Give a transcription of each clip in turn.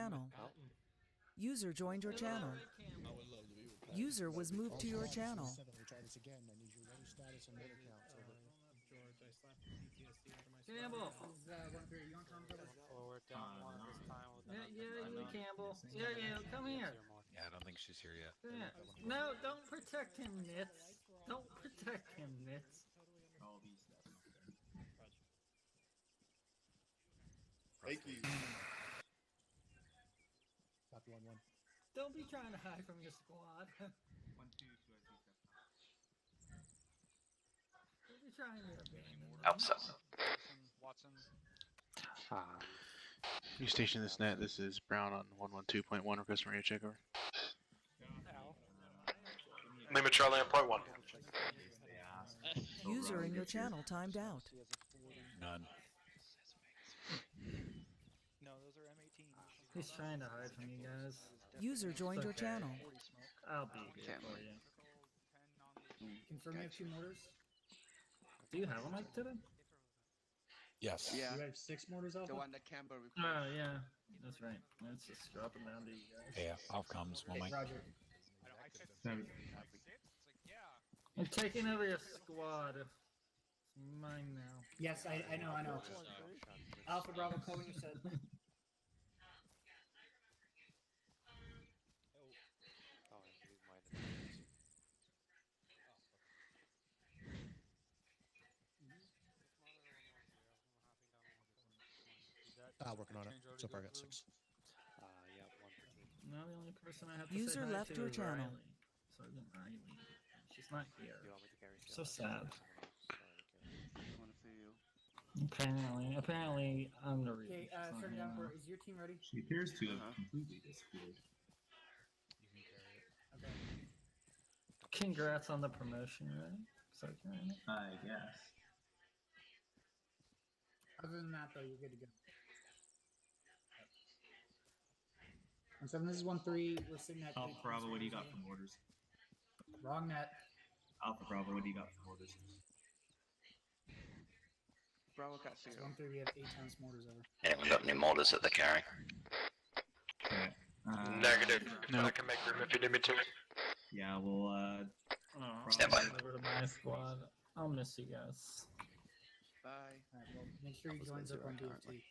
channel. User joined your channel. User was moved to your channel. Campbell. Yeah, Campbell. Yeah, come here. Yeah, I don't think she's here yet. Yeah. No, don't protect him, Nitz. Don't protect him, Nitz. All these steps up there. Thank you. Copy 1-1. Don't be trying to hide from your squad. 1-2, 2 steps up. Don't be trying to abandon them. Outside. Watson. New station this net. This is Brown on 112.1. Requesting radio check over. Lima Charlie on point 1. User in your channel timed out. None. No, those are M18. He's trying to hide from you guys. User joined your channel. I'll be here for you. Confirm you have 2 mortars? Do you have a mic to them? Yes. You have 6 mortars Alpha? The one that Camber replaced. Oh, yeah. That's right. Let's just drop them down to you guys. Yeah, off comes. One mic. Roger. I'm taking over your squad. It's mine now. Yes, I know. Alpha Bravo, call when you said. Working on it. So far I got 6. Yeah, 1 per team. No, the only person I have to User say hi left to your is channel. Riley. Sergeant Riley. She's not here. Do you want me to carry So sad. I want to see you. Apparently, I'm the reason. Okay, she's not Sergeant here now. Downpour, is your team ready? She appears to have completely disappeared. Okay. Congrats on the promotion, right? Sergeant. I guess. Other than that, though, you're good to go. 1-7, this is 1-3. We're sitting at. Alpha Bravo, what do you got for mortars? Wrong net. Alpha Bravo, what do you got for mortars? Bravo got 0. 1-3, we have 8 times mortars over. Anyone got any mortars at the carry? Okay. Negative. No. I can make room if you need me to. Yeah, we'll Stand by. Over to my squad. I'll miss you guys. Bye. Alright, well, make sure he joins up on DFT.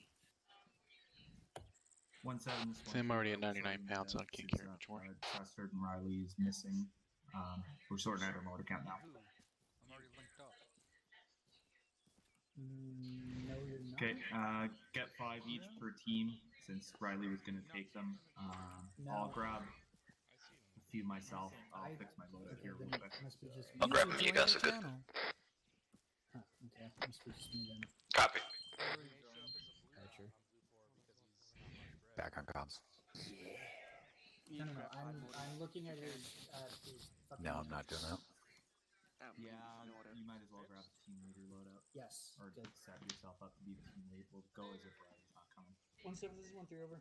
1-7. I'm already at 99 pounds, so I can't carry much more. Trustford and Riley is missing. We're sorting out our motor count now. I'm already linked up. No, you're not. Okay, get 5 each per team since Riley was going to take them. I'll grab a few myself. I'll fix my loadout here real quick. Must be just I'll me. grab them, you guys are good. Channel. Huh, okay, must be just me then. Copy. Archer. Back on comms. No. I'm looking at his fucking. No, I'm not doing that. Yeah, you might as well grab the team leader loadout. Yes. Or Good. set yourself up to be the team lead. We'll go as if Riley's not coming. 1-7, this is 1-3 over.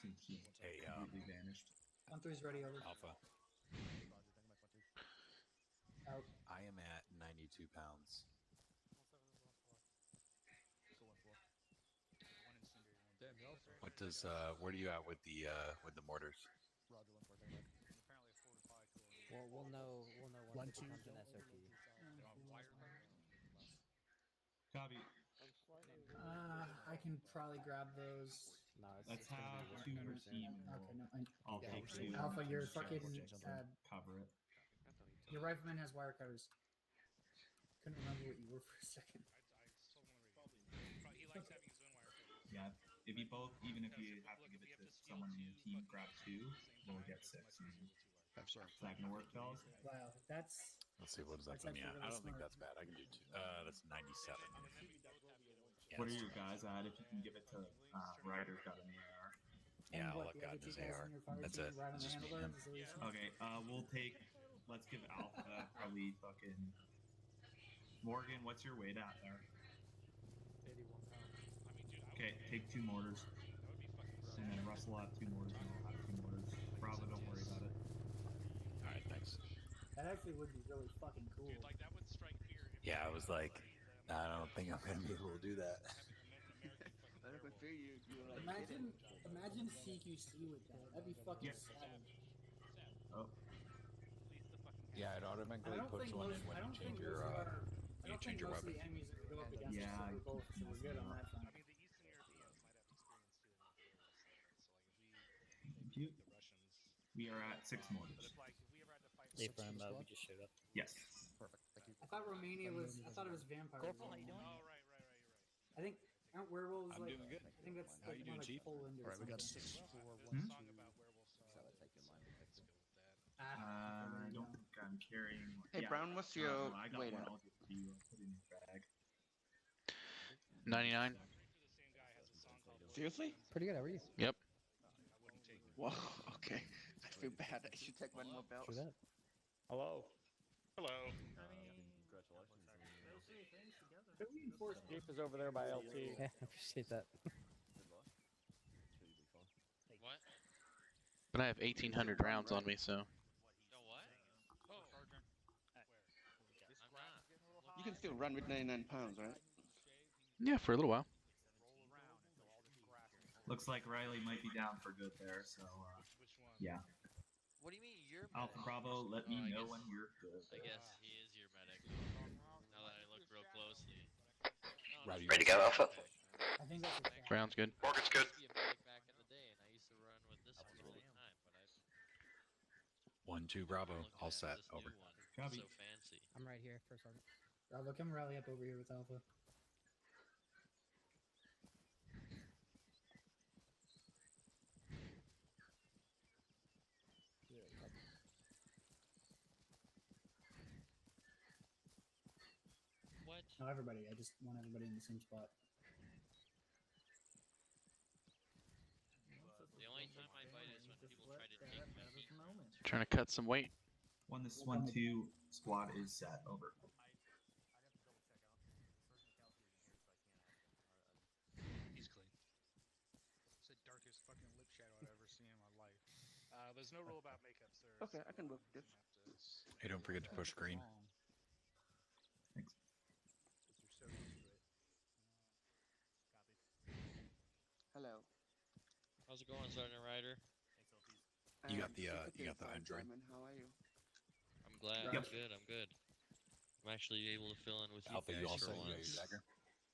Since she's Hey, completely vanished. 1-3 is ready over. Alpha. Out. I am at 92 pounds. What does where are you at with the mortars? Well, we'll know once it becomes an SRT. Copy. I can probably grab those. No, Let's have 2 per team. Okay, no. I'll take 2. Alpha, your Just fucking cover it. your rifleman has wire cutters. Couldn't remember what you were for a second. Yeah, if you both, even if you have to give it to someone in your team, grab 2, we'll get 6. Is that gonna work, fellas? Wow, that's. Let's see, what does that That's put me at? actually I really don't think smart. that's bad. I can do 2. That's 97. Yeah, What are that's your guys at? If you can give it to Ryder's got an AR. Yeah, And all what, I've the got other is 2 guys AR. in your fire That's team it. right on It's the just me handlebars? and Is that what you're saying? Okay, we'll take. Let's give Alpha probably fucking. Morgan, what's your weight at there? 81 pounds. Okay, take 2 mortars. And then Russell will have 2 mortars, and I'll have 2 mortars. Bravo, don't worry about it. Alright, thanks. That actually would be really fucking cool. Yeah, I was like, I don't think I'm gonna be able to do that. I don't fear you. Imagine Imagine CQC with that. That'd be fucking Yeah. savage. Oh, Yeah, it And automatically I don't puts think one most. in when I you don't think change most your of our. I when you don't think change your most of weapon. the enemies are gonna go up against yeah, us I super both, so keep we're messing good it on up. that front. Thank you. We are at 6 mortars. Hey, from we just showed up. Yes. Perfect. Thank you. I thought Romania was. I thought it was vampires. Corporal, how you doing? I think aren't werewolves I'm like? doing good. I think that's How like you more doing, like Chief? Poland or All right, we got something. 6 4 1 Hmm? 2. Ah, I don't think I'm carrying. Hey, Yeah. Brown, what's your I got weight one. at? I'll give it to you. I'll put it in your bag. 99. Seriously? Pretty good. How are you? Yep. Whoa, okay. I feel bad. I should take one more belt. True that. Hello. Hello. Chief is over there by LT. Yeah, I appreciate that. What? But I have 1,800 rounds on me, so. No what? Oh. I'm not. You can still run with 99 pounds, right? Yeah, for a little while. Looks like Riley might be down for good there. So, yeah. What do you mean you're Alpha medic? Bravo, let me I know guess- when you're good. I guess he is your medic. Now that I look real closely. Rowdy, Ready to to go, Alpha? I think that's. A Brown's good. Morgan's good. I used to be a medic back in the day, and I used to run with this one all the time. But 1-2 Bravo. looking All at set. this Over. new one. Copy. So fancy. I'm right here for sergeant. Bravo, come rally up over here with Alpha. What? No, everybody. I just want everybody in the same spot. The only time I bite is when people try to take my heat. Trying to cut some weight. This 1-2 squad is set. Over. He's clean. It's the darkest fucking lip shadow I've ever seen in my life. There's no rule about makeup, sir. Okay, I can work this. Hey, don't forget to push green. Thanks. Hello. How's it going, Sergeant Ryder? You got the, super you got the fine, Android? Simon. How are you? I'm glad. Yep. I'm good. I'm good. I'm actually able to fill in with you Alpha, guys you also for you got once. your dagger?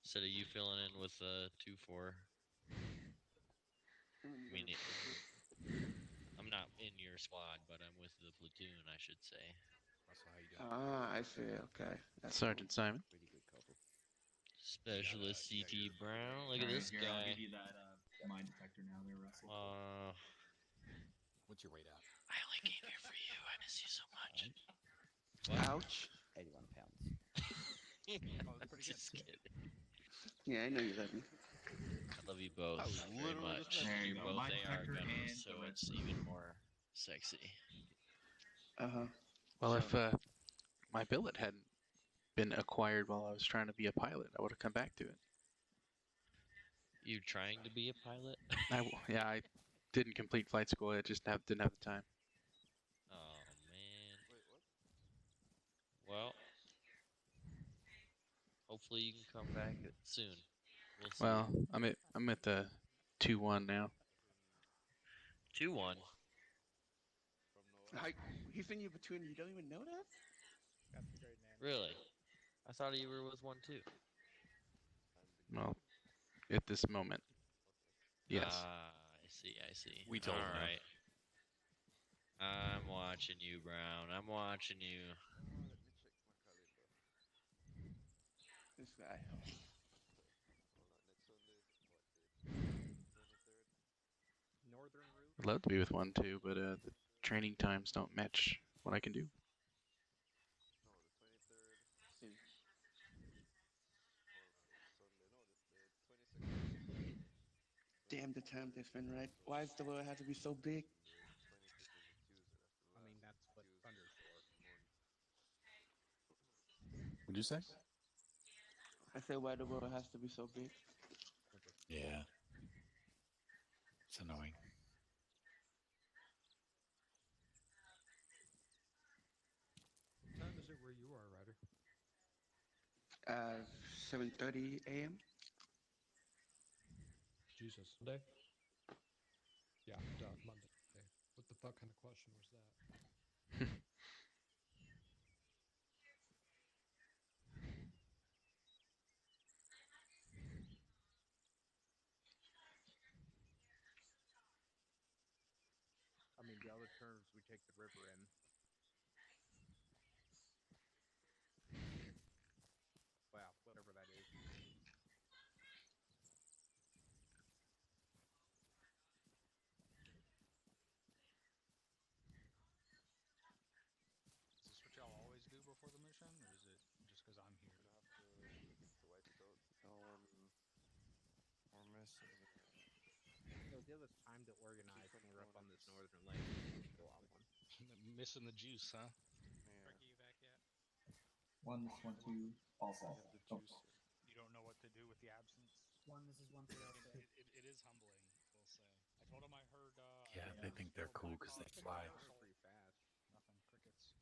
Instead of you filling in with 2-4. I mean, I'm not in your squad, but I'm with the platoon, I should say. Russell, how you doing? Ah, I see. Okay. That's Sergeant Simon. Specialist you got CT your- Brown. Look at Alright, this here, I'll guy. give you that mine detector now there, Russell. What's your weight at? I only came here for you. I miss you so much. Ouch. 81 pounds. Just kidding. Yeah, I know you love me. I love you both I was very literally much. just There you You're go. both My AR detector and gunners, so the it's even more sexy. Uh-huh. Well, So- if my billet hadn't been acquired while I was trying to be a pilot, I would have come back to it. You trying to be a pilot? Yeah, I didn't complete flight school. I just didn't have the time. Oh man. Well, hopefully you can come back soon. We'll see. Well, I'm at the 2-1 now. 2-1. He's in your platoon. You don't even know that? Really? I thought you were with 1-2. Well, at this moment, yes. I see. I see. We told him, All though. right. I'm watching you, Brown. I'm watching you. This guy. I'd love to be with 1-2, but the training times don't match what I can do. Damn, the time difference, right? Why does the world have to be so big? I mean, that's what Thunder's for. What'd you say? I say why the world has to be so big. Yeah. It's annoying. What time is it where you are, Ryder? 7:30 a.m. Jesus. Day? Yeah, Monday. What the fuck kind of question was that? I mean, the other terms we take the river in. Well, whatever that is. Is this what y'all always do before the mission, or is it just because I'm here? It was the other time to organize when we were up on this northern lake. Go off one. Missing the juice, huh? Ricky, you back yet? 1, 2, all set. Oh. You don't know what to do with the absence? This is 1 3 all set. It is humbling, we'll say. I told him I heard. Yeah, they think they're cool because they fly. Pretty fast. Nothing, crickets.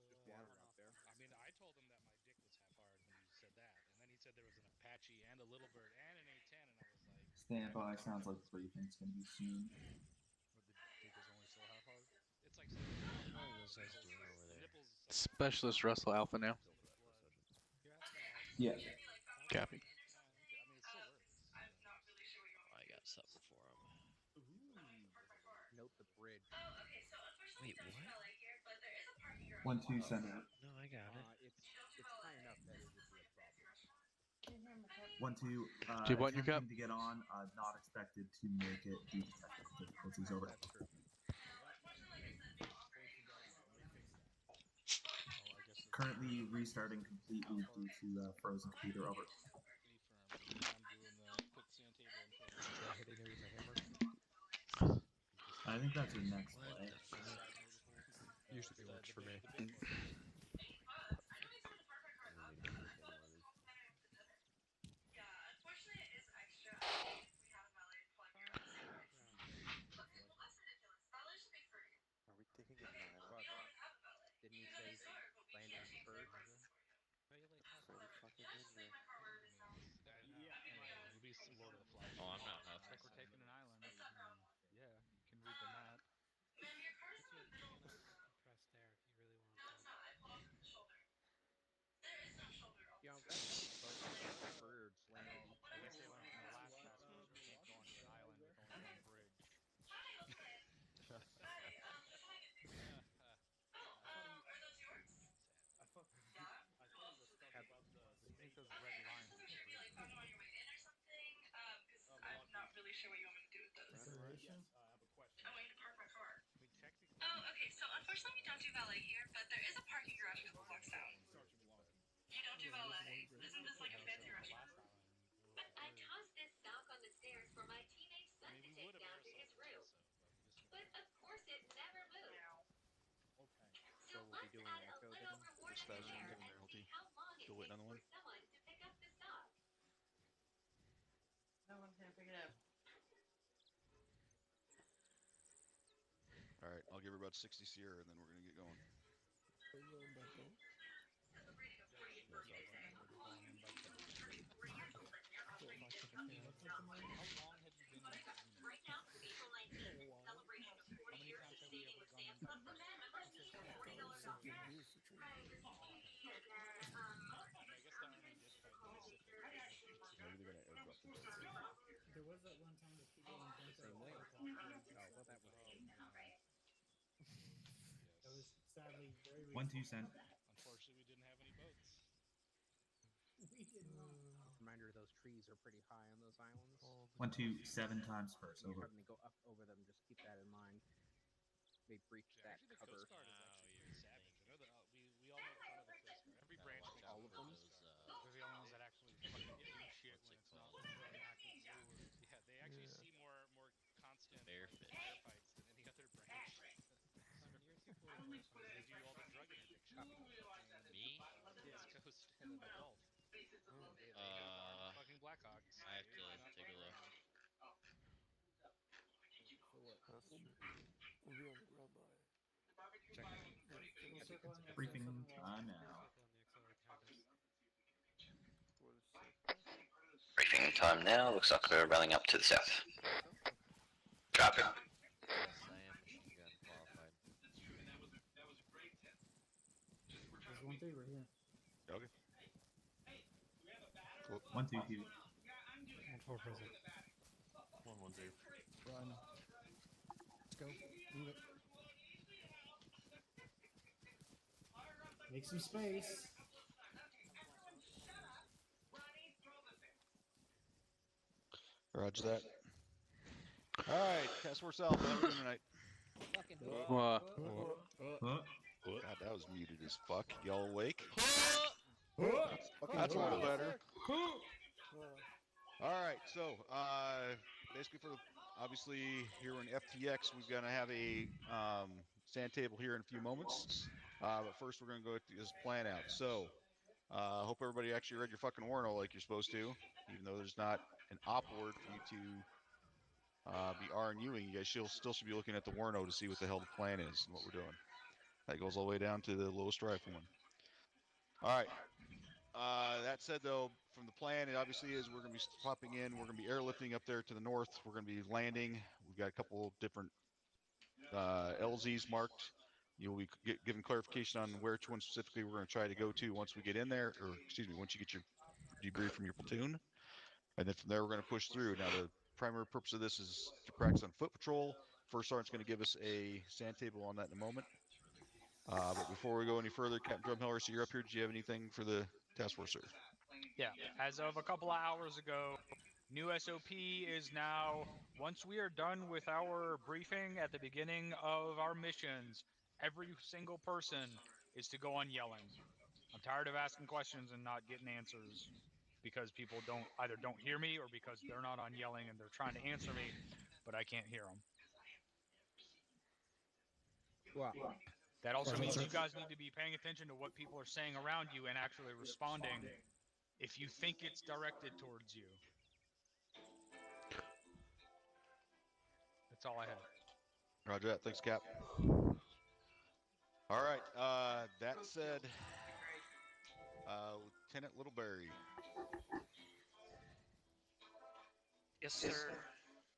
Just water out there. I mean, I told him that my dick was half hard when he said that, and then he said there was an Apache and a Little Bird and an A10, and I was like, Stand by. Sounds like briefing's gonna be soon. but the dick is only still half hard. It's like saying, What are those guys doing over there? nipples. Specialist Russell Alpha now. Yeah. Copy. I mean, it still works. I got something for him. Note the bridge. Wait, what? 1, 2, send out. No, I got it. It's high enough that it would be a problem. 1, 2. Do you want your cup? Attempting to get on. Not expected to make it due to technical difficulties. Over. That's true. Currently restarting completely due to frozen computer. Over. I think that's your next play. Usually works for me. Didn't you say landing first? It'll be Lord of the Flies. Oh, I'm not Looks nothing. like we're taking an island. Yeah, you can read the map. You know, that's birds landing. I guess they learned from the last task force we can't go onto an island with only one bridge. What do you think those red lines are for bridges? Consideration? I mean, technically. We would have aerosolved the Cheso, but we just Okay. So we'll be doing echo then? Just that penalty. Still waiting on the one. No one can pick it up. All right, I'll give her about 60 Sierra, and then we're gonna get going. How long have you been in the unit? How many times have we ever gone in by foot? I mean, I guess the Army did fight in the Pacific. Maybe they're gonna airdrop them. There was that one time that people invented Same way. helicopter. Oh, well, that was That was sadly very 1, 2, send. Unfortunately, we didn't have any boats. We did not. Reminder, those trees are pretty high on those islands. 1, 2, 7 times first. When you're Over. having to go up over them, just keep that in mind. They breach that Actually, the cover. Coast Guard is actually pretty savage. I know that we all make fun of the Coast Guard. Every branch makes all of them. They're the only ones that actually fucking do shit when it's not really active war. Yeah, they actually see more constant firefights than any other branch. They do all the drug interdiction. Me? East Coast and then the Gulf. They have fucking Blackhawks. I have to take a look. Briefing time now. Briefing time now. Looks like we're running up to the south. Copy. Yes, I am machine gun qualified. There's 1-3 right here. Okay. Cool. 1-2-2. On for present. 1-1-2. Run. Let's go. Move it. Make some space. Roger that. All right, Task Force Alpha, how we doing tonight? Fucking God, that was muted as fuck. Y'all awake? fucking That's a little yes, better. sir. All right, so basically for the obviously here in FTX, we're gonna have a sand table here in a few moments. But first, we're gonna go through this plan out. So, hope everybody actually read your fucking warrant like you're supposed to, even though there's not an op word for you to be RNUing. You guys still should be looking at the warrant to see what the hell the plan is and what we're doing. That goes all the way down to the lowest rifleman. All right. That said, though, from the plan, it obviously is we're going to be popping in. We're going to be airlifting up there to the north. We're going to be landing. We've got a couple different LZs marked. You'll be given clarification on which one specifically we're going to try to go to once we get in there, or excuse me, once you get your debrief from your platoon. And then from there, we're going to push through. Now, the primary purpose of this is to practice on foot patrol. First Sergeant's going to give us a sand table on that in a moment. But before we go any further, Captain Drumheller, so you're up here. Do you have anything for the task force, sir? Yeah, as of a couple of hours ago, new SOP is now, once we are done with our briefing at the beginning of our missions, every single person is to go on yelling. I'm tired of asking questions and not getting answers because people either don't hear me or because they're not on yelling and they're trying to answer me, but I can't hear them. Wow. That also means you guys need to be paying attention to what people are saying around you and actually responding if you think it's directed towards you. That's all I have. Roger that. Thanks, Cap. All right. That said, Lieutenant Littleberry. Yes, sir.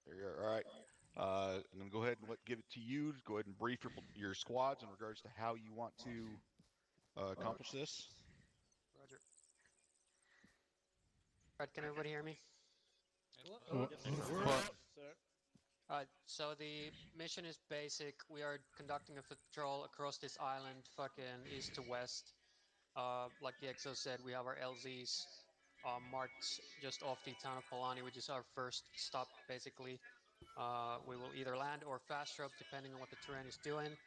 There you are. All right. I'm going to go ahead and give it to you. Go ahead and brief your squads in regards to how you want to accomplish this. Roger. All right, can everybody hear me? So the mission is basic. We are conducting a patrol across this island, fucking east to west. Like the XO said, we have our LZs marked just off the town of Palani, which is our first stop, basically. We will either land or fast drop, depending on what the terrain is doing.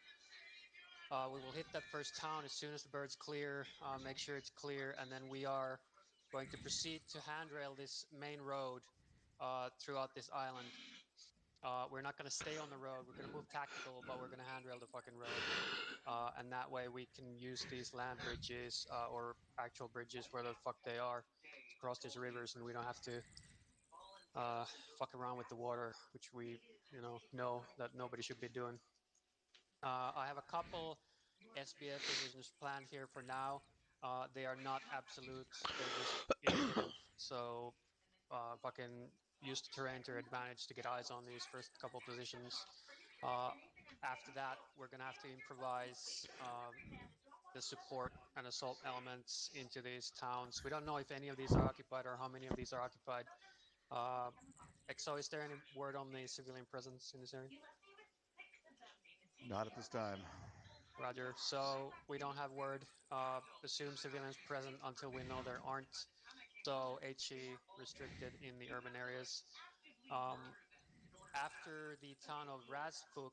We will hit that first town as soon as the bird's clear, make sure it's clear, and then we are going to proceed to handrail this main road throughout this island. We're not going to stay on the road. We're going to move tactical, but we're going to handrail the fucking road. And that way we can use these land bridges or actual bridges, where the fuck they are, to cross these rivers, and we don't have to fuck around with the water, which we know that nobody should be doing. I have a couple SBF positions planned here for now. They are not absolute. They're just indicative. So fucking use the terrain to your advantage to get eyes on these first couple positions. After that, we're going to have to improvise the support and assault elements into these towns. We don't know if any of these are occupied or how many of these are occupied. XO, is there any word on the civilian presence in this area? Not at this time. Roger. So we don't have word. Assume civilians present until we know there aren't. So HE restricted in the urban areas. After the town of Razfuk,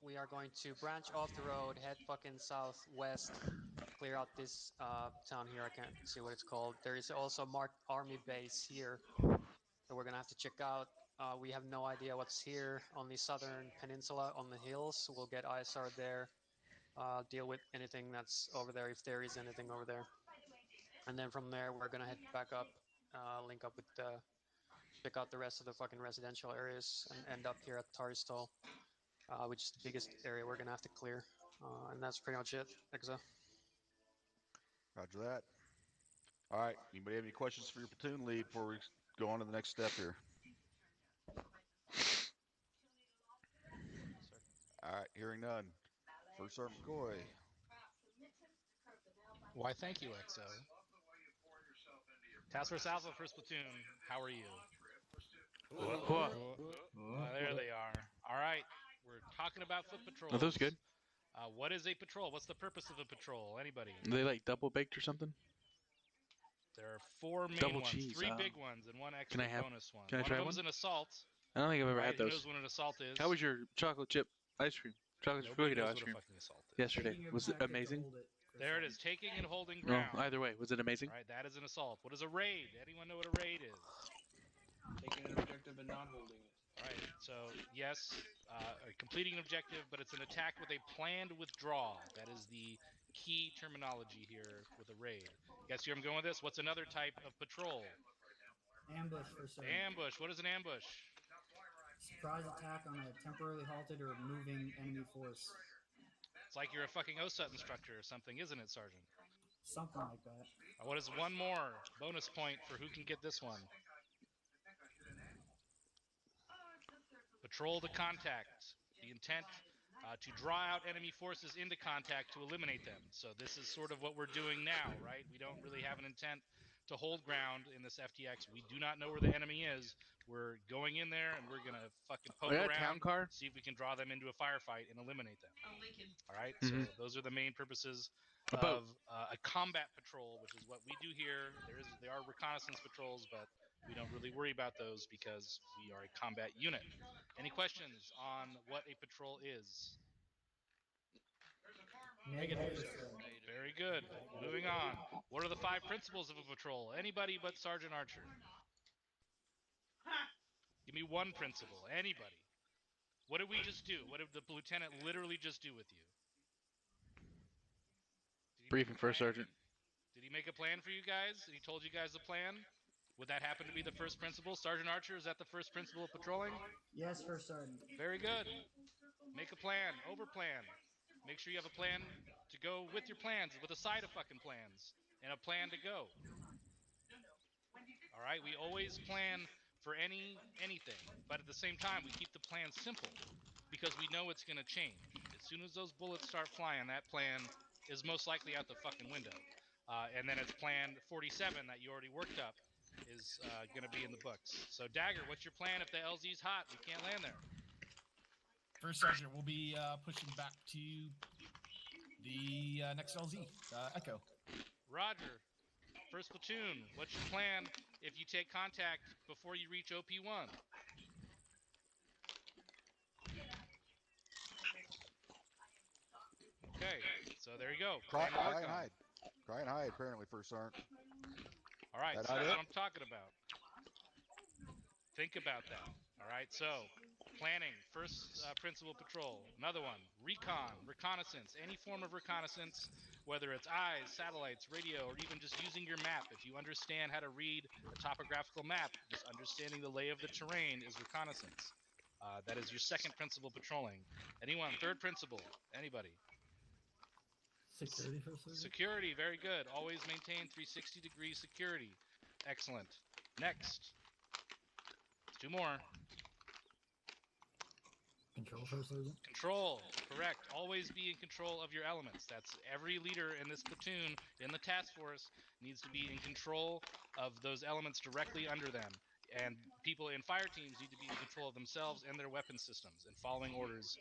we are going to branch off the road, head fucking southwest, clear out this town here. I can't see what it's called. There is also a marked army base here that we're gonna have to check out. We have no idea what's here on the southern peninsula on the hills. We'll get ISR there, deal with anything that's over there, if there is anything over there. And then from there, we're gonna head back up, link up with check out the rest of the fucking residential areas, and end up here at Taristal, which is the biggest area we're gonna have to clear. And that's pretty much it, Exa. Roger that. All right. Anybody have any questions for your platoon lead before we go on to the next step here? Hearing none. First Sergeant McCoy. Why, thank you, XO. Task Force Alpha, First Platoon, how are you? There they are. All right, we're talking about foot patrols. Are those good? What is a patrol? What's the purpose of a patrol? Anybody? Are they like double baked or something? There are 4 main Double ones, cheese, 3 big ones, and 1 extra bonus one. Can I One try of them's one? an assault. I don't think I've ever had Who those. knows what an assault is? How was your chocolate chip ice cream? Chocolate Nobody cookie dough knows ice what cream a fucking assault is. yesterday. Was it amazing? There it is, taking and holding No, ground. either way, was it amazing? All right, that is an assault. What is a raid? Anyone know what a raid is? Taking an objective and not holding it. All right, so yes, completing an objective, but it's an attack with a planned withdrawal. That is the key terminology here with a raid. Guess where I'm going with this? What's another type of patrol? Ambush for certain. Ambush. What is an ambush? Surprise attack on a temporarily halted or moving enemy force. It's like you're a fucking OSUT instructor or something, isn't it, Sergeant? Something like that. What is one more bonus point for who can get this one? Patrol to contact. The intent to draw out enemy forces into contact to eliminate them. So this is sort of what we're doing now, right? We don't really have an intent to hold ground in this FTX. We do not know where the enemy is. We're going in there and we're gonna fucking poke around, town car? see if we can draw them into a firefight and eliminate them. All right. Mhm. So those are the main purposes A boat. of a combat patrol, which is what we do here. There are reconnaissance patrols, but we don't really worry about those because we are a combat unit. Any questions on what a patrol is? Negative. Very good. Moving on. What are the 5 principles of a patrol? Anybody but Sergeant Archer. Give me one principle. Anybody. What did we just do? What did the lieutenant literally just do with you? Briefing First Sergeant. Did he make a plan for you guys? And he told you guys the plan? Would that happen to be the first principle? Sergeant Archer, is that the first principle of patrolling? Yes, First Sergeant. Very good. Make a plan. Over-plan. Make sure you have a plan to go with your plans, with a side of fucking plans, and a plan to go. All right? We always plan for anything, but at the same time, we keep the plan simple because we know it's going to change. As soon as those bullets start flying, that plan is most likely out the fucking window. And then it's plan 47 that you already worked up is going to be in the books. So, Dagger, what's your plan if the LZ's hot? We can't land there. First Sergeant, we'll be pushing back to the next LZ, Echo. Roger. First Platoon, what's your plan if you take contact before you reach OP1? Okay, so there you go. Cry Plan to work and on. hide. Cry and hide, apparently, First Sergeant. All right, That so not that's it? what I'm talking about. Think about that. All right, so planning, first principal patrol. Another one, recon, reconnaissance, any form of reconnaissance, whether it's eyes, satellites, radio, or even just using your map. If you understand how to read a topographical map, just understanding the lay of the terrain is reconnaissance. That is your second principal patrolling. Anyone? Third principal? Anybody? Security First Sergeant? Security, very good. Always maintain 360-degree security. Excellent. Next. 2 more. Control First Sergeant? Control, correct. Always be in control of your elements. That's every leader in this platoon in the task force needs to be in control of those elements directly under them. And people in fire teams need to be in control of themselves and their weapon systems and following orders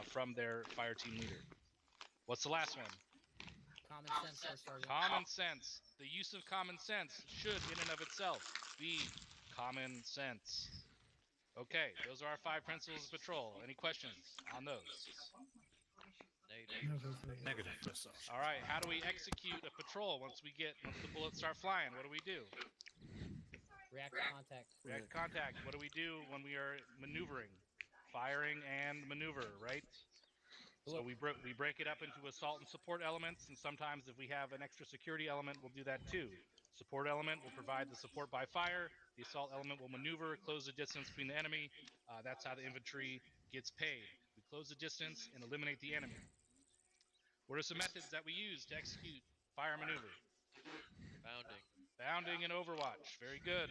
from their fire team leader. What's the last one? Common sense, First Sergeant. Common sense. The use of common sense should, in and of itself, be common sense. Okay, those are our 5 principles of patrol. Any questions on those? Negative. All right, how do we execute a patrol once the bullets start flying? What do we do? React to contact. React to contact. What do we do when we are maneuvering? Firing and maneuver, right? So we break it up into assault and support elements, and sometimes if we have an extra security element, we'll do that too. Support element will provide the support by fire. The assault element will maneuver, close the distance between the enemy. That's how the infantry gets paid. We close the distance and eliminate the enemy. What are some methods that we use to execute fire maneuver? Bounding. Bounding and Overwatch. Very good.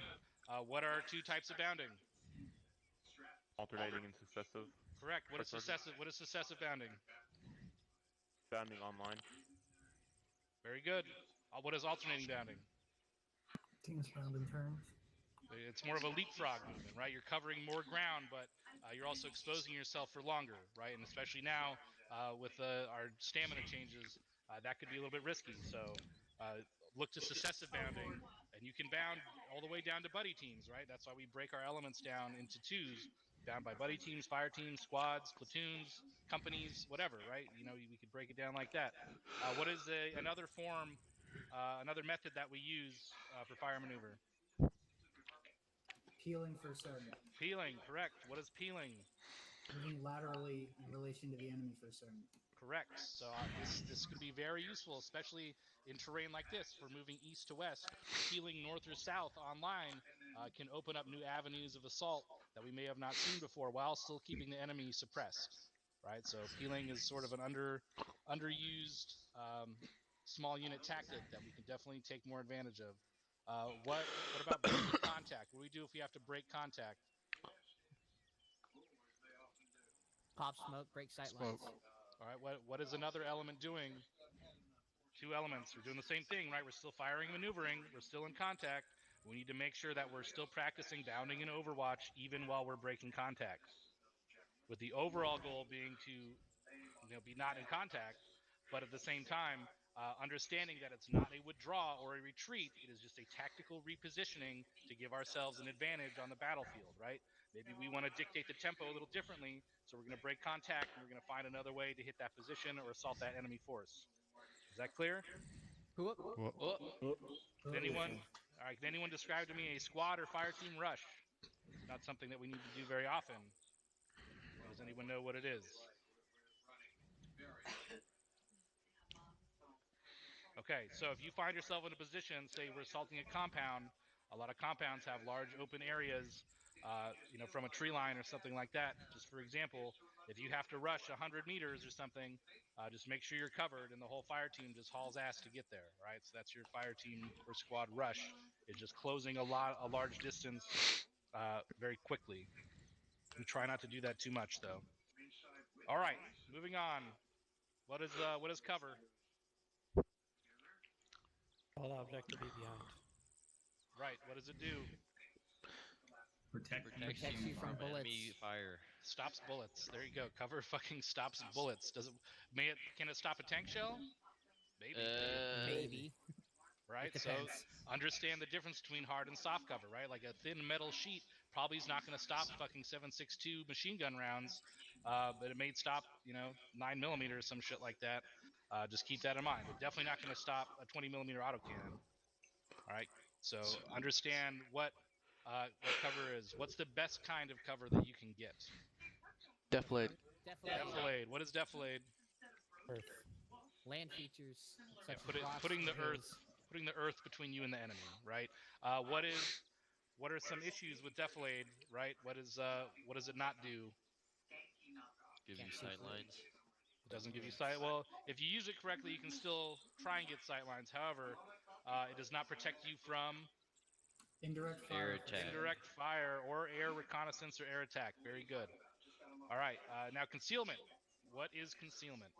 What are 2 types of bounding? Alternating and successive. Correct. What is Correct, Sergeant. successive? What is successive bounding? Bounding online. Very good. What is alternating bounding? Teams bound in turns. It's more of a leapfrog movement, right? You're covering more ground, but you're also exposing yourself for longer, right? And especially now with our stamina changes, that could be a little bit risky. So look to successive bounding, and you can bound all the way down to buddy teams, right? That's why we break our elements down into twos, bound by buddy teams, fire teams, squads, platoons, companies, whatever, right? We could break it down like that. What is another form, another method that we use for fire maneuver? Peeling for certain. Peeling, correct. What is peeling? Moving laterally in relation to the enemy for certain. Correct. So this could be very useful, especially in terrain like this. If we're moving east to west, peeling north or south online can open up new avenues of assault that we may have not seen before, while still keeping the enemy suppressed. Right. So peeling is sort of an underused small unit tactic that we can definitely take more advantage of. What about breaking contact? What do we do if we have to break contact? Pop smoke, break sight lines. All right, what is another element doing? Two elements. We're doing the same thing, right? We're still firing, maneuvering. We're still in contact. We need to make sure that we're still practicing bounding and overwatch even while we're breaking contact. With the overall goal being to be not in contact, but at the same time, understanding that it's not a withdraw or a retreat. It is just a tactical repositioning to give ourselves an advantage on the battlefield, right? Maybe we want to dictate the tempo a little differently, so we're going to break contact and we're going to find another way to hit that position or assault that enemy force. Is that clear? Whoop. Can anyone describe to me a squad or fire team rush? It's not something that we need to do very often. Does anyone know what it is? Okay, so if you find yourself in a position, say we're assaulting a compound, a lot of compounds have large open areas, from a tree line or something like that. Just for example, if you have to rush 100 meters or something, just make sure you're covered, and the whole fire team just hauls ass to get there, right? So that's your fire team or squad rush, is just closing a large distance very quickly. We try not to do that too much, though. All right, moving on. What is cover? All object to be behind. Right. What does it do? Protects you from bullets. enemy fire. Stops bullets. There you go. Cover fucking stops bullets. Can it stop a tank shell? Maybe. Maybe. Right. So understand the difference between hard and soft cover, right? Like a thin metal sheet probably is not going to stop fucking 7.62 machine gun rounds, but it may stop 9mm or some shit like that. Just keep that in mind. But definitely not going to stop a 20mm autocannon. All right. So understand what cover is. What's the best kind of cover that you can get? Deflate. Defilade. What is defilade? Earth. Land features such as putting the hills. earth between you and the enemy, right? What are some issues with defilade, right? What does it not do? Give you sight lines. It doesn't give you sight. Well, if you use it correctly, you can still try and get sight lines. However, it does not protect you from Indirect Air fire. attack. indirect fire or air reconnaissance or air attack. Very good. All right. Now concealment. What is concealment?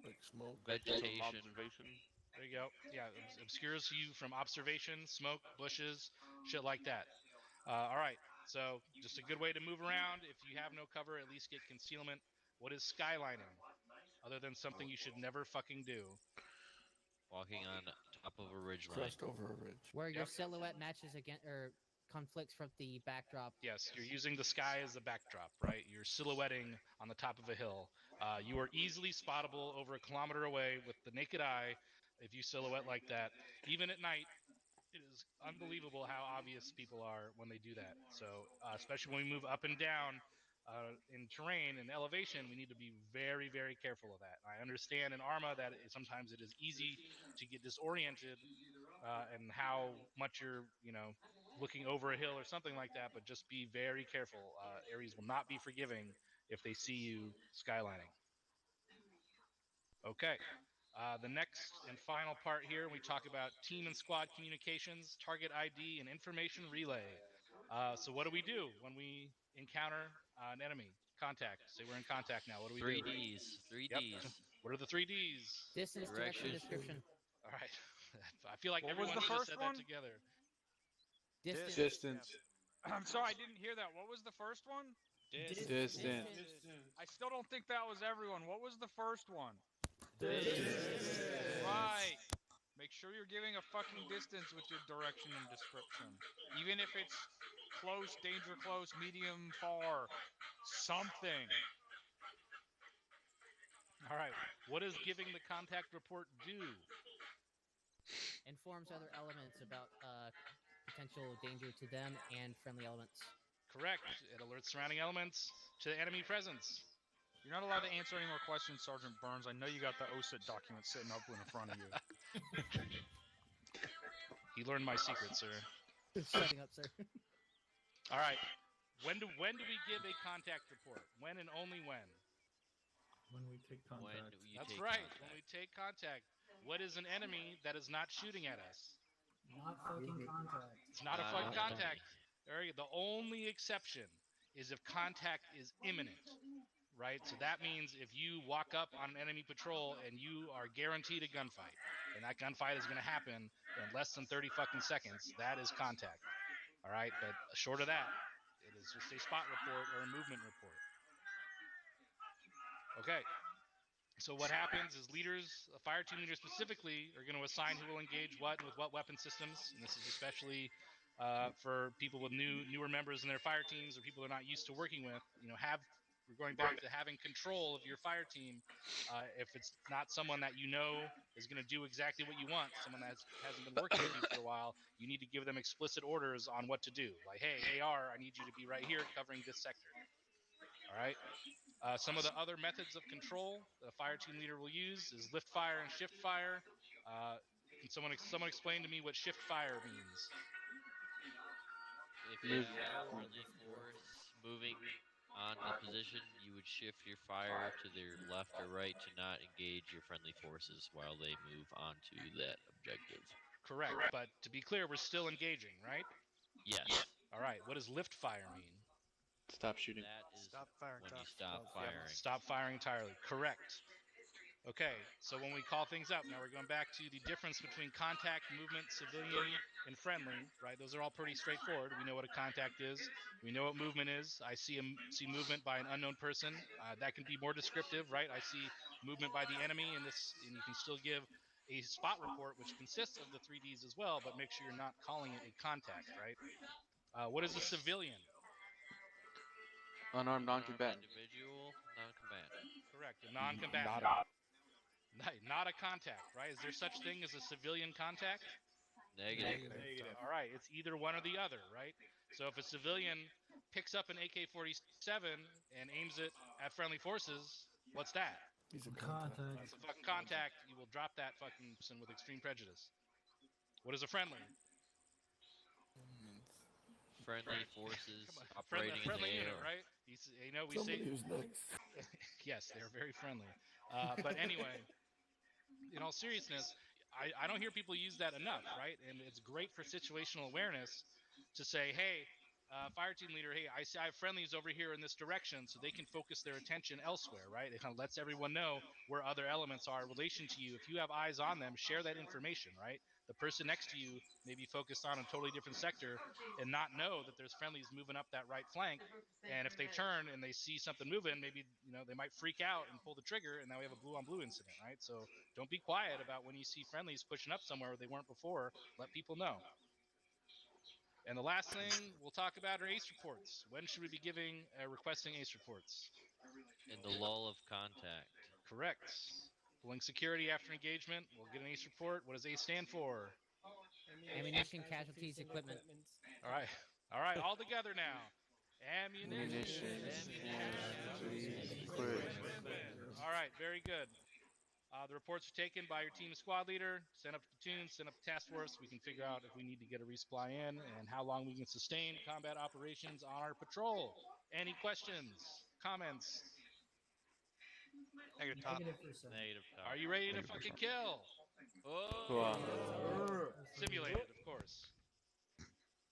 Like smoke. Vegetation. Observation. There you go. Yeah, obscures you from observation, smoke, bushes, shit like that. All right. So just a good way to move around. If you have no cover, at least get concealment. What is skylining? Other than something you should never fucking do. Walking on top of a ridge line. Crest over a ridge. Where your silhouette matches against or conflicts from the backdrop. Yes, you're using the sky as a backdrop, right? You're silhouetting on the top of a hill. You are easily spottable over a kilometer away with the naked eye if you silhouette like that. Even at night, it is unbelievable how obvious people are when they do that. So, especially when we move up and down in terrain and elevation, we need to be very, very careful of that. I understand in ARMA that sometimes it is easy to get disoriented and how much you're, looking over a hill or something like that, but just be very careful. Ares will not be forgiving if they see you skylining. Okay. The next and final part here, we talk about team and squad communications, target ID, and information relay. So what do we do when we encounter an enemy Contact. Say we're in contact now. What do we Three do? Ds. Three Yep. Ds. What are the 3Ds? Distance, direction, description. All right. I feel like What was everyone the should have first said one? that together. Distance. I'm sorry, I didn't hear that. What was the first one? Distance. I still don't think that was everyone. What was the first one? Distance. Right. Make sure you're giving a fucking distance with your direction and description. Even if it's close, danger close, medium, far. Something. All right. What does giving the contact report do? Informs other elements about potential danger to them and friendly elements. Correct. It alerts surrounding elements to enemy presence. You're not allowed to answer any more questions, Sergeant Burns. I know you got the OSIT document sitting up in front of you. He learned my secret, sir. Shutting up, sir. All right. When do we give a contact report? When and only when? When we take contact. That's right. When we take contact. What is an enemy that is not shooting at us? Not fucking contact. It's not a fucking contact. The only exception is if contact is imminent, right? So that means if you walk up on an enemy patrol and you are guaranteed a gunfight, and that gunfight is going to happen in less than 30 fucking seconds, that is contact. All right, but short of that, it is just a spot report or a movement report. Okay. So what happens is leaders, fire team leaders specifically, are going to assign who will engage what and with what weapon systems. And this is especially for people with newer members in their fire teams or people they're not used to working with. We're going back to having control of your fire team. If it's not someone that you know is going to do exactly what you want, someone that hasn't been working with you for a while, you need to give them explicit orders on what to do. Like, hey, AR, I need you to be right here covering this sector. All right. Some of the other methods of control the fire team leader will use is lift fire and shift fire. Can someone explain to me what shift fire means? If you have a friendly force moving on the position, you would shift your fire to their left or right to not engage your friendly forces while they move onto that objective. Correct, but to be clear, we're still engaging, right? Yes. All right, what does lift fire mean? Stop shooting. That is when you Yep, stop firing. stop firing entirely. Correct. Okay, so when we call things up, now we're going back to the difference between contact, movement, civilian, and friendly, right? Those are all pretty straightforward. We know what a contact is. We know what movement is. I see movement by an unknown person. That can be more descriptive, right? I see movement by the enemy, and you can still give a spot report, which consists of the 3Ds as well, but make sure you're not calling it a contact, right? What is a civilian? Unarmed non-combatant. Individual, non-combatant. Correct. A non-combatant. Not a contact, right? Is there such thing as a civilian contact? Negative. All right. It's either one or the other, right? So if a civilian picks up an AK-47 and aims it at friendly forces, what's that? He's a contact. It's a fucking contact. You will drop that fucking person with extreme prejudice. What is a friendly? Friendly forces operating friendly in the unit, air. right? We say who's next. yes, they're very friendly. But anyway, in all seriousness, I don't hear people use that enough, right? And it's great for situational awareness to say, hey, fire team leader, hey, I have friendlies over here in this direction, so they can focus their attention elsewhere, right? It kind of lets everyone know where other elements are in relation to you. If you have eyes on them, share that information, right? The person next to you may be focused on a totally different sector and not know that there's friendlies moving up that right flank. And if they turn and they see something moving, maybe they might freak out and pull the trigger, and now we have a blue on blue incident, right? So don't be quiet about when you see friendlies pushing up somewhere where they weren't before. Let people know. And the last thing we'll talk about are ACE reports. When should we be requesting ACE reports? In the lull of contact. Correct. Pulling security after engagement, we'll get an ACE report. What does ACE stand for? Ammunition, casualties, equipment. All right, all together now. Ammunition. All right, very good. The reports are taken by your team squad leader, sent up to platoon, sent up to task force. We can figure out if we need to get a resupply in and how long we can sustain combat operations on our patrol. Any questions, comments? Negative top. Negative top. Are you ready to fucking kill? Wow. Simulated, of course.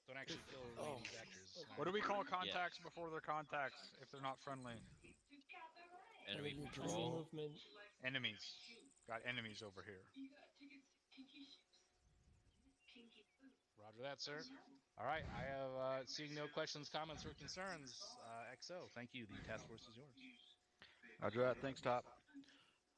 Don't actually kill these actors. What do we call contacts before they're contacts if they're not friendly? Enemy Enemy patrol. movement. Enemies. Got enemies over here. Roger that, sir. All right, I have seeing no questions, comments, or concerns. XO, thank you. The task force is yours. Roger that. Thanks, Top.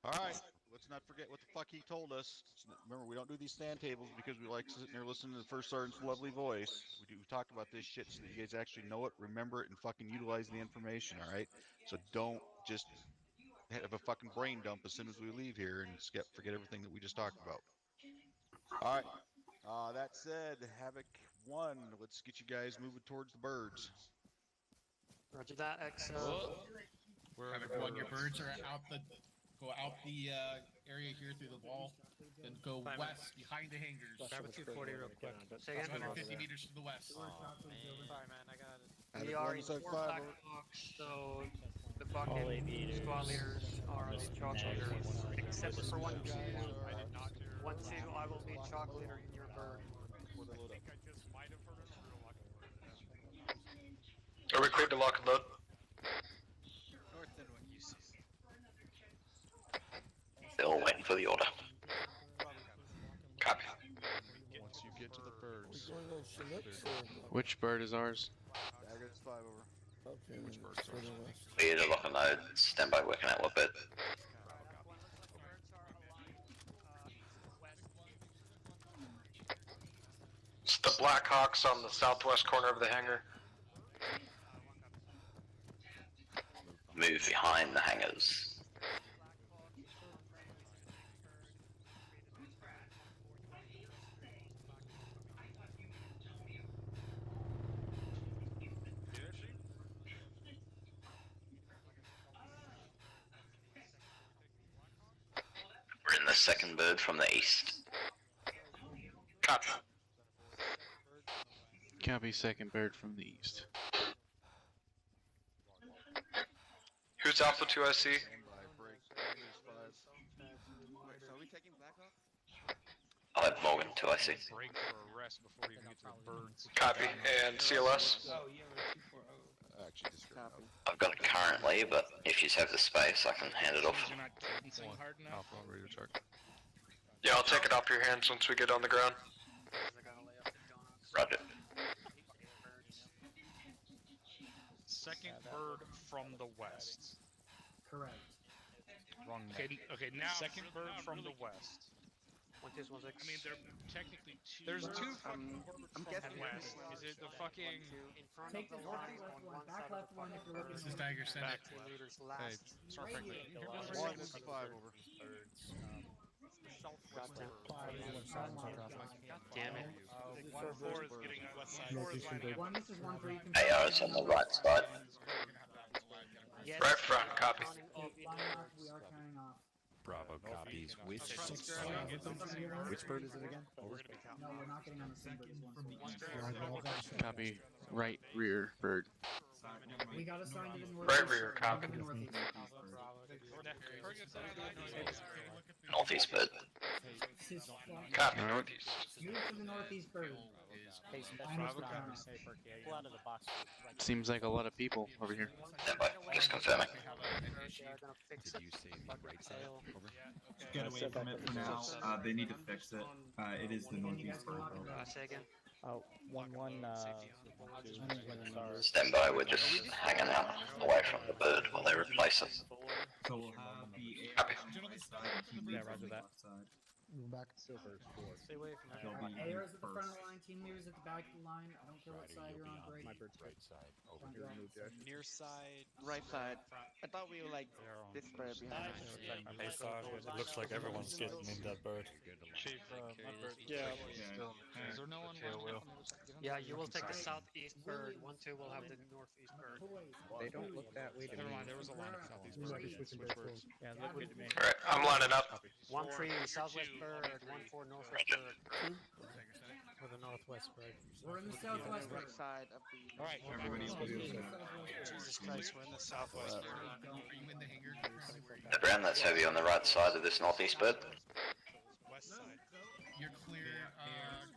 All right. Let's not forget what the fuck he told us. Remember, we don't do these stand tables because we like sitting there listening to the first sergeant's lovely voice. We talked about this shit so that you guys actually know it, remember it, and fucking utilize the information. All right. So don't just have a fucking brain dump as soon as we leave here and forget everything that we just talked about. All right. That said, Havoc 1, let's get you guys moving towards the birds. Roger that, XO. Havoc 1, your birds are go out the area here through the wall, then go west behind the hangars. Grab a 240 real quick. Say again? 250 meters to the west. Sorry, man, I got it. We are in 4 black box, so the bucket squad leaders are the chalk leaders, except for 1-2. 1-2, I will be chalk leader in your bird. Are we cleared to lock and load? North than what you see. Still waiting for the order. Copy. Once you get to the birds. Which bird is ours? Dagger's 5 over. Okay, Which bird's ours? Clear to lock and load. Stand by working out what bit. It's the Blackhawks on the southwest corner of the hangar. Move behind the hangars. We're in the second bird from the east. Copy. Copy, second bird from the east. Who's Alpha 2 I see? Stand by, break. Dagger's 5. Wait, so are we taking Blackhawk? I'll have Morgan 2 I see. Break for a rest before we even get to the birds. Copy. And CLS? Actually, disregard. I've got it currently, but if you have the space, I can hand it off. You're not cadencing hard enough. Alpha, radio check. Yeah, I'll take it off your hands once we get on the ground. Roger. Second bird from the west. Correct. Wrong. Okay, now Second bird from the west. 1-2, 1-6. I mean, they're technically two. There's birds two from fucking birds from the west. Is it the fucking? In front Take of the the line northeast on one, one back side of left the one if you're looking. This is Dagger, send it. 2 meters Hey, last. start frankly. Radio. 1, this is 5 over. Damn it. 1-4 is getting us west side. 4 is lining up. One, this is 1-3. AR's on the right side. Yes, Right front, copy. Line off, we are counting off. Bravo copies. Which bird is it again? Over. No, we're not getting on the same bird as 1-4. Copy, right rear bird. We got assigned to the northeast. Right rear, copy. To the northeast. Northeast bird. This is Copy, Alright. northeast. move to the northeast bird. Seems like a lot of people over here. Stand by, just confirming. Did you say the right side? Over. Get away from it for now. They need to fix it. It is the northeast bird. Say again. 1-1, Stand by, we're just hanging out away from the bird while they replace it. So we'll have the Copy. AR on the right side and team leaders on the left side. back. Silver 4. Stay away from that. They'll be AR's at the front of first. the line, team leaders at the back of the line. I don't care what side you're on, break. My bird's right side. Over here, Near side. Right side. I thought we were like this bird behind. It looks like everyone's getting in that bird. Chief, Yeah. Is there no one? Yeah, you will take the southeast bird. 1-2 will have the northeast bird. They don't look that way to me. Never mind. There was a line of southeast birds. Switch birds. Yeah, look good to me. Alright, I'm lining up. 1-3 southwest bird. 1-4 northwest bird. For the northwest bird. We're in the southwest bird. Right side of the. All right, Everybody will do that. Jesus Christ, we're in the southwest. Are you in the hangar? Brown, that's heavy on the right side of this northeast bird. West side. You're clear.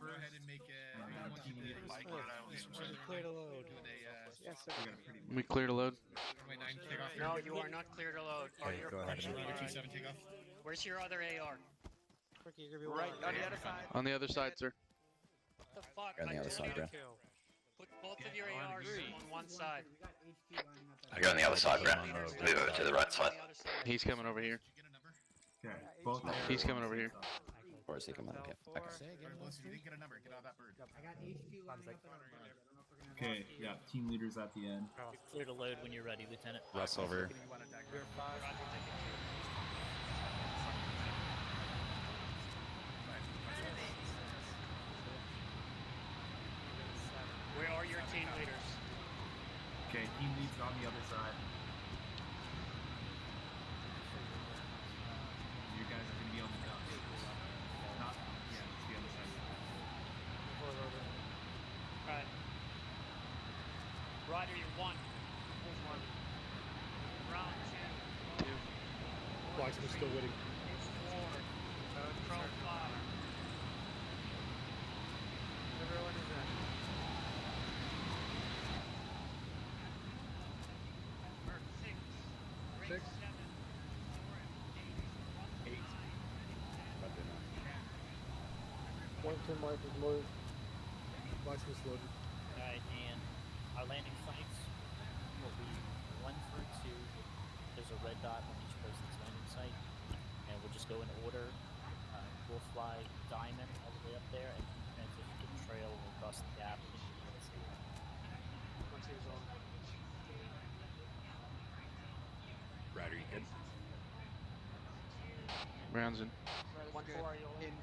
Go ahead and make a Clear to load. We clear to load. Take off. No, you are not clear to load. Okay, go ahead. Level 27, take off. Where's your other AR? Right on the other side. On the other side, sir. What the fuck? On the I other told side, you bro. to put both of your ARs on one side. I go on the other side, Brent. Move over to the right side. He's coming over here. Okay, both. He's coming over here. Or is he coming? Okay. Okay. You didn't get a number. Get out of that bird. I got HQ lining up in our bird. I don't know if we're gonna have Okay, yeah, team leaders at the end. Clear to load when you're ready, Lieutenant. Russ over. Where are your team leaders? Okay, team leads on the other side. You guys are gonna be on the duck. Not, yeah, it's the other side. Right. Ryder, you're one. Round two. Blacksmith still waiting. Four. Control five. Everyone is in. Six. One 10 mark is loaded. Blacksmith's loaded. Alright, and our landing sites will be 1 through 2. There's a red dot on each person's landing site. And we'll just go in order. We'll fly diamond all the way up there and transition to the trail. We'll cross the gap. Ryder, you good? Rounds in. 1-4, are you all in?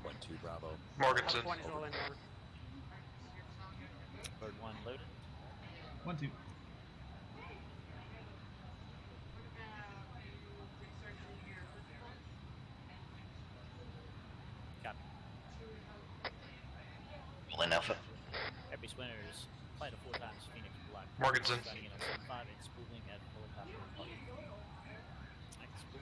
1-2 Bravo. Morganson. 1 is all in. Bird 1 loaded. 1-2. Copy. All in Alpha. Every Spinners flight of 4 times Phoenix Black. Morganson. Starting in at 5 and spooling at helicopter Republic. I can spool.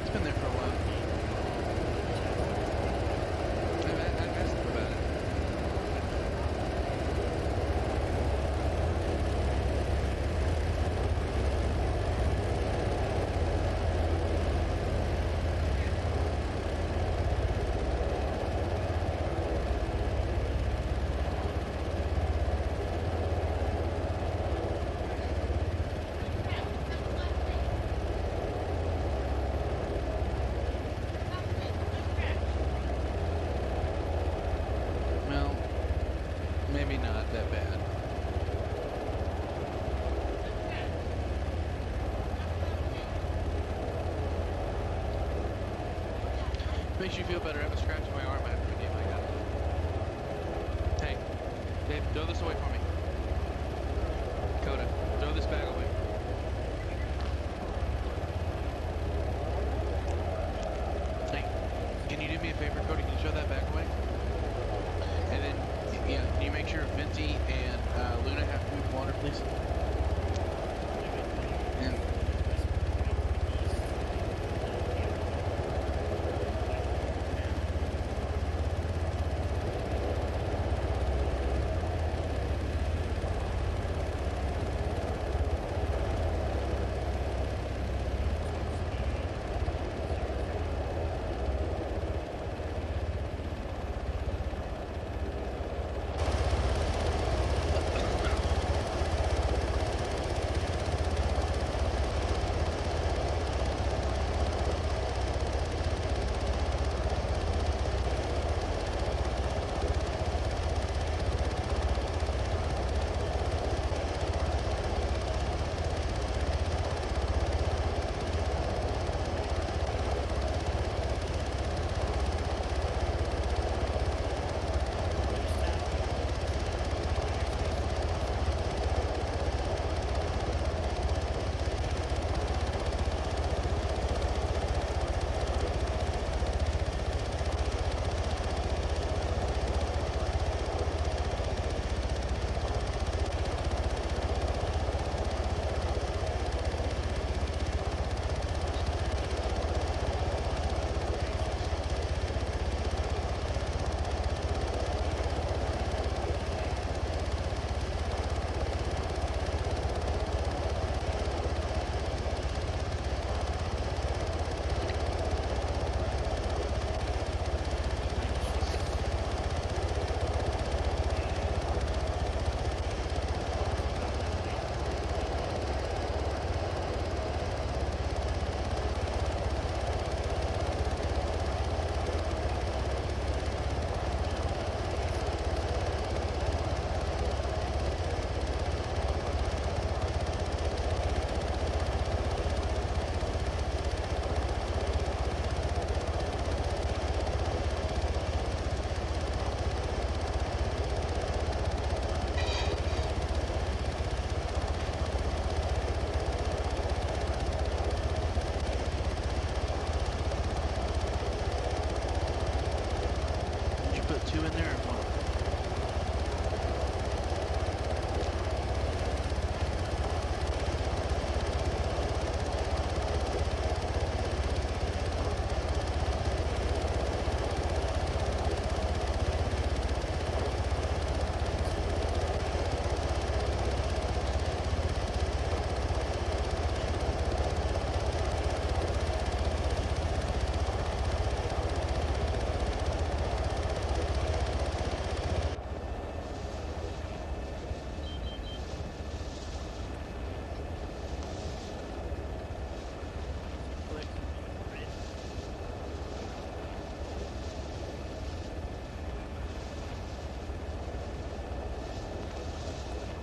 It's been there for a while. I've asked him about it. Well, maybe not that bad. Makes you feel better. I have a scratch on my arm after the game. I got it. Hey, Dave, throw this away for me. Coda, throw this bag away. Hey, can you do me a favor, Cody? Can you throw that bag away? And then, yeah, can you make sure Venti and Luna have to move water, please? And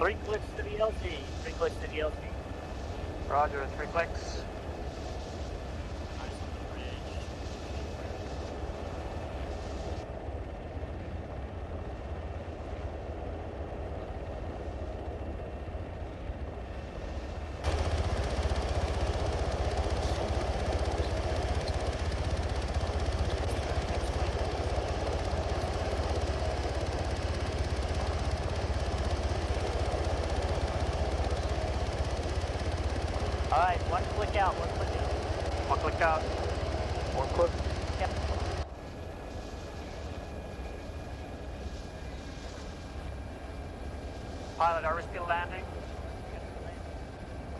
3 clicks to the LG. 3 clicks to the LG. Roger, 3 clicks. Eyes on the bridge. Alright, 1 click out, 1 click out. 1 click out. 1 click. Yep. Pilot, are we still landing?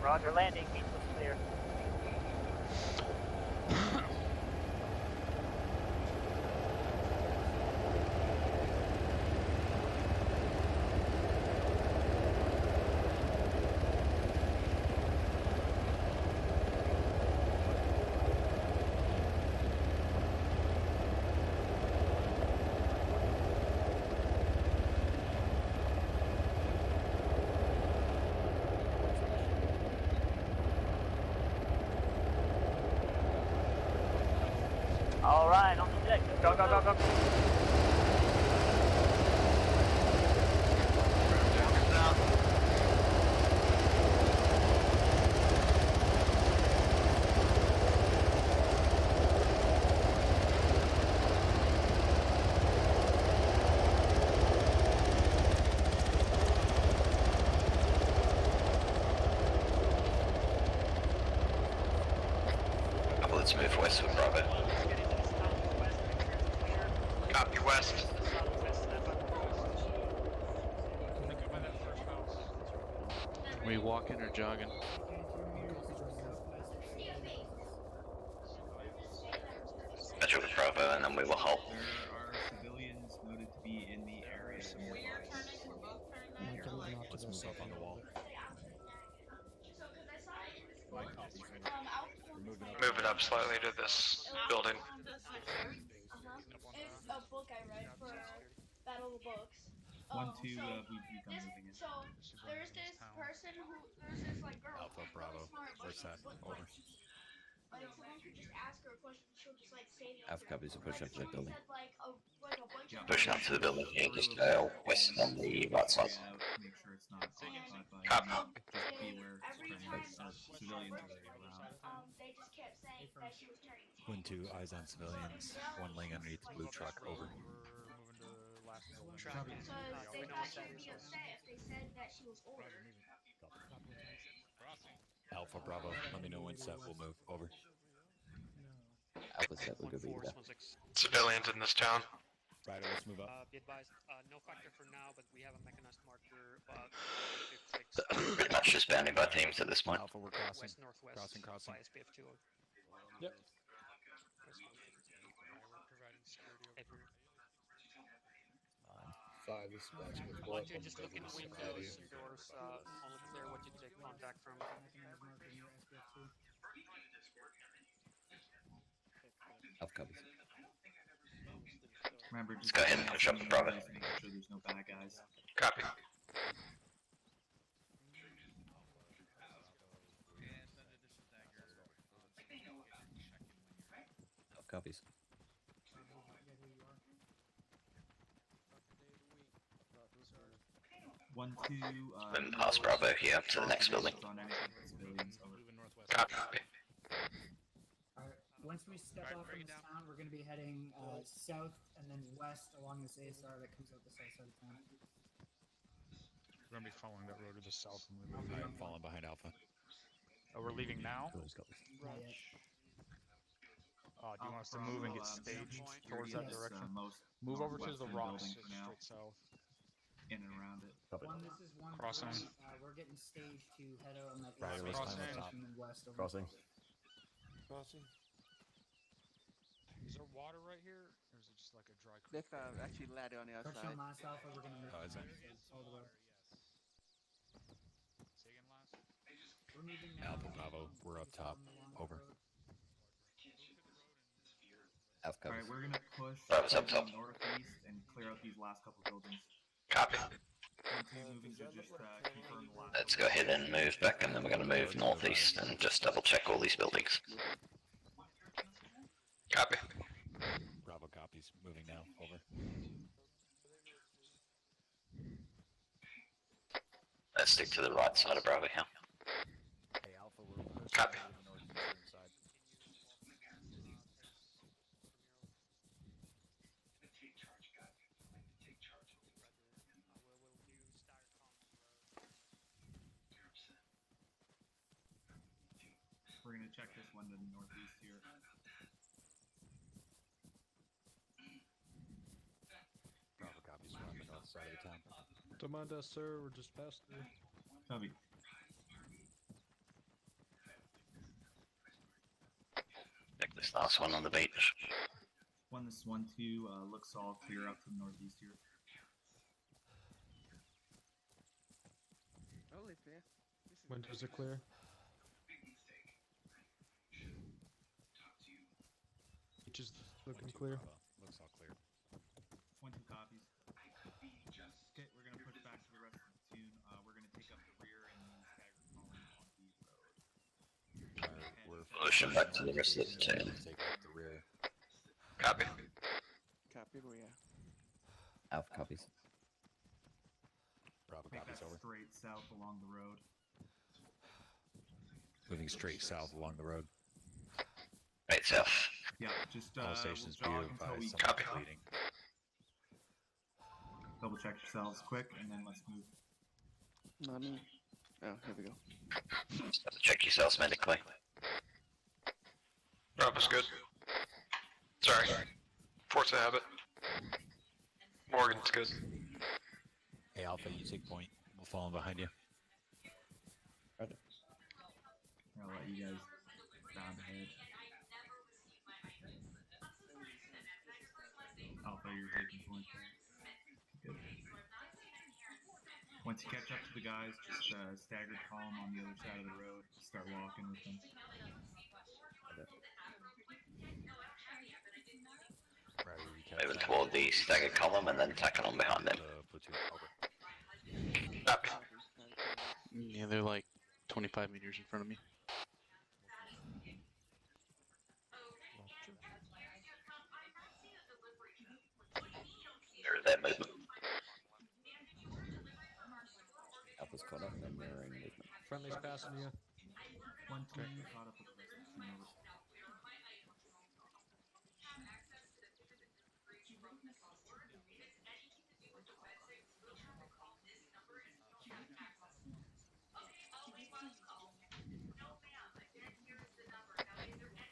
Roger, landing. Beach was clear. Alright, on the deck. Go, go, go, go. Let's move west with Bravo. Copy west. Are we walking or jogging? Measure with Bravo, and then we will halt. There are civilians noted to be in the area nearby. Let's move up on the wall. Move it up slightly to this building. It's a book I read for Battle of the Books. 1-2, we've begun moving in. So there's this person there's this like girl. Alpha Bravo. Where's that? Over. Like someone could just ask her a question, she'll just like say the Alpha copies to push up to that building. Pushing up to the building here, just west on the right side. Make sure it's not occupied by Copy. just be aware civilians are around. They just kept saying that she was turning 1-2, 10. eyes on civilians. One laying underneath the blue truck. Over. Because they thought she would be upset if they said that she was older. Alpha Bravo. Let me know when set. We'll move. Over. Alpha set, we'll go beta. Civilians in this town. Ryder, let's move up. Be advised, no factor for now, but we have a mechanized marker. Pretty much just bounding by teams at this point. Alpha, we're crossing. West northwest. Crossing. By SPF 2. Yep. Five, this is Max with Want to just look in the windows, doors, only clear what you take contact from. Alpha copies. Remember, just Go ahead and push up to Bravo. Make sure there's no bad guys. Copy. Alpha copies. 1-2, And pass Bravo here to the next building. on anything for civilians, over. Copy. Alright, once we step off from this town, we're going to be heading south and then west along this ASR that comes out the south side of town. We're gonna be following that road to the south when we I leave. am falling behind Alpha. Oh, we're leaving now? Not yet. Do you want us to move and get staged towards that direction? Move over to the rocks straight south. In and around it. This is one Crossing. we're getting staged to head out on that Ryder, let's climb up top. and then west over. Crossing. Is there water right here? Or is it just like a dry creek? There's actually ladder on the Touch outside. on Mass Alpha, we're gonna move Oh, is it? all the way. Say again, last? We're moving now. Alpha Bravo. We're up top. Over. Alpha copies. Alright, we're gonna push Bravo's up top. northeast and clear out these last couple buildings. Copy. Moving to just confirm the last. Let's go ahead and move back, and then we're going to move northeast and just double check all these buildings. Copy. Bravo copies. Moving now. Over. Let's stick to the right side of Bravo here. Hey, Alpha, we're pushing Copy. over the northeastern side. We're gonna check this one to the northeast here. Bravo copies. We're on the north side of the town. Don't mind us, sir. We're just past through. Copy. Check this last one on the beach. This 1-2 looks all clear up to the northeast here. Windows are clear. Beach is looking clear. Looks all clear. 1-2 copies. Okay, we're gonna push back to the rest of the platoon. We're gonna take up the rear and use stagger column on the road. We're Pushing back to the rest of the platoon. Take up the rear. Copy. Copy, where you Alpha copies. Bravo Take copies. that Over. straight south along the road. Moving straight south along the road. Right south. Yeah, just All stations be we'll jog until we advised. Copy. Leading. double check yourselves quick, and then let's move. Not me. Oh, here we go. Double check yourselves medically. Bravo's good. Sorry. Force of habit. Morgan's good. Hey, Alpha, you take point. We'll fall in behind you. I'll let you guys down ahead. Alpha, you're taking point there. Good. Once you catch up to the guys, just staggered column on the other side of the road. Start walking with them. Moving toward the staggered column and then tacking on behind them. Platoon. Over. Copy. Yeah, they're like 25 meters in front of me. There's that movement. Alpha's caught up and then mirroring movement. Friendly's passing you. 1-2 caught up with the rest of the team. Over.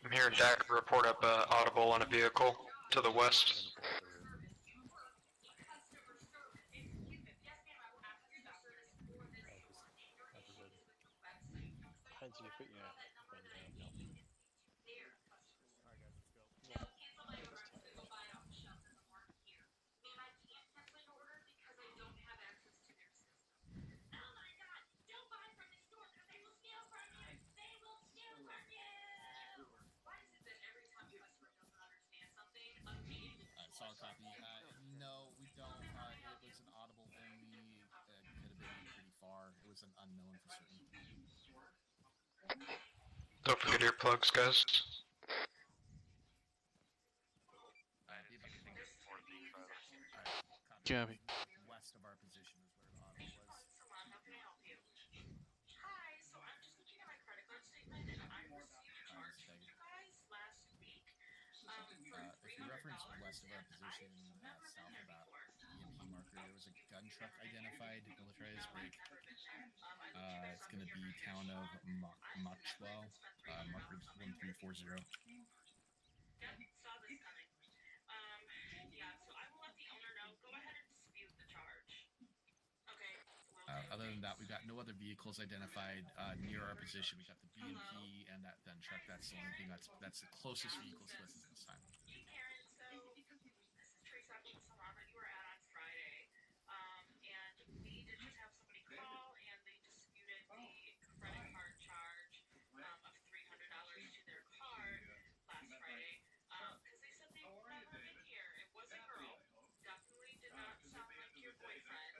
I'm hearing Dak report up audible on a vehicle to the west. Solid copy. No, we don't. It was an audible only. Could have been pretty far. It was an unknown for certain. Don't forget your plugs, guys. Copy. West of our position is where the audible was. Hi, so I'm just looking at my credit card statement and I received a charge from you guys last week. If you reference west of our position, south of that EMP marker, there was a gun truck identified, militarized break. It's going to be town of Maxwell, marker 1340. Yep, saw this coming. Yeah, so I will let the owner know. Go ahead and dispute the charge. Okay. Other than that, we've got no other vehicles identified near our position. We got the BMP and that gun truck. That's the only thing that's the closest vehicles to us at this time. Hey Karen, so this is Teresa from Salama. You were out on Friday, and we did just have somebody call and they disputed the credit card charge of $300 to their card last Friday because they said they've never been here. It was a girl. Definitely did not sound like your boyfriend.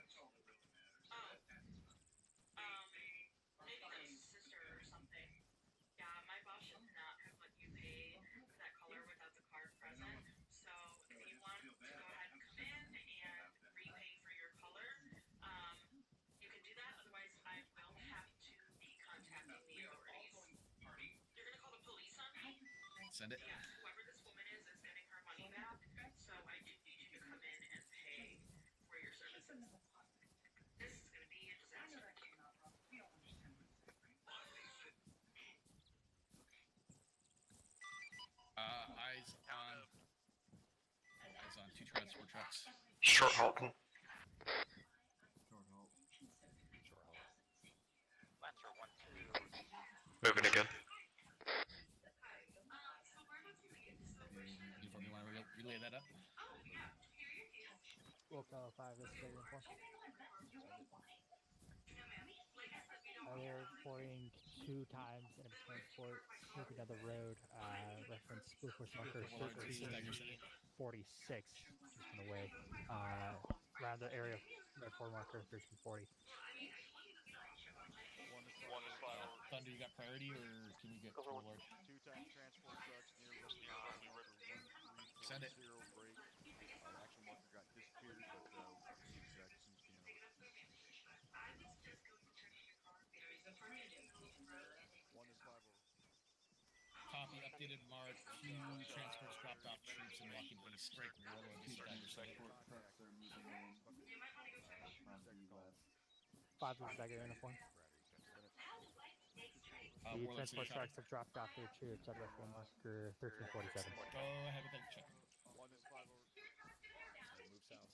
Send it. whoever this woman is getting her money back. So I do need you to come in and pay for your services. This is going to be a disaster. Eyes on 2 transport trucks. Short halting. Lancer 1-2. Moving again. Uniform, you want to relay that up? Wilco 5 is the uniform. They're reporting 2 times in a transport snooping down the road. Reference Blue Force marker 1346, just been away. Around the area of Red 4 marker 1340. Thunder, you got priority, or can we get forward? 2-time transport trucks near roughly marker 1340 Send it. break. The actual marker got disappeared, but we'll get it back as soon as we can over. One is 5 over. Copy, updated mark. 2 transports dropped off troops and walking east. Break railroad to Transport trucks are moving in from the west. 5 is Beggar uniform. The transport trucks have dropped off their troops at Red 4 marker 1347. Go ahead with that check. One is 5 over. Move south.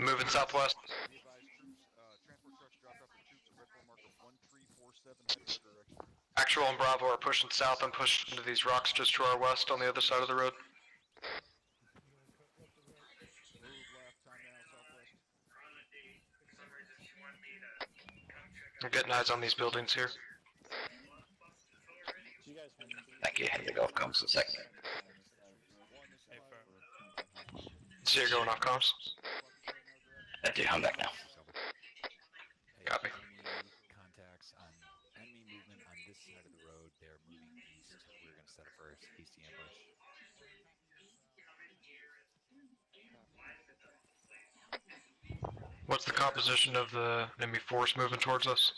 Moving southwest. Be advised, transport trucks dropped off their troops at Red 4 marker 1347 heading our direction. Actual and Bravo are pushing south. I'm pushing into these rocks just to our west on the other side of the road. Move left, time now, southwest. I'm getting eyes on these buildings here. Thank you. The golf comes in second. So you're going off comms? Thank you. I'm back now. Copy. Contacts on enemy movement on this side of the road. They're moving east. We're going to set up our hasty ambush. What's the composition of the enemy force moving towards us?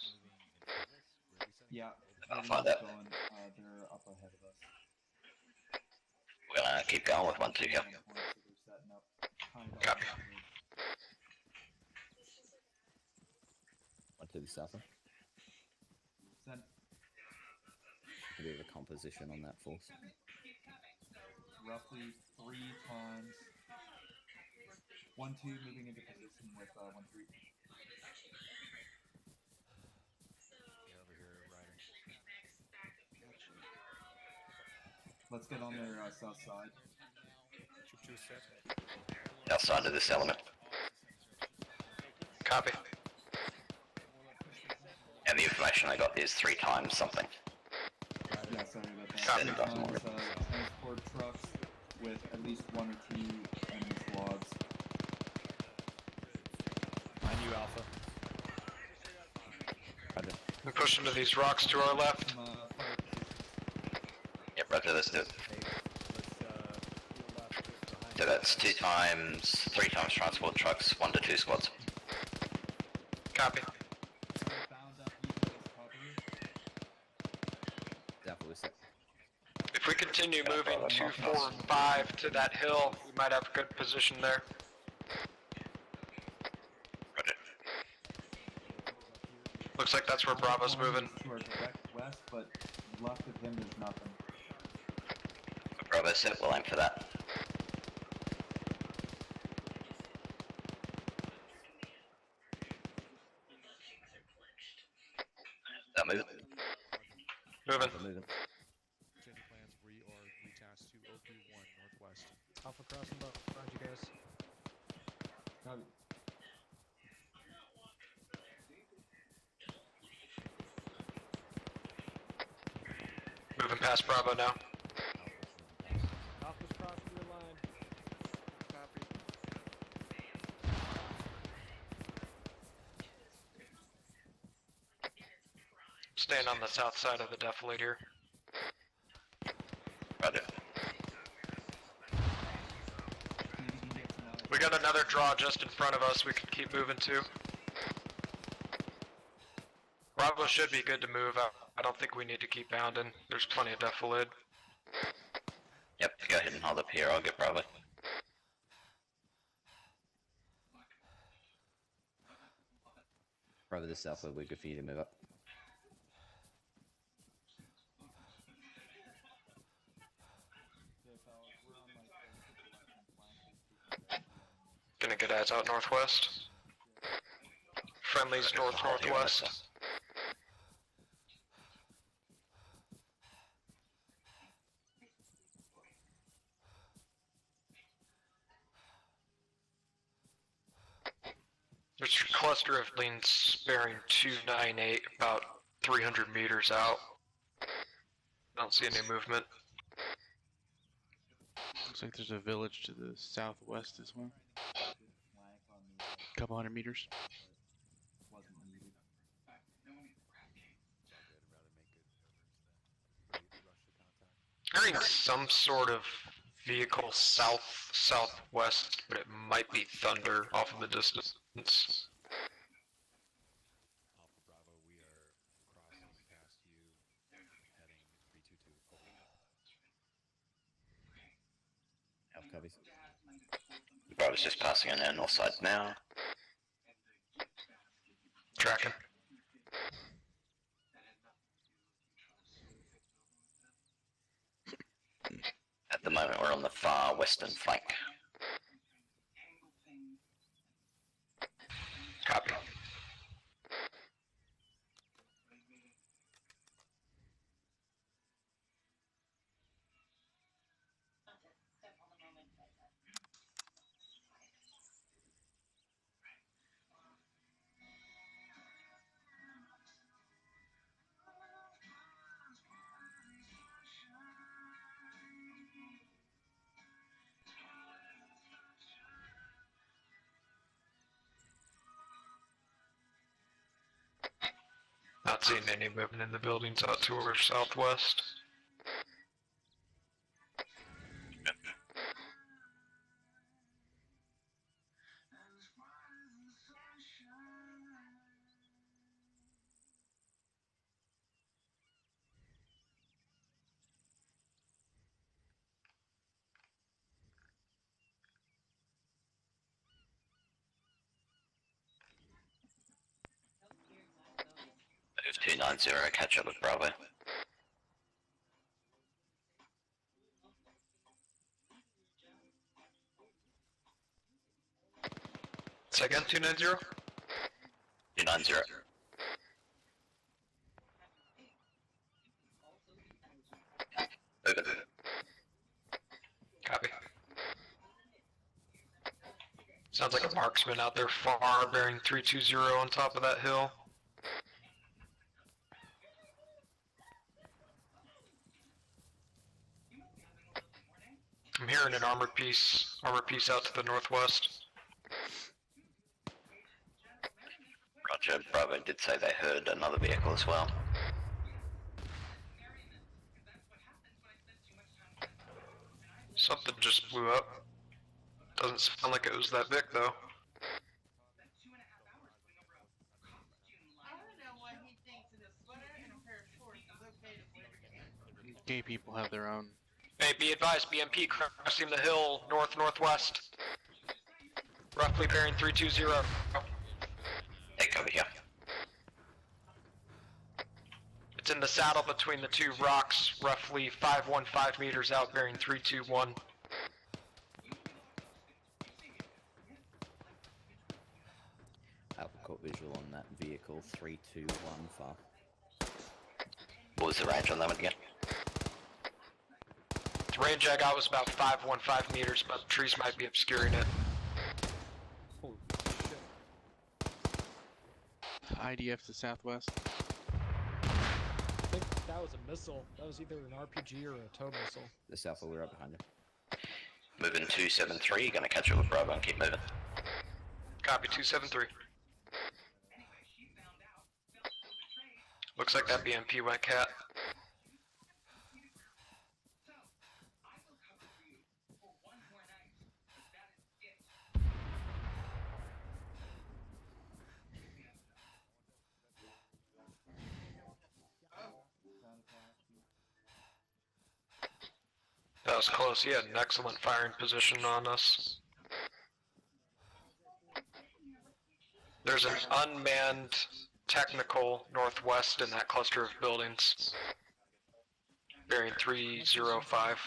Yeah, I'll find out. They're up ahead of us. We're gonna keep going with 1-2 here. Copy. 1 to the south. Send. A bit of a composition on that force. Roughly 3 times. 1-2 moving into position with 1-3. Get over here, Ryder. Let's get on their south side. Outside of this element. Copy. And the information I got is 3 times something. Yeah, sorry about that. Copy. 3 times transport trucks with at least 1 or 2 enemy squads. On you, Alpha. I'm pushing to these rocks to our left. Yep, roger, let's do it. So that's 2 times, 3 times transport trucks, 1 to 2 squads. Copy. If we continue moving 2, 4, and 5 to that hill, we might have a good position there. Looks like that's where Bravo's moving. To our direct west, but left of him there's nothing. Bravo set, we'll aim for that. That moving? Moving. Changing plans. We are retasked to OP1 northwest. Alpha crossing boat. Roger, guys. Copy. Moving past Bravo now. Alpha's crossing your line. Copy. Staying on the south side of the defilade here. Roger. We got another draw just in front of us we can keep moving to. Bravo should be good to move. I don't think we need to keep bounding. There's plenty of defilade. Yep, go ahead and hold up here, I'll get Bravo. Bravo this Alpha, we're good for you to move up. Gonna get ads out northwest. Friendlies northwest. There's a cluster of lanes bearing 298 about 300 meters out. Don't see any movement. Looks like there's a village to the southwest as well. Couple hundred meters. Hearing some sort of vehicle southwest, but it might be thunder off in the distance. Alpha Bravo, we are crossing past you, heading 322. Alpha copies. Bravo's just passing on our north side now. Tracking. At the moment, we're on the far western flank. Copy. Not seeing any movement in the buildings out to our southwest. Move 290, catch up with Bravo. Say again, 290? 290. Move it. Copy. Sounds like a marksman out there far, bearing 320 on top of that hill. I'm hearing an armor piece out to the northwest. Roger, Bravo did say they heard another vehicle as well. Something just blew up. Doesn't sound like it was that big though. Gay people have their own. Hey, be advised, BMP crossing the hill northwest. Roughly bearing 320. Take over here. It's in the saddle between the two rocks, roughly 515 meters out, bearing 321. Alpha caught visual on that vehicle, 321 far. What was the range on that one again? The range I got was about 515 meters, but trees might be obscuring it. Holy shit. IDF to southwest. I think that was a missile. That was either an RPG or a tow missile. This Alpha, we're right behind you. Moving 273, gonna catch up with Bravo and keep moving. Copy 273. Looks like that BMP went cat. was close. He had an excellent firing position on us. There's an unmanned technical northwest in that cluster of buildings. Bearing 305.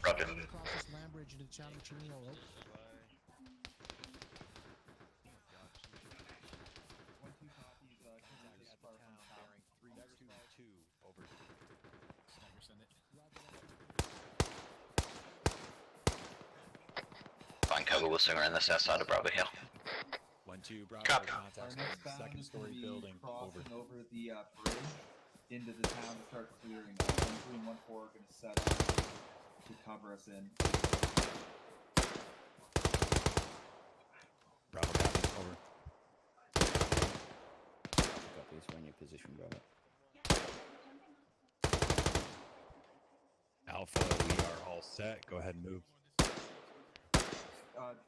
Roger. Across this land bridge into the town of Chimino. Over. Find cover, we'll swing around the south side of Bravo Hill. 1-2, Bravo. Copy. Contacts on second story building. Over. Over the bridge into the town to start clearing. 1-3 and 1-4 are going to set up to cover us in. Bravo, copy. Over. Copies, we're in your position, Bravo. Alpha, we are all set. Go ahead and move.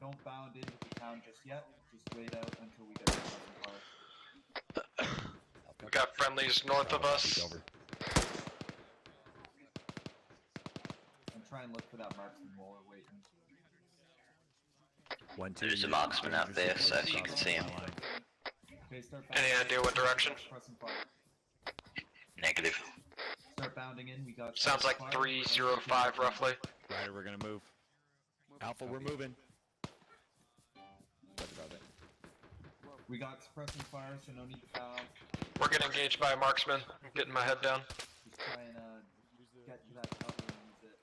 Don't bound into the town just yet. Just wait out until we get to the park. We got friendlies north of us. Over. And try and look for that marksman while we're waiting. 1-2. There's a marksman out there, so if you can see him. Okay, start Any idea what direction? Press and fire. Negative. Start bounding in. We got. Sounds like 305 roughly. Ryder, we're gonna move. Alpha, we're moving. We got suppressing fire, so no need to bound. We're getting engaged by a marksman. I'm getting my head down. Just try and get to that cover and use it.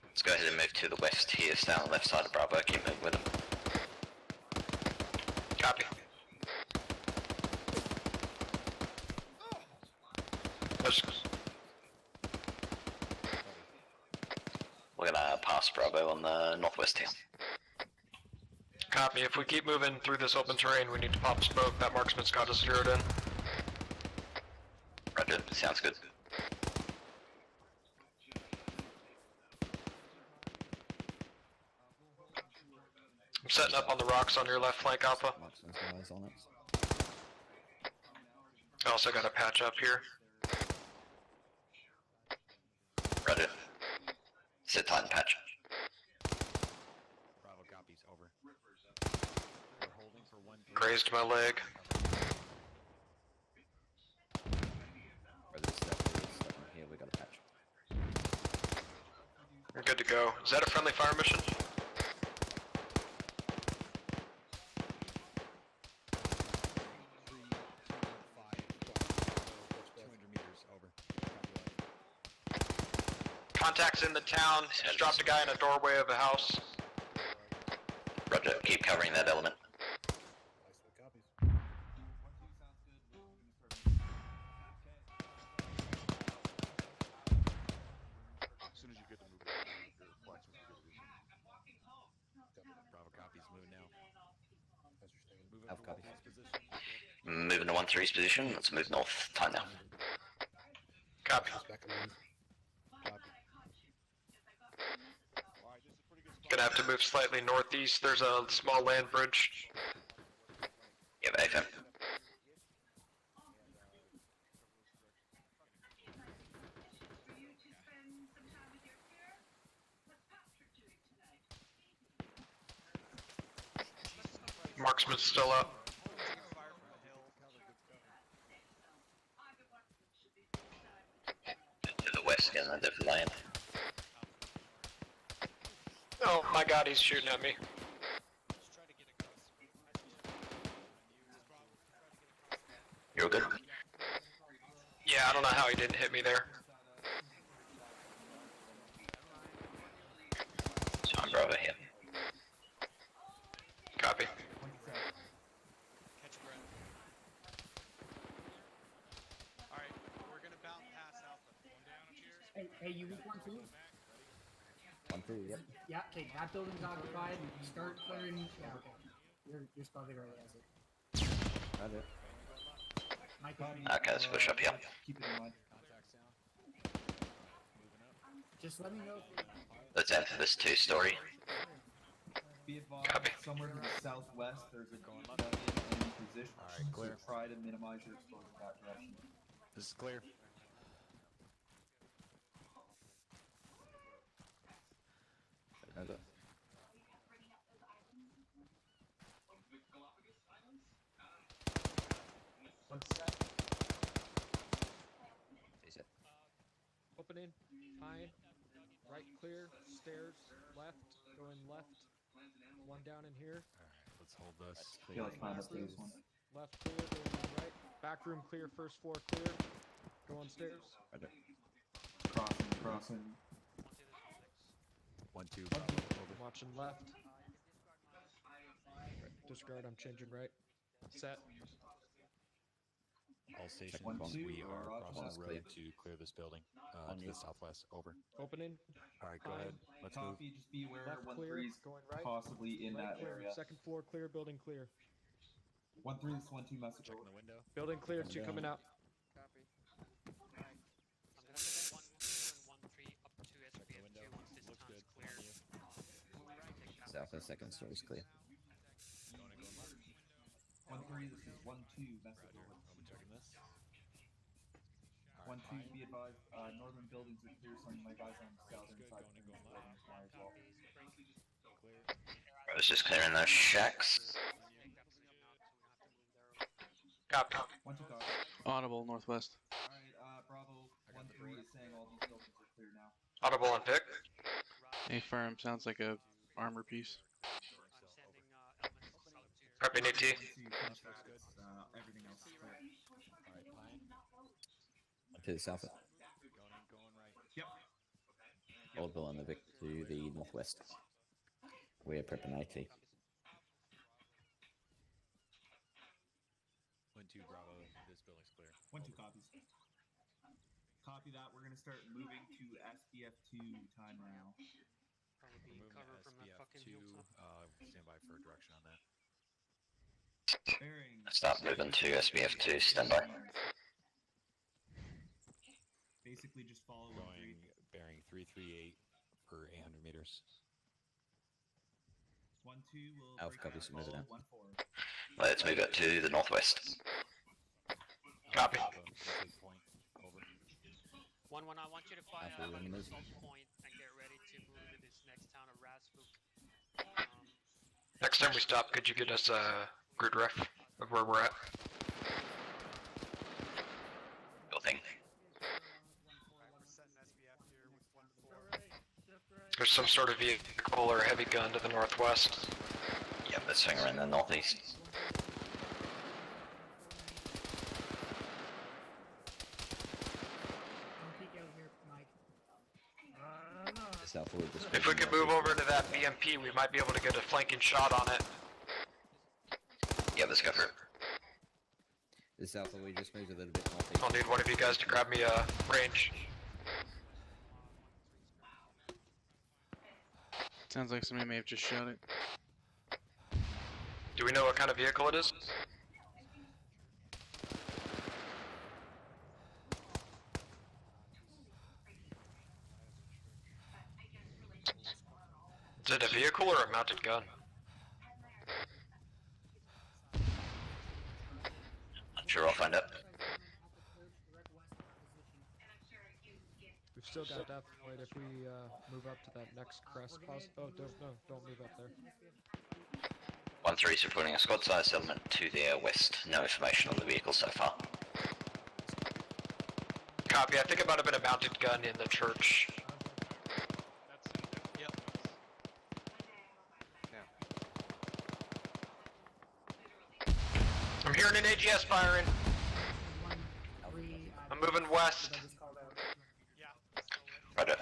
Let's go ahead and move to the west here, stay on the left side of Bravo, keep moving with them. Copy. We're gonna pass Bravo on the northwest hill. Copy. If we keep moving through this open terrain, we need to pop smoke. That marksman's got us zeroed in. Roger, sounds good. I'm setting up on the rocks on your left flank, Alpha. Marksman's got eyes on it. I also got a patch up here. Roger. Sit tight and patch. Bravo copies. Over. We're holding for 1-3. Grazed my leg. Here, we got a patch. We're good to go. Is that a friendly fire mission? Contacts in the town. Just dropped a guy in a doorway of a house. Roger, keep covering that element. As soon as you get to move, Bravo copies. Moving now. Alpha copies. Moving to 1-3's position, let's move north, time now. Copy. Gonna have to move slightly northeast. There's a small land bridge. Yeah, AFM. Marksman's still up. To the west, getting a different land. Oh my god, he's shooting at me. You're good? Yeah, I don't know how he didn't hit me there. Time Bravo here. Copy. Hey, you weak 1-2? 1-2, yep. Yeah, okay, that building's occupied. Start clearing. Yeah, okay. You're spotted right as it. Roger. Okay, let's push up here. Keep it in mind. Just let me know. Let's enter this 2-story. Be advised, somewhere to the southwest, there's a gun in position. Alright, clear. So try to minimize your exposure in that direction. This is clear. Over. One set. Is it? Opening. Fine. Right clear. Stairs. Left. Going left. One down in here. Alright, let's hold this. Yeah, let's find up this one. Left clear. Going right. Back room clear. First floor clear. Go on stairs. Crossing. 1-2, Bravo, over. Watching left. Disregard. I'm changing right. Set. All stations, One, two, we are crossing the road clear. to clear this building On to you. the southwest. Over. Opening. Alright, go ahead. Let's move. Copy, just be aware Left 1-3 clear. is Going right. possibly in Right that clear. area. Second floor clear. Building clear. 1-3, this 1-2 message. Checking the window. Building clear. 2 coming out. Copy. I'm gonna put 1, 2, and 1, 3 up to Check the SPF2 window. once this Looks town good. is clear. South of second story is clear. Going and going left. 1-3, this is 1-2 message. Roger. I'm checking this. 1-2, be advised, northern buildings are clear, some of my guys on the southern good, side going and of the going buildings now as well. Clear. I was just clearing those shacks. Copy. 1-2 copy. Audible, northwest. Alright, Bravo, 1-3 is saying all these buildings are clear now. Audible on pick. A firm sounds like a armor piece. Copy, Nate T. 1-2, finish that, everything else is clear. Alright, Pine. To the south. Going right. Yep. Audible on the Vic to the northwest. We're prepping 80. 1-2, Bravo. This building's clear. 1-2 copies. Copy that, we're gonna start moving to SBF2 time now. Probably We're moving cover to from that fucking SBF2. hilltop. Stand by for a direction on that. Bearing. Start moving to SBF2, stand by. Basically just follow Going bearing 338 per 800 meters. 1-2 will Alpha break copies, down, move it follow out. 1-4. Let's move it to the northwest. Copy. Take point. Over. 1-1, I want you to fire Alpha, on move. Salt Point and get ready to move to this next town of Rasvuk. Next time we stop, could you get us a grid ref of where we're at? Building. There's some sort of vehicle or heavy gun to the northwest. Yep, let's hang around the northeast. Don't peek out here, Mike. South forward. If we could move over to that BMP, we might be able to get a flanking shot on it. Yeah, let's go for it. The south we just moved a little bit northeast. I'll need one of you guys to grab me a range. Sounds like somebody may have just shot it. Do we know what kind of vehicle it is? Is it a vehicle or a mounted gun? I'm sure I'll find out. We've still got death point if we move up to that next crest. Oh, don't move up there. 1-3 is reporting a squad-sized element to their west. No information on the vehicle so far. Copy, I think it might have been a mounted gun in the church. Yep. I'm hearing an AGS firing. I'm moving west. Roger.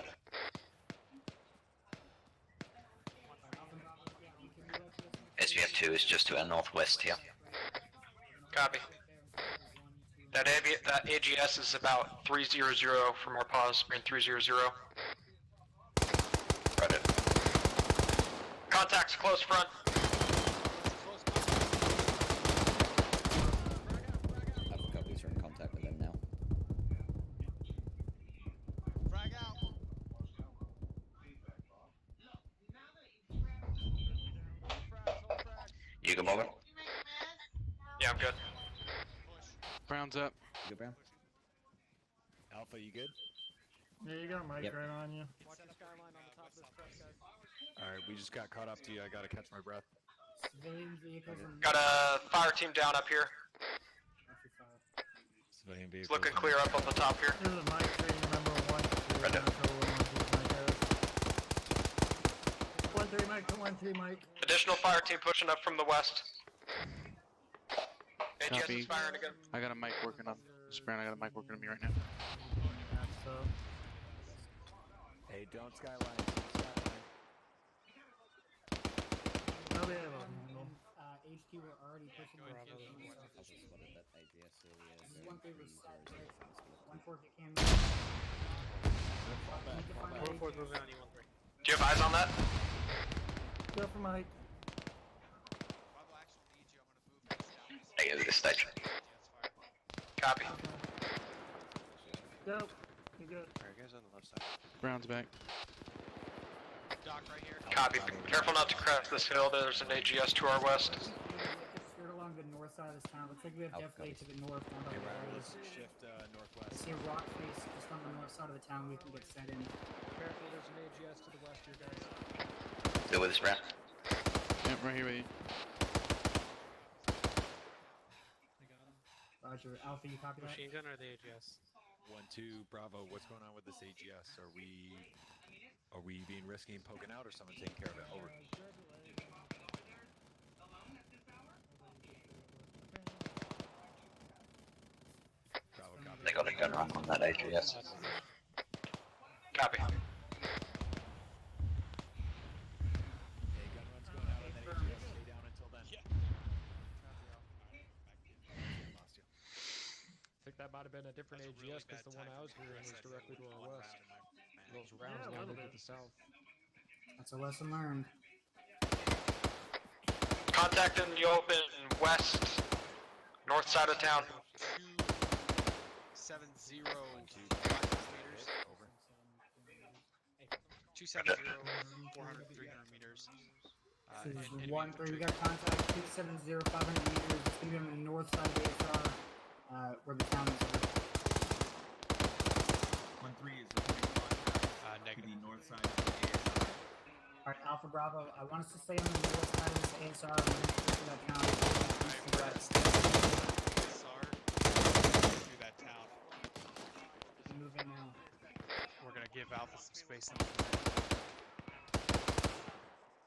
SBF2 is just to our northwest here. Copy. That AGS is about 300 from our pause, bearing 300. Roger. Contacts close front. Alpha copies are in contact with them now. Frag out. You go, Morgan. Yeah, I'm good. Brown's up. Good, Brown? Alpha, you good? Yeah, you got Mike Yep. right on you. Watch the skyline on the top of this crest, guys. Alright, we just got caught up to you. I gotta catch my breath. Civilian vehicles and Got a fire team down up here. Civilian It's vehicles. looking clear up on the top here. This is Mike trading number 1. 1-3 Mike to 1-3 Mike. Additional fire team pushing up from the west. AGS Copy. is firing again. I got a mic working on this Brown. I got a mic working on me right now. Hey, don't skyline. They'll be able to handle. HQ were already pushing the I've just spotted that AGS earlier. This is going 1-3 was 30. 1-4 if it can. Four four's moving on you, 1-3. Do you have eyes on that? Go for Mike. Negative this stage. Copy. Go. You're good. Alright, guys on the left side. Brown's back. Dock right here. Copy. Careful not to crest this hill. There's an AGS to our west. Skirt along the north side of this town. Looks like we have definitely to the north. Down by Hey, the Ryder, alley. let's shift I northwest. see a rock face just on the north side of the town. We can get set in. Careful, there's an AGS to the west here, guys. Still with us, Brown? Yep, right here with you. Roger. Alpha, you copy that? Machine gun or the AGS? 1-2, Bravo. What's going on with this AGS? Are we being risky and poking out, or someone taking care of it? Over. Bravo, copy. They got a gun run on that AGS. Copy. Hey, gun run's going out on that AGS. Stay down until then. Lost you. I think that might have been a different AGS because the one I was hearing was directly to our west. Those rounds landed to the south. That's a lesson learned. Contact in the open west, north side of town. 270 meters. Over. 270, 400, 300 meters. This is enemy 1-3. We infantry. got contact 270, 500 meters. It's gonna be on the north side of the ASR, where the town is. 1-3 is reporting contact to the north side of the ASR. Alright, Alpha Bravo, I want us to stay on the north side of this ASR. We're gonna push to that town. East to west. Through that town. Move in now. We're gonna give Alpha some space.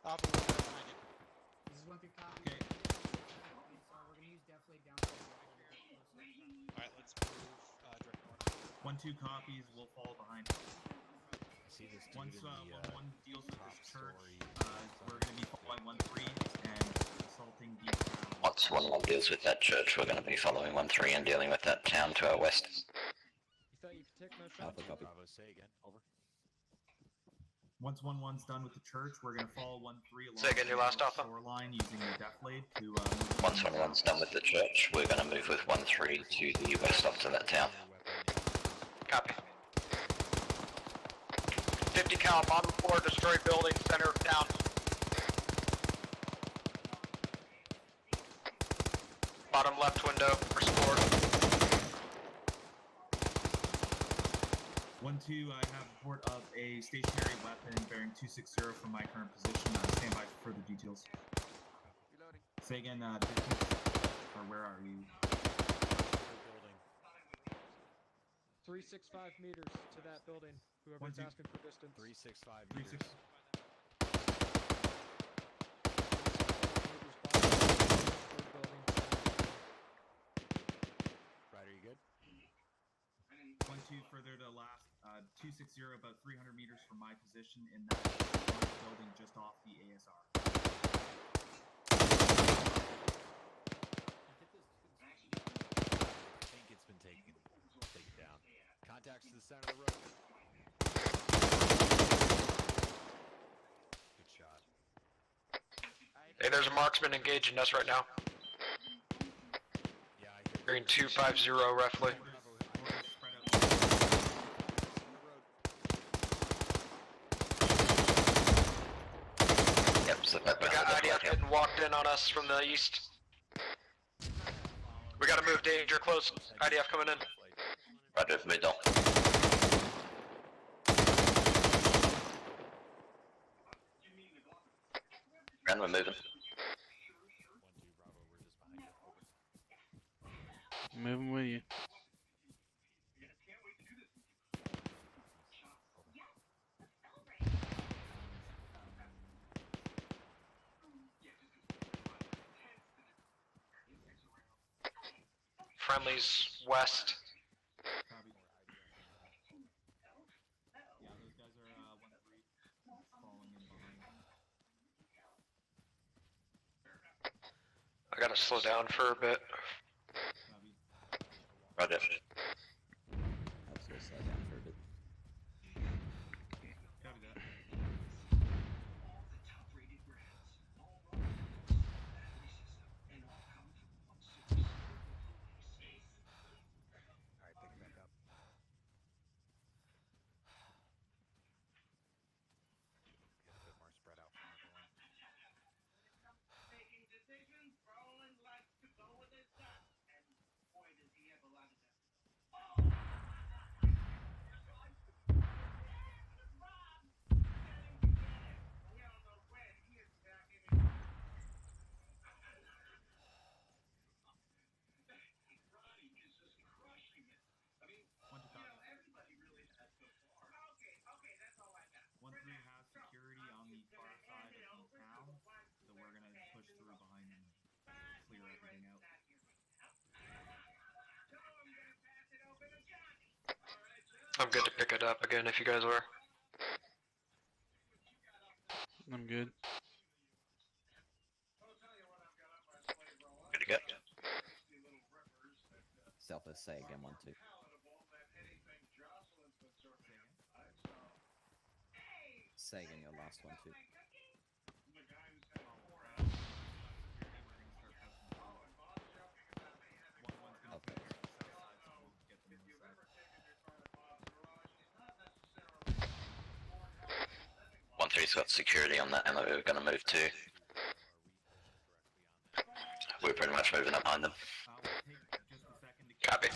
Alpha, we're behind you. This is 1-3 copy. Okay. ASR, we're gonna use definitely down. Alright, let's move direct north. 1-2 copies. We'll follow behind. See this dude Once in the, 1-1 deals with top this church, story. we're going to be following 1-3 and assaulting the town. Once 1-1 deals with that church, we're going to be following 1-3 and dealing with that town to our west. You thought you could take no shots? Alpha copy. Bravo, say again. Over. Once 1-1's done with the church, we're going to follow 1-3 along Say again, your last the alpha. shoreline using the death blade to move. Once 1-1's done with the church, we're going to move with 1-3 to the west up to that town. Copy. 50 cal, bottom floor, destroy building, center of town. Bottom left window, restored. 1-2, I have report of a stationary weapon bearing 260 from my current position. Stand by for further details. Reloading. Say again, distance, or where are you? 365 meters to that building. Whoever's 1-2. asking for distance. 365 3 meters. 6. Ryder, you good? 1-2 further to last. 260 about 300 meters from my position in that large building just off the ASR. I think it's been taken down. Contacts to the center of the road. Good shot. Hey, there's a marksman engaging us right now. Yeah, I hear. Green 250 roughly. Yep, so that We got IDF getting walked in on us from the east. gotta move. Danger close. IDF coming in. Roger, middle. And we're moving. Moving with you. Friendlies west. Copy. Yeah, those guys are 1-3 falling in behind. I gotta slow down for a bit. Copy. Roger. I was going to slow down for a bit. Copy that. Alright, pick it back up. Get a bit more spread out from everyone. Making decisions, Roland likes to go with his gut. And boy, does he have a lot of them. We all know when he is back in his... Ronnie is just crushing it. I mean, everybody really has so far. Okay, that's all I got. 1-3 has security on the far side of the town, so we're gonna push through behind them, clear everything out. I'm good to pick it up again if you guys are. I'm good. Good to go. South of say again, 1-2. Say again your last one too. Okay. 1-3's got security on that, and we're going to move to. We're pretty much moving up behind them. We'll take just a second to Copy.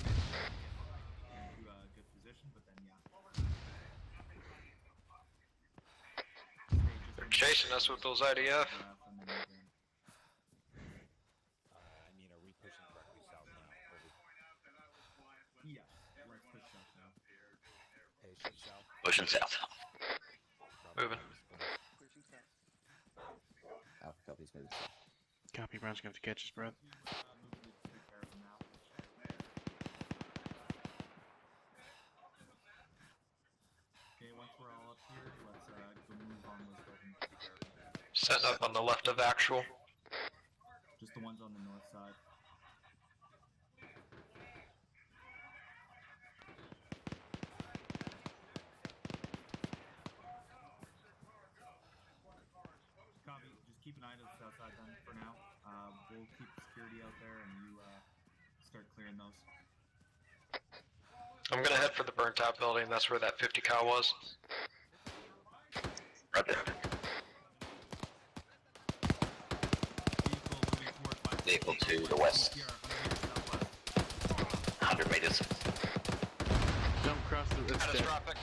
into a good position, but then yeah. They're chasing us with those IDF. I mean, are we pushing directly south now? Yeah, let's push south now. Hey, ship south. Pushing south. Moving. Alpha copies moving south. Copy, Brown's gonna have to catch his breath. Okay, once we're all up here, let's go move on those buildings. Setting up on the left of actual. Just the ones on the north side. Copy. Just keep an eye to the south side then for now. We'll keep security out there and you start clearing those. I'm gonna head for the burnt out building. That's where that 50 cal was. Roger. Vehicle to the west. 100 meters. Don't cross the it's dead. Catastrophic.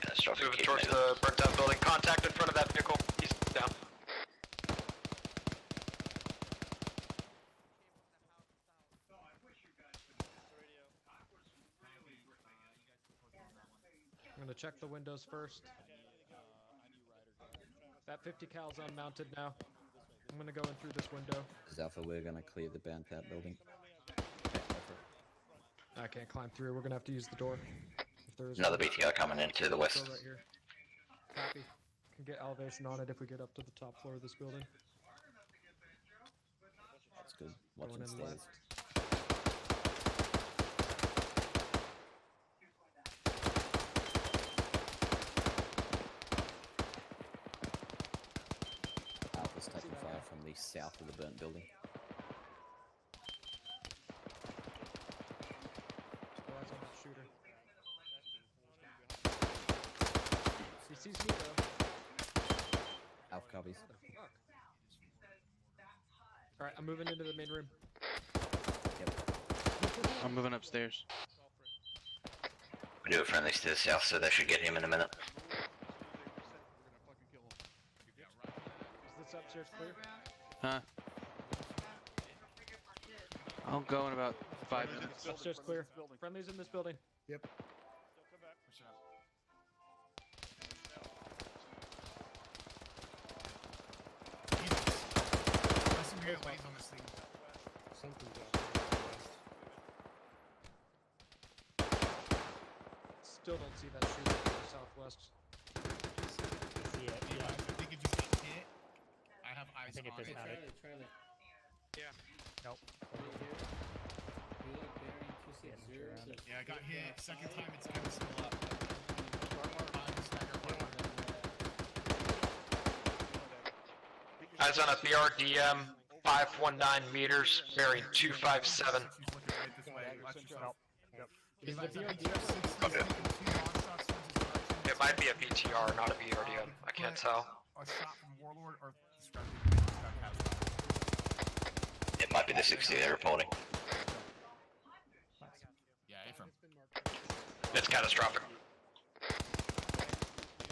Catastrophic. Moving towards the burnt out building. Contact in front of that vehicle. He's down. I'm gonna check the windows first. That 50 cal's unmounted now. I'm gonna go in through this window. Alpha, we're gonna clear the burnt out building. I can't climb through. We're gonna have to use the door. If there is Another one. BTR coming in to the west. Door right here. Copy. Can get elevation on it if we get up to the top floor of this building. That's good. Going Watching in stairs. left. Alpha's taking fire from the south of the burnt building. Still eyes on that shooter. He sees me though. All right, I'm moving into the main room. I'm moving upstairs. We do it friendlies to the south, so that should get him in a minute. Is this upstairs clear? Huh? I'll go in about 5 minutes. Upstairs clear. Friendlies in this building. Yep. On this thing. Something's Still don't see that shooter to the southwest. Yeah, I think it just got hit. I have eyes think it on just it. had it. Yeah. Nope. Yeah, I got hit. Second time it's kind of still up. Eyes on a BRDM, 519 meters, bearing 257. It might be a BTR, not a BRDM. I can't tell. A shot from Warlord or It might be the 60 they're reporting. Yeah, Affirm. It's catastrophic.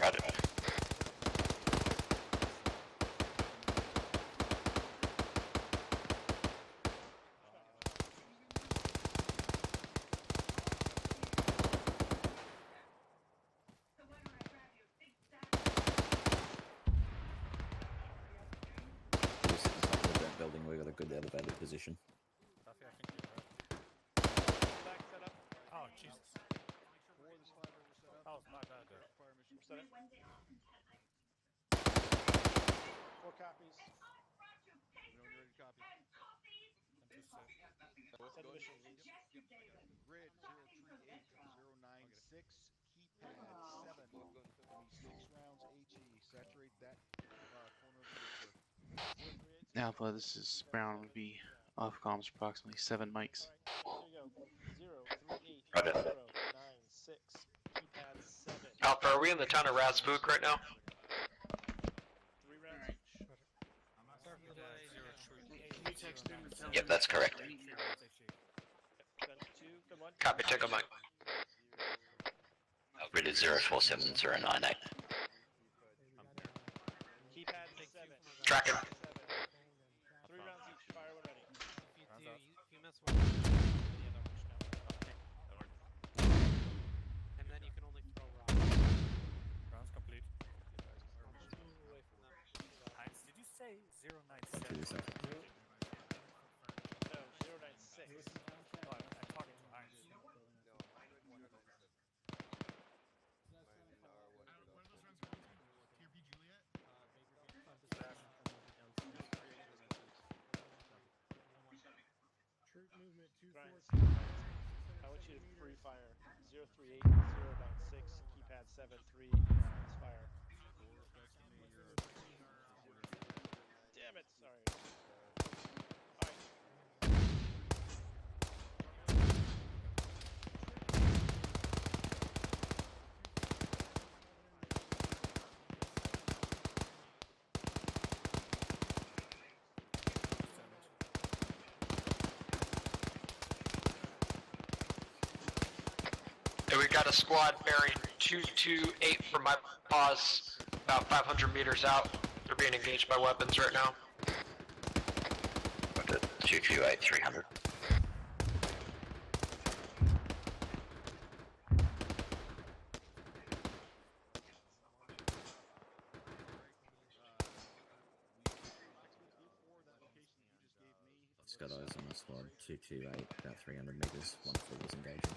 Roger. That building, we got a good elevated position. Oh, Jesus. Oh, my bad. Set it. 4 copies. Send mission leads. Grid 038-096, keypad 7. Give me 6 rounds HE. Saturate that corner of the square. Alpha, this is Brown. Would be off comms for approximately 7 mics. There you go. 038-096, keypad 7. Alpha, are we in the town of Razvuk right now? 3 rounds each. Yep, that's correct. Copy, take a mic. Grid is 047098. Keypad 7. Tracking. 3 rounds each. Fire when ready. And then you can only throw rounds. Rounds complete. Heinz, did you say 097? No, 096. Oh, I'm talking to Heinz. Troop movement 246. I want you to free fire. 038-096, keypad 7-3 rounds. Fire. Damn it, sorry. And we got a squad bearing 228 from my pause, about 500 meters out. They're being engaged by weapons right now. 228 300. Just got eyes on the squad, 228, about 300 meters, 1-4 was engaging.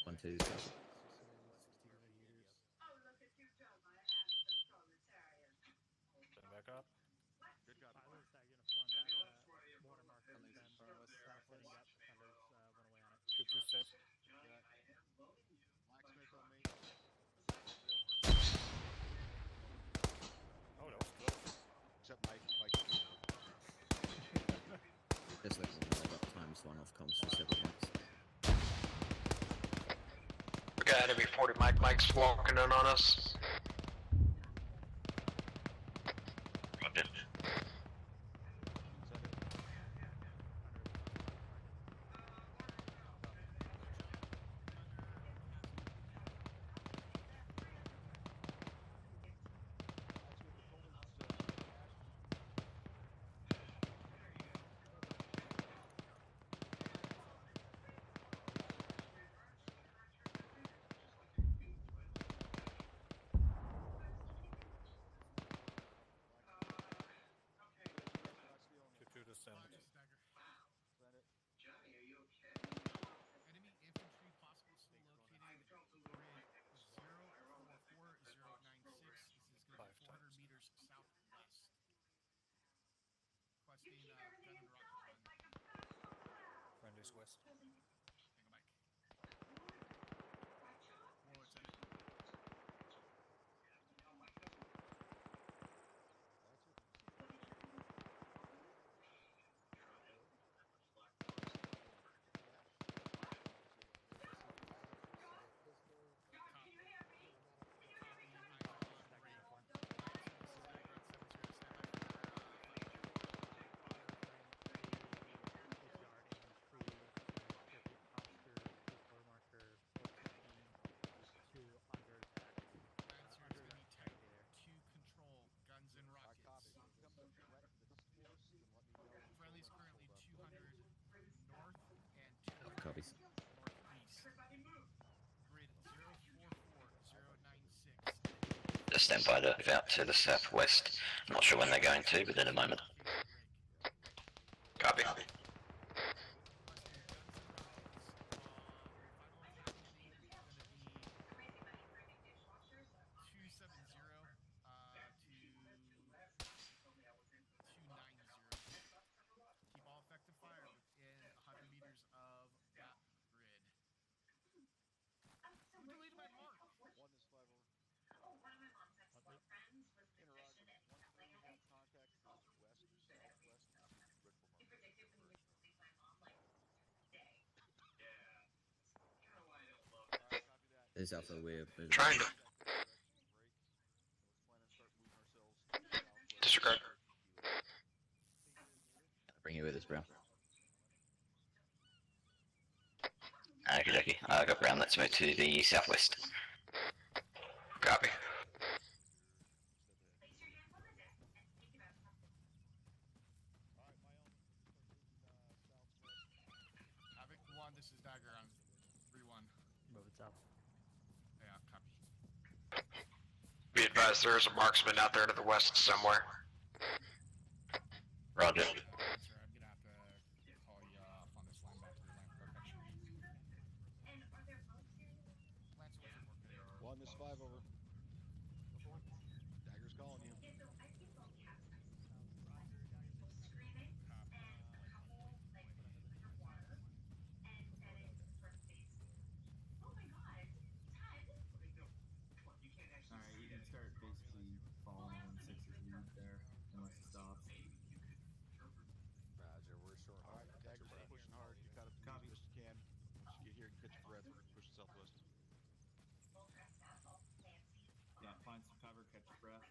One, two, seven. Back up. Troop 26. Oh, that was close. enemy 40 Mike's walking in on us. Roger. To descend. Enemy infantry possible still located grid 044096. This is going to be 400 meters southwest. Requesting gun and rocket run. Friendly's west. Hang on, Mike. War Lieutenant. Guns and rockets. Friendly's currently 200 north and 200 Copies. northeast. Grid 044096. Just stand by to move out to the southwest. I'm not sure when they're going to, but in a moment. Copy. Keep all effective fire within 100 meters of that grid. Who deleted my mark? One is 5 over. Oh, one of my mom's ex-friends was the Interrogative. One thing we have contact is west or southwest of the red marker. He predicted when he was gonna leave my mom like today. Yeah. Kind of why I don't love Alright, copy that. There's Alpha, we're moving. Trying to. Let's plan and start moving ourselves to the southwest. Disregard. Bring you with us, Brown. Okie dokie. I got Brown. Let's move to the southwest. Copy. Havoc 1, this is Dagger on 3-1. Moving south. Yeah, copy. Be advised there is a marksman out there to the west somewhere. Roger. Sir, I'm gonna have to call you off on this line back to the line perfection. Lance, what's your work? One is 5 over. Dagger's calling you. Alright, you can start basically following 1-6's lead there, unless he stops. Roger, we're short. Alright, Dagger's pushing hard. You got up to me as best you can. Once you get here and catch your breath, we're going to push southwest. Yeah, find some cover, catch your breath.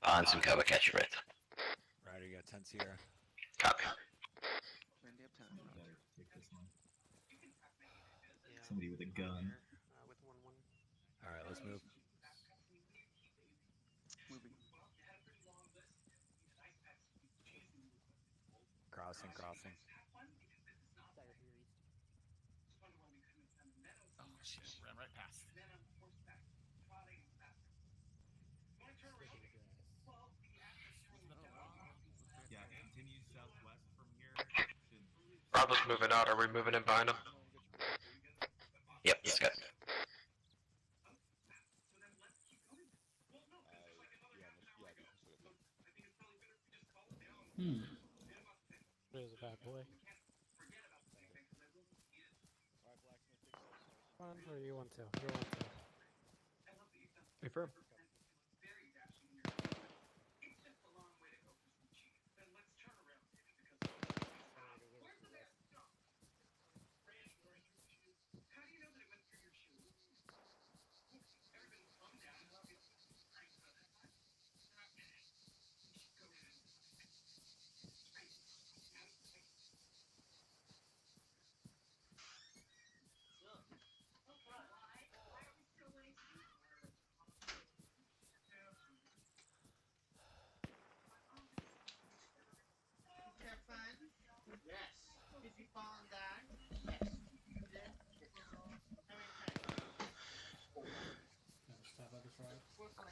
Find some cover, catch your breath. Ryder, you got 10 Sierra. Copy. Plenty of time. Better take this one. Yeah. Somebody with a gun. With 1-1. Alright, let's move. Moving. Crossing, crossing. Oh shit, ran right past. Yeah, continue southwest from here. Should... Bravo's moving out. Are we moving in behind him? Yep, let's go. There's a bad boy. One or you want to? You want to? Confirm.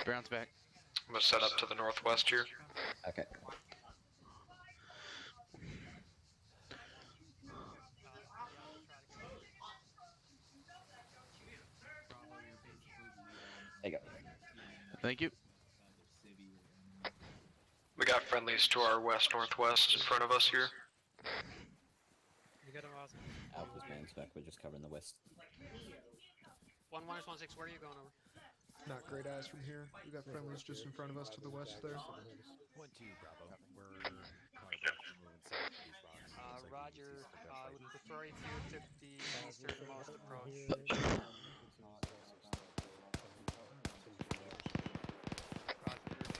Brown's back. I'm gonna set up to the northwest here. Okay. There you go. Thank you. We got friendlies to our west-northwest in front of us here. You got him, Austin. Alpha's man's back. We're just covering the west. 1-1-16, where are you going over? Not great eyes from here. We got friendlies just in front of us to the west there. 1-2, Bravo. We're moving south of these rocks. Roger. I would prefer if you took the easternmost approach.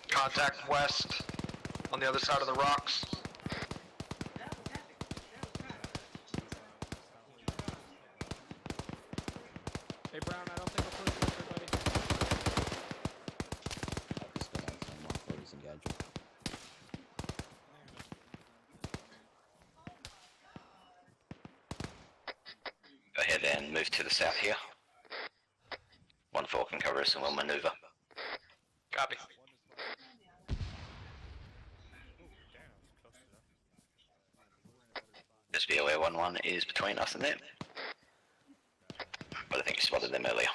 Contact west on the other side of the rocks. Hey Brown, I don't think we're close enough here, buddy. Alpha's still out, so 140's engaged. Go ahead and move to the south here. 1-4 can cover us and we'll maneuver. Copy. Just be aware 1-1 is between us and them. But I think you spotted them earlier.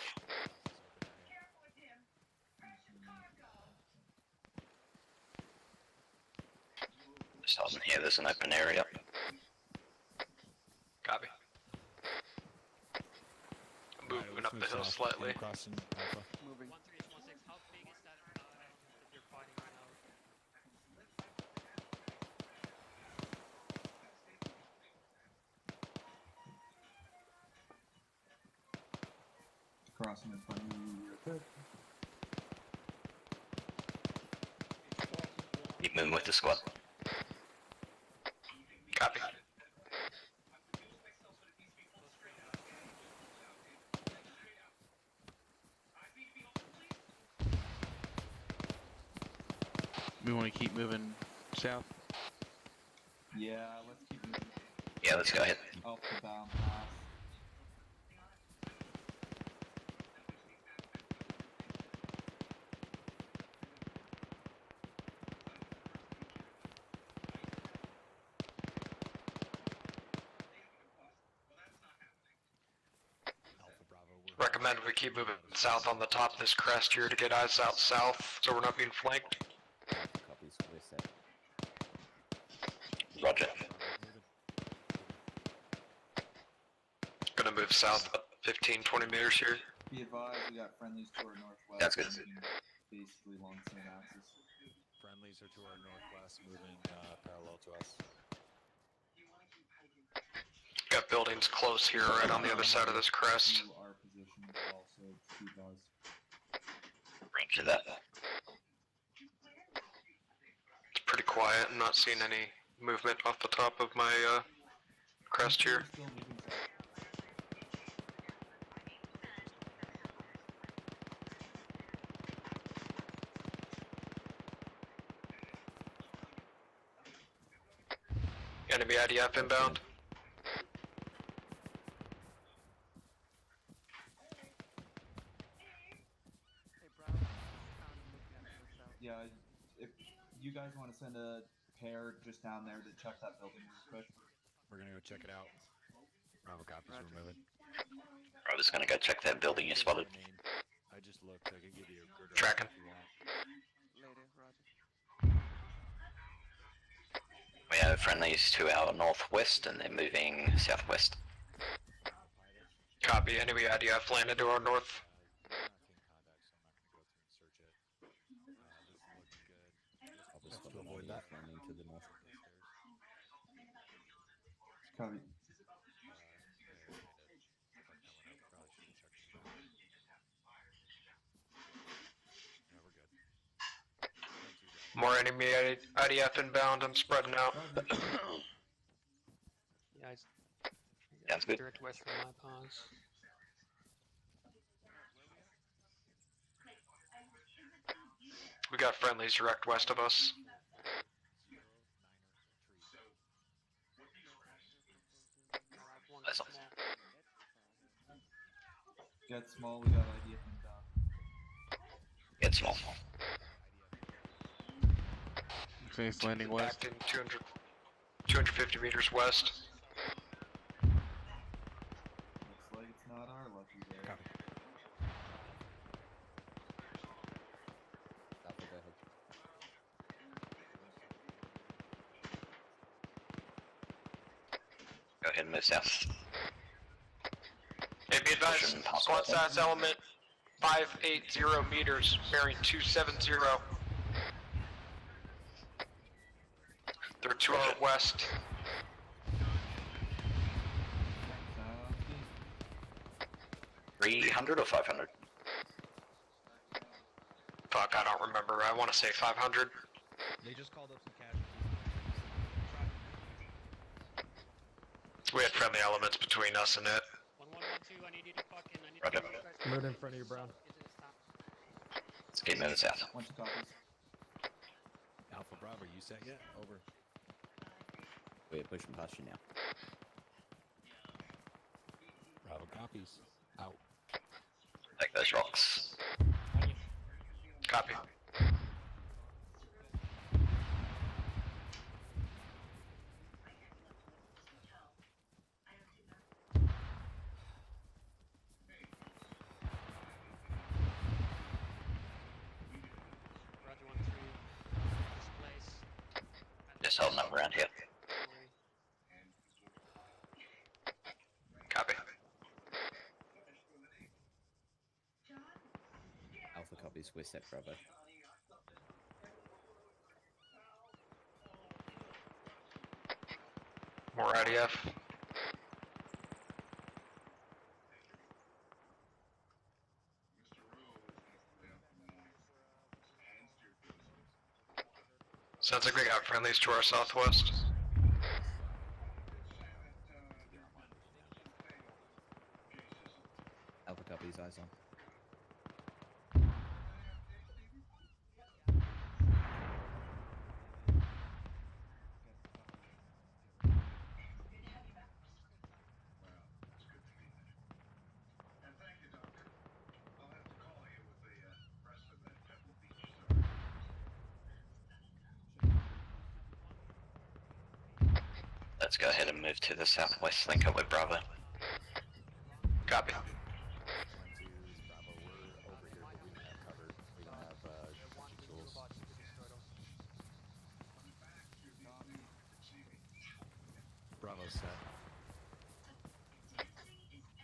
Just holding here, there's an open area. Copy. Moving up the hill slightly. Crossing Alpha. Moving. 1-3-1-6, how big is that that you're fighting right now? Crossing in front of you real quick. Keep moving with the squad. Copy. We want to keep moving south. Yeah, let's keep moving. Yeah, let's go ahead. Off the bound pass. Recommend we keep moving south on the top of this crest here to get eyes out south so we're not being flanked. Copies, we're set. Roger. Gonna move south about 15-20 meters here. Be advised, we got friendlies to our northwest. That's good. Basically along the same axis. Friendlies are to our northwest, moving parallel to us. Got buildings close here, right on the other side of this crest. To our position also to us. Roger that. It's pretty quiet. I'm not seeing any movement off the top of my crest here. Still moving south. Enemy IDF inbound. Yeah, if you guys want to send a pair just down there to check that building real quick. We're gonna go check it out. Bravo copies, we're moving. I was gonna go check that building you spotted. I just looked, I can give you a grid Tracking. if you want. Later, Roger. We have friendlies to our northwest and they're moving southwest. Copy. Enemy IDF landed to our north. Alpha's To got an avoid IDF that. landing to the north. Copy. More enemy IDF inbound. I'm spreading out. Yeah, it's Sounds good. direct west from my pause. We got friendlies direct west of us. That's all. Get small, we got IDF inbound. Get bit small. Okay, it's landing west. Back in 250 meters west. Looks like it's not our lucky day. Copy. Alpha, go ahead. Go ahead and move south. Hey, be advised, squad stats element 580 meters, bearing 270. They're to our west. 300 or 500? Fuck, I don't remember. I want to say 500. They just called up some casualties. We had friendly elements between us and it. 1112, I need you to fucking. Roger. Move in front of you, Brown. Let's keep moving south. Once you copies. Alpha Bravo, you set yet? Over. We're pushing past you now. Bravo copies. Out. Take those rocks. Copy. Roger 1-3. This place. Just holding up around here. Copy. Alpha copies, we're set Bravo. More IDF. Sounds like we got friendlies to our southwest. Alpha copies, eyes on. Let's go ahead and move to the southwest, link up with Bravo. Copy. 1-2 is Bravo. We're over here, but we don't have cover. We don't have tools. Bravo set.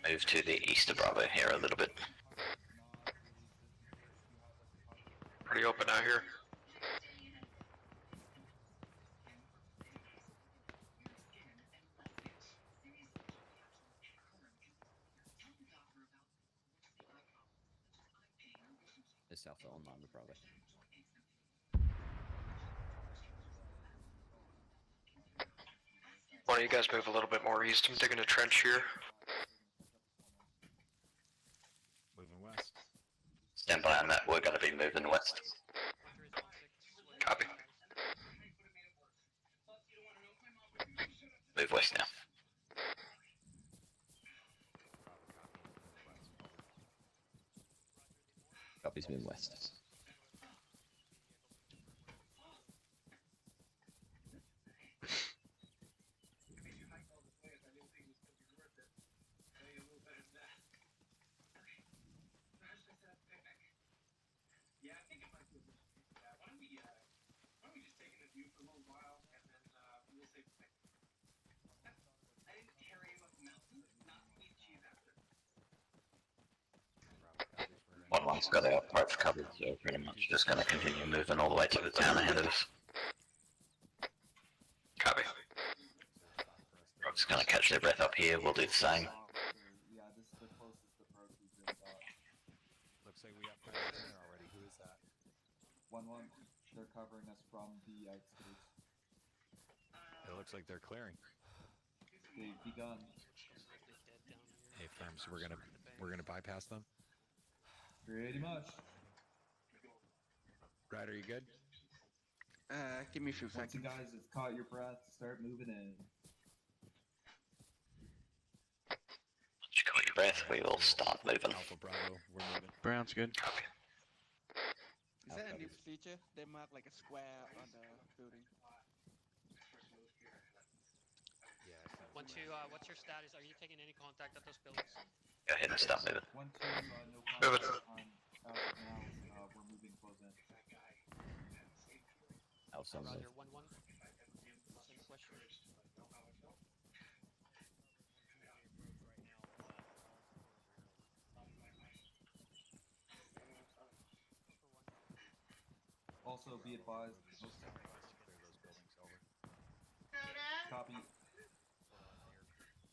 Move to the east of Bravo here a little bit. Pretty open out here. This Alpha online with Bravo. Why don't you guys move a little bit more east? I'm digging a trench here. Moving west. Stand by on that, we're going to be moving west. Copy. Move west now. Copies, move west. One's got our approach covered, so pretty much just going to continue moving all the way to the town ahead of us. Copy. Rock's going to catch their breath up here, we'll do the same. Yeah, this is the closest approach we've really got. Looks like we got friendlies in there already. Who is that? 1-1, they're covering us from the outskirts. It looks like they're clearing. They've begun. Hey, firms, we're gonna bypass them. Pretty much. Ryder, you good? Give me a few Once you seconds. guys have caught your breath, start moving in. Once you caught your breath, we will start moving. Alpha Bravo, we're moving. Brown's good. Copy. Is that a new feature? They mark like a square on the building. Yeah, I see. What's your status? Are you taking any contact at those buildings? Go ahead and stop moving. 1-2, no Move it. contact on as of now. We're moving close in. Outside move. Roger, 1-1. Same question. Also, be advised. Just telling us to clear those buildings over. Copy.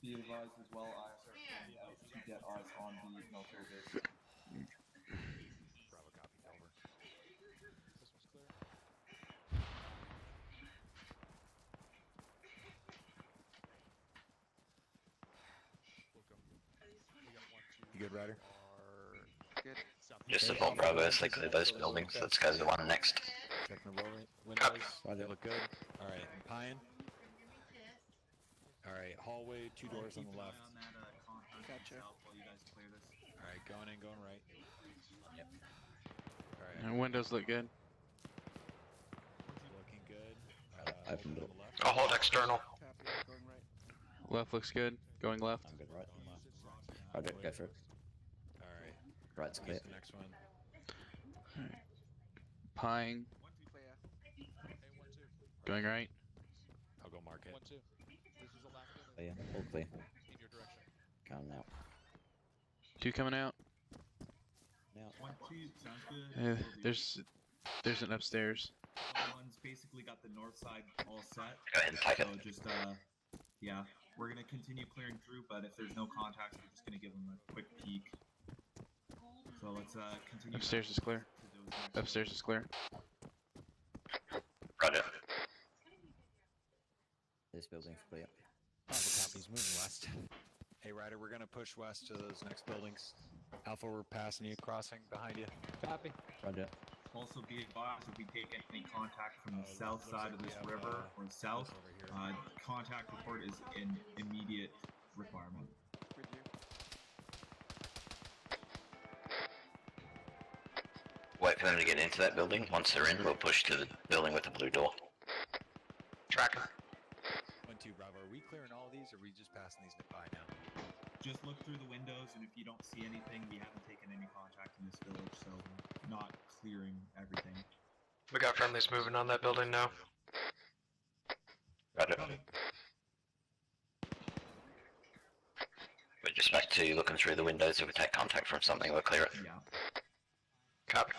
Be advised as well. ISR sending out to get eyes on the military base. Bravo copy, over. This one's clear. Welcome. We got 1-2. You good, Ryder? Good. Just above Bravo as they clear those buildings. Let's go to the one next. Checking the windows. They look good. All right, I'm pieing. All right, hallway, 2 doors on the left. Keep an eye on that contact Gotcha. itself while you guys clear this. All right, going in, going right. Yep. All right. And windows look good. Looking good. Open on door. the left. I'll hold external. Copy. Going right. Left looks good. Going left. I'm good, right? Going left. Roger, go for it. All right. Right's clear. What's the next one? Pieing. Clear. Hey, 1-2. Going right. I'll go mark it. 1-2. This is the last building. Clear. All clear. In your direction. Coming out. 2 coming out. Now. 1-2, sounds good. There's an upstairs. One's basically got the north side all set. Go ahead and take it. So just yeah, we're gonna continue clearing through, but if there's no contacts, we're just gonna give them a quick peek. So let's continue. Upstairs is clear. Upstairs is clear. Roger. This building's clear. Alpha copies, moving west. Hey, Ryder, we're gonna push west to those next buildings. Alpha, we're passing you, crossing behind you. Copy. Roger. Also be advised if we take any contact from the south side of this river or south, contact report is an immediate requirement. With you. Wait for them to get into that building. Once they're in, we'll push to the building with the blue door. Tracking. 1-2, Bravo. Are we clearing all these, or are we just passing these by now? Just look through the windows, and if you don't see anything, we haven't taken any contact in this village, so not clearing everything. We got friendlies moving on that building now. Roger. We're just back to looking through the windows. If we take contact from something, we'll clear it. Yeah. Copy.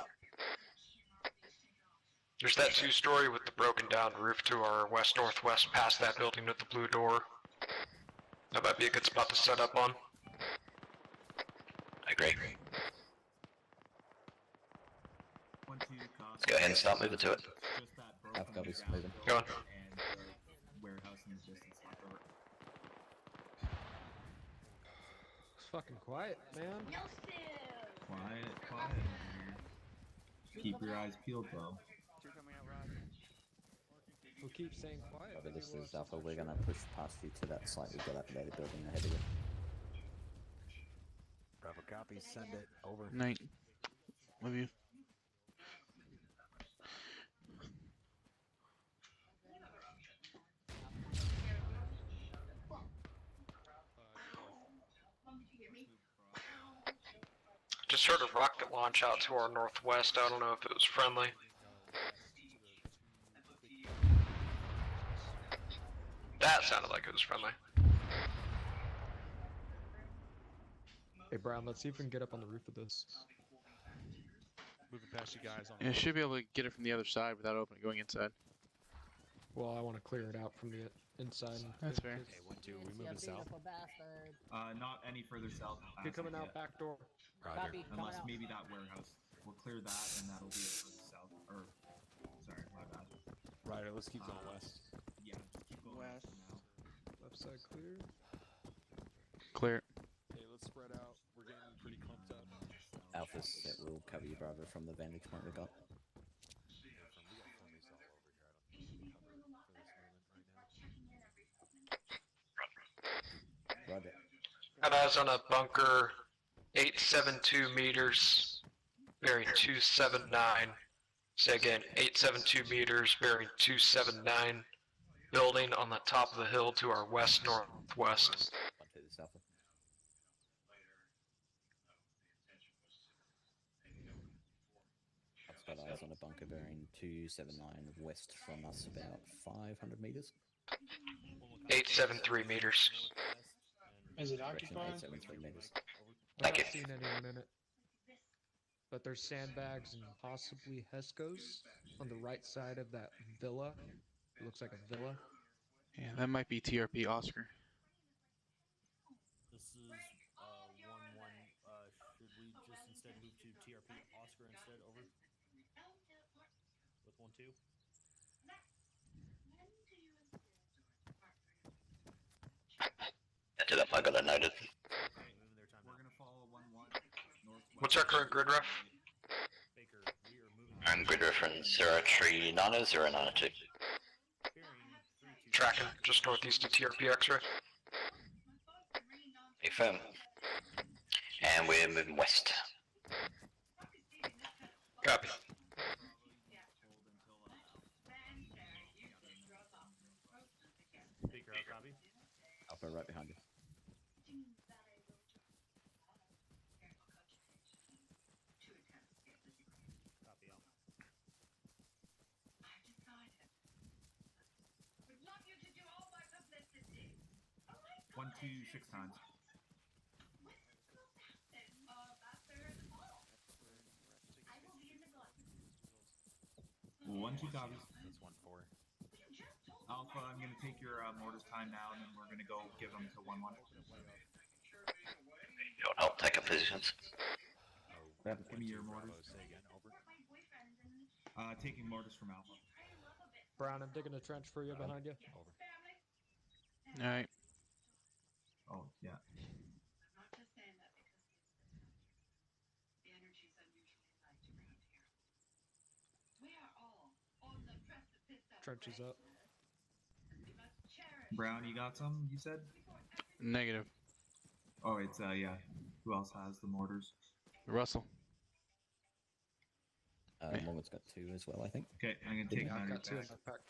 There's that 2-story with the broken down roof to our west-northwest past that building with the blue door. That might be a good spot to set up on. I agree. 1-2, Let's go ahead and start moving to it. just that broken I've got this down moving. Go on. and the warehouse in the distance left over. It's fucking quiet, man. Quiet over here. Keep your eyes peeled, though. 2 coming out, Roger. We'll keep saying quiet. Roger, this People is are Alpha. We're gonna push past you to that slightly dilapidated building ahead of you. Bravo copies, send it. Over. Night. Love you. Just heard a rocket launch out to our northwest. I don't know if it was friendly. That sounded like it was friendly. Hey, Brown, let's see if we can get up on the roof of this. Moving past you guys on. Yeah, should be able to get it from the other side without going inside. Well, I want to clear it out from the inside. That's fair. Okay, 1-2, we moving south. Not any further south. You're coming out back door. Roger. Unless maybe that warehouse. We'll clear that, and that'll be it for the south. Or, sorry, my bad. Ryder, let's keep going west. Yeah, just keep going west for now. Left side clear. Clear. Okay, let's spread out. We're getting pretty clumped up. Alpha's that will cover you, Bravo, from the vantage point we got. Roger. Got eyes on a bunker, 872 meters, bearing 279, Say again, 872 meters, bearing 279. Building on the top of the hill to our west-northwest. One to this Alpha. I've got eyes on a bunker bearing 279 west from us, about 500 meters. 873 meters. Is it Direction occupied? 873 meters. I'm not seeing anyone in it. But there's sandbags and possibly Hescos on the right side of that villa. It looks like a villa. Yeah, that might be TRP Oscar. This is 1-1. Should we just instead move to TRP Oscar instead? Over. With 1-2. To that, I got it noted. We're gonna follow 1-1. What's our current grid ref? And grid reference 0390902. Tracking, just northeast of TRP X-ray. Confirm. And we're moving west. Copy. Speaker, copy. Alpha right behind you. Copy, Alpha. 1, 2, 6 times. 1, 2 copies. That's 1-4. Alpha, I'm gonna take your mortars time now, and then we're gonna go give them to 1-1. I'll take up positions. Give me your mortars. Say again, over. Taking mortars from Alpha. Brown, I'm digging a trench for you behind you. Over. Alright. Oh, yeah. Trench is up. Brown, you got some, you said? Negative. Oh, it's, yeah. Who else has the mortars? Russell. Morgan's got 2 as well, I think. Okay, I'm gonna take Yeah, them I've out got of 2 your in bag. my pack.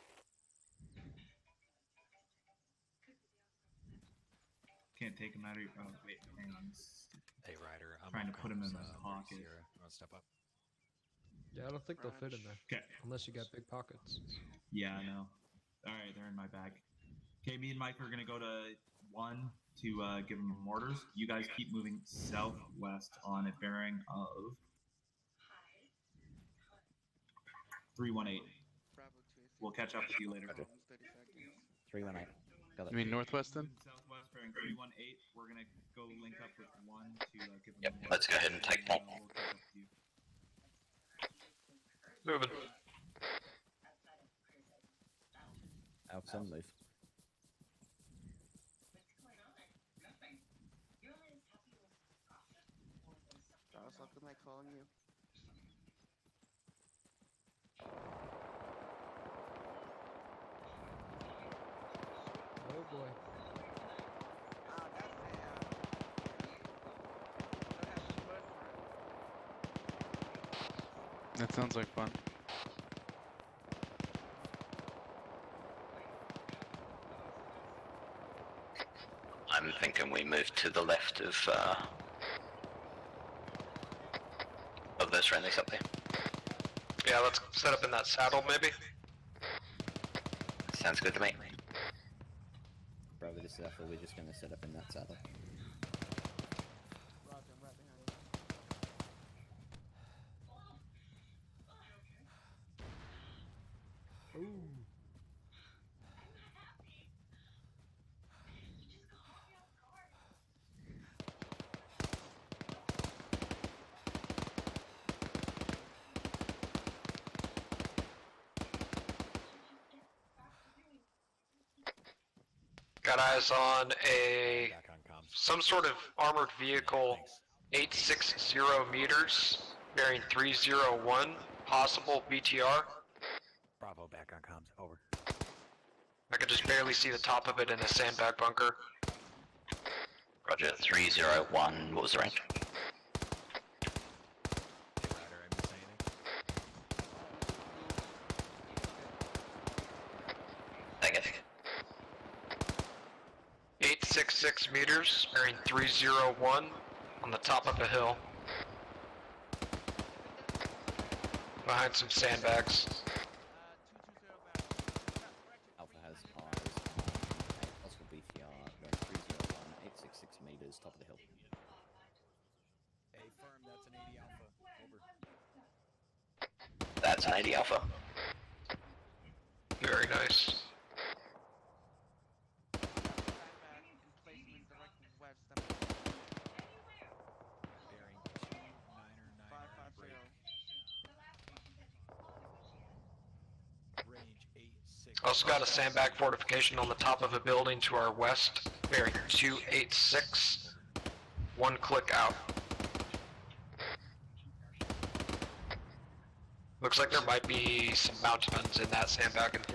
Can't take them out of your... Oh, wait, hang on. Hey, Ryder, I'm Trying to put them in my Mark pocket. Sierra. You want to step up? Yeah, I don't think they'll fit in there. Okay. Unless you got big pockets. Yeah, I know. Alright, they're in my bag. Okay, me and Mike are gonna go to 1 to give them mortars. You guys keep moving southwest on a bearing of 318. We'll catch up with you later. 318. Got it. You mean northwest then? Southwest bearing 318. We're gonna go link up with 1 to give them Yep, mortars. let's go ahead and take one. We'll catch up with you. Moving. Alpha's on the move. Charles, look at my calling you. Oh boy. That sounds like fun. I'm thinking we move to the left of those friendlies up there. Yeah, let's set up in that saddle, maybe. Sounds good to me. Bravo, this is Alpha. We're just going to set up in that saddle. Roger, I'm right behind you. Ooh. Got eyes on some sort of armored vehicle, 860 meters, bearing 301, possible BTR. Bravo, back on comms. Over. I could just barely see the top of it in a sandbag bunker. Roger, 301. What was the range? Hey, Ryder, I missed anything? 866 meters, bearing 301 on the top of a hill. Behind some sandbags. Alpha has eyes on Oscar BTR, going 301, 866 meters, top of the hill. Hey, firm, that's an 80 Alpha. Over. That's an 80 Alpha. Very nice. Bearing 299er break. Range 86. Also got a sandbag fortification on the top of a building to our west, bearing 286. 1 click out. Looks like there might be some mounted guns in that sandbag and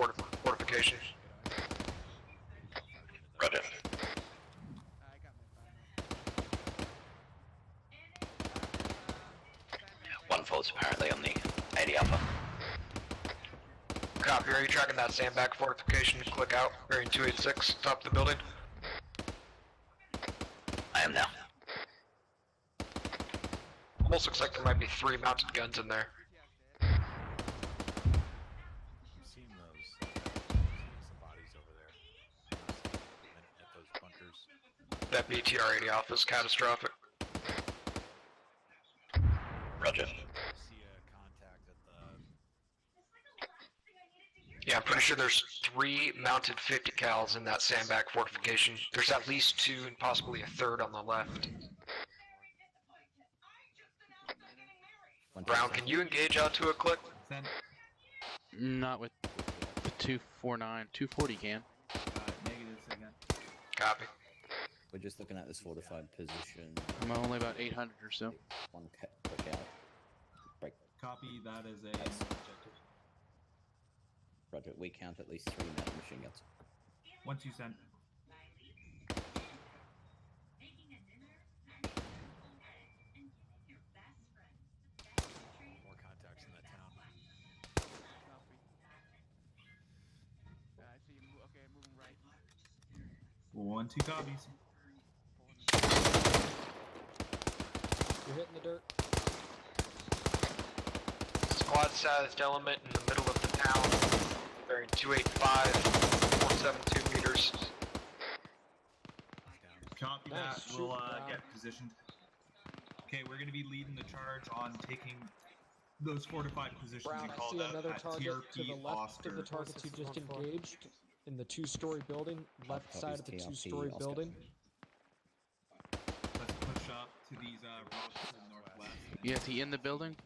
fortification. Roger. One falls apparently on the 80 Alpha. Copy, are you tracking that sandbag fortification? Click out, bearing 286, top of the building. I am now. Almost looks like there might be 3 mounted guns in there. You've seen those, some bodies over there. At those bunkers. That BTR 80 Alpha is catastrophic. Roger. See a contact at the... Yeah, I'm pretty sure there's 3 mounted 50 cals in that sandbag fortification. There's at least 2 and possibly a third on the left. Brown, can you engage out to a click? Not with the 249. 240 can. Negatives again. Copy. We're just looking at this fortified position. I'm only about 800 or so. One click out. Break. Copy, that is a objective. Roger, we count at least 3 mounted machine guns. 1-2 sent. More contacts in that town. I see you. Okay, moving right. 1-2 copies. You're hitting the dirt. Squad-sized element in the middle of the town, bearing 285, 472 meters. Copy Nice. that. We'll Shoot, get positioned. Okay, we're going to be leading the charge on taking those fortified positions Brown, we I called see out another at target TRP to the left Oscar. of the targets you just engaged in the 2-story building, left side of the TRP 2-story Oscar. building. Let's push up to these roads to the northwest. Yeah, is he in the building?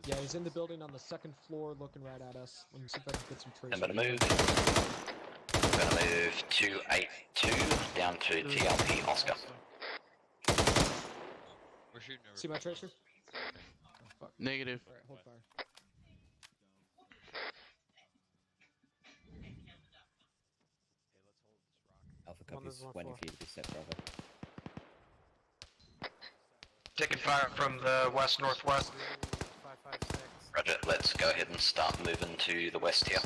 Yeah, he's in the building on the 2nd floor looking right at us. Let me see if I can get some trace. I'm gonna move. I'm gonna move 282 down to TLP Oscar. We're shooting over. See my tracer? Oh, fuck. Negative. Alright, hold fire. Alpha copies 20 feet to be set, brother. Taking fire from the west-northwest. 556. Roger, let's go ahead and start moving to the west here.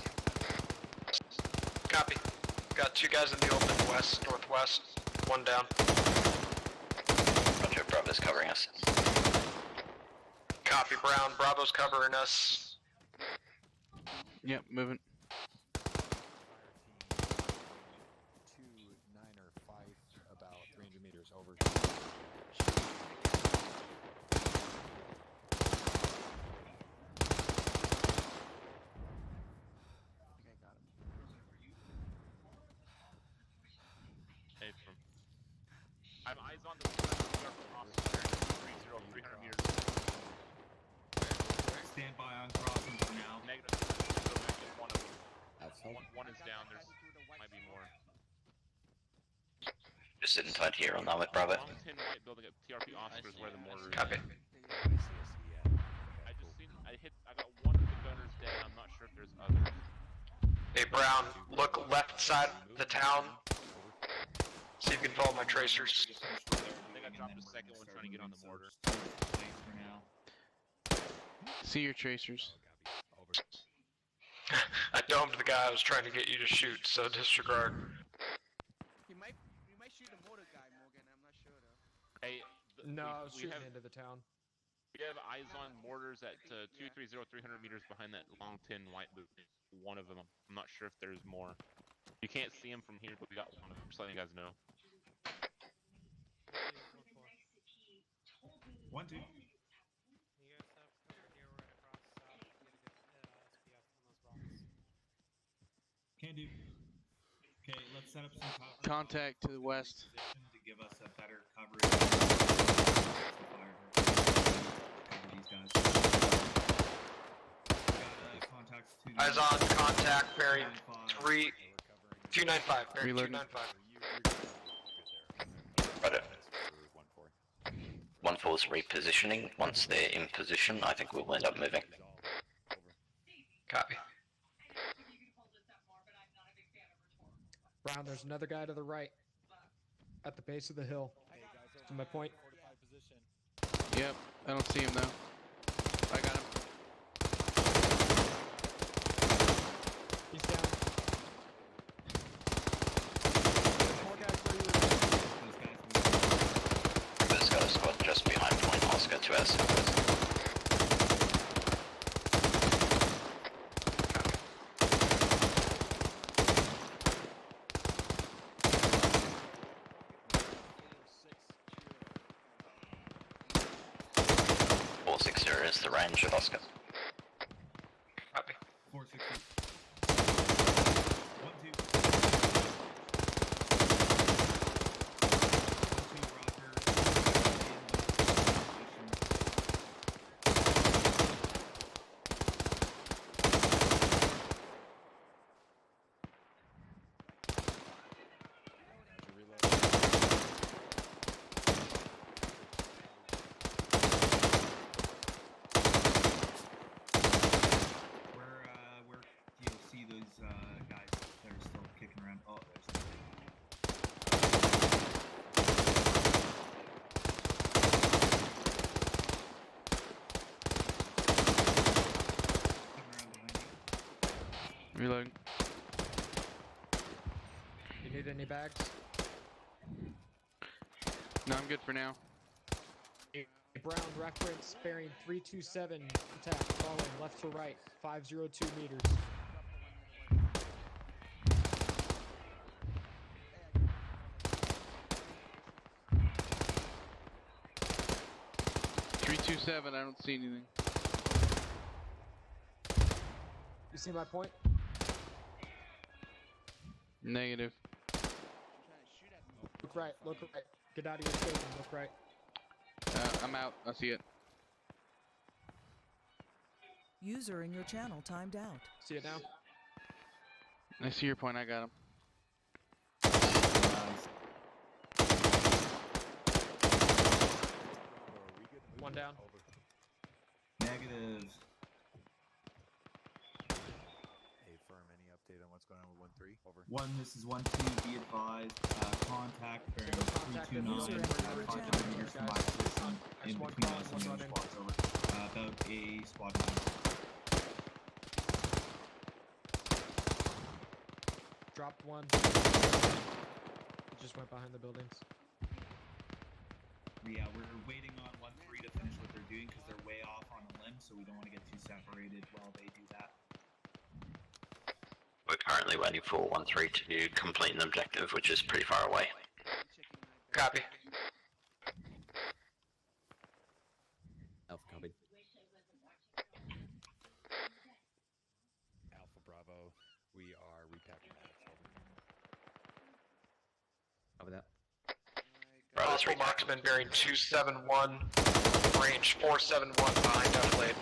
Copy. Got 2 guys in the open west-northwest. 1 down. Roger, Bravo's covering us. Copy, Brown. Bravo's covering us. Yep, moving. 2-9er 5, about 300 meters over. Hey, from. I have eyes on the officer 300 meters. Stand by on crossing for now. Negative. So just one of them. Outside. One is down. There's might be more. Just sitting tight here on that with Bravo. Long tin white building at TRP Oscar is where the mortar is. Copy. I just seen. I got one of the gunners dead. I'm not sure if there's others. Hey, Brown. Look left side of the town. See if you can follow my tracers. I think I dropped a second one trying to get on the mortar. For now. See your tracers. I domed the guy I was trying to get you to shoot, so disregard. No, I was we shooting have into the town. we have eyes on mortars at 230, 300 meters behind that long tin white boot. One of them. I'm not sure if there's more. You can't see them from here, but we got one of them. Just letting you guys know. 1, 2. You guys set up cover here. We're gonna cross south to get a good SPF on those bombs. Can do. Okay, let's set up some cover. Contact to the west. To give us a better coverage. Cover these guys. Contacts to Eyes on contact, bearing 295, bearing Reloading. 295. Got it. 1-4's repositioning. Once they're in position, I think we'll end up moving. Copy. Brown, there's another guy to the right. At the base of the hill. To my point. Yep, I don't see him though. I got him. He's down. More guys where you There's got a squad just behind Point Oscar to our southwest. Is the range of Oscar. Copy. 460. 1, 2. Reloading. You need any bags? No, I'm good for now. Brown reference bearing 327 attack following left to right 502 meters. .327. I don't see anything. You see my point? Negative. Look right, look right. Get out of your station, look right. I'm out. I see it. User in your channel timed out. See it now? I see your point. I got him. One down. Negative. Hey, firm, any update on what's going on with 1-3? Over. 1, this is 1, 2, be advised. Contact bearing 329. 500 meters from my position. In between us and the other squads. Over. About a squad 9. Dropped one. Just went behind the buildings. Yeah, we're waiting on 1-3 to finish what they're doing because they're way off on a limb, so we don't want to get too separated while they do that. We're currently waiting for 1-3 to complete an objective, which is pretty far away. Copy. Alpha copied. Alpha Bravo, we are repacking that. Over that. Alpha marksman bearing 271, range 471 behind F-Lade.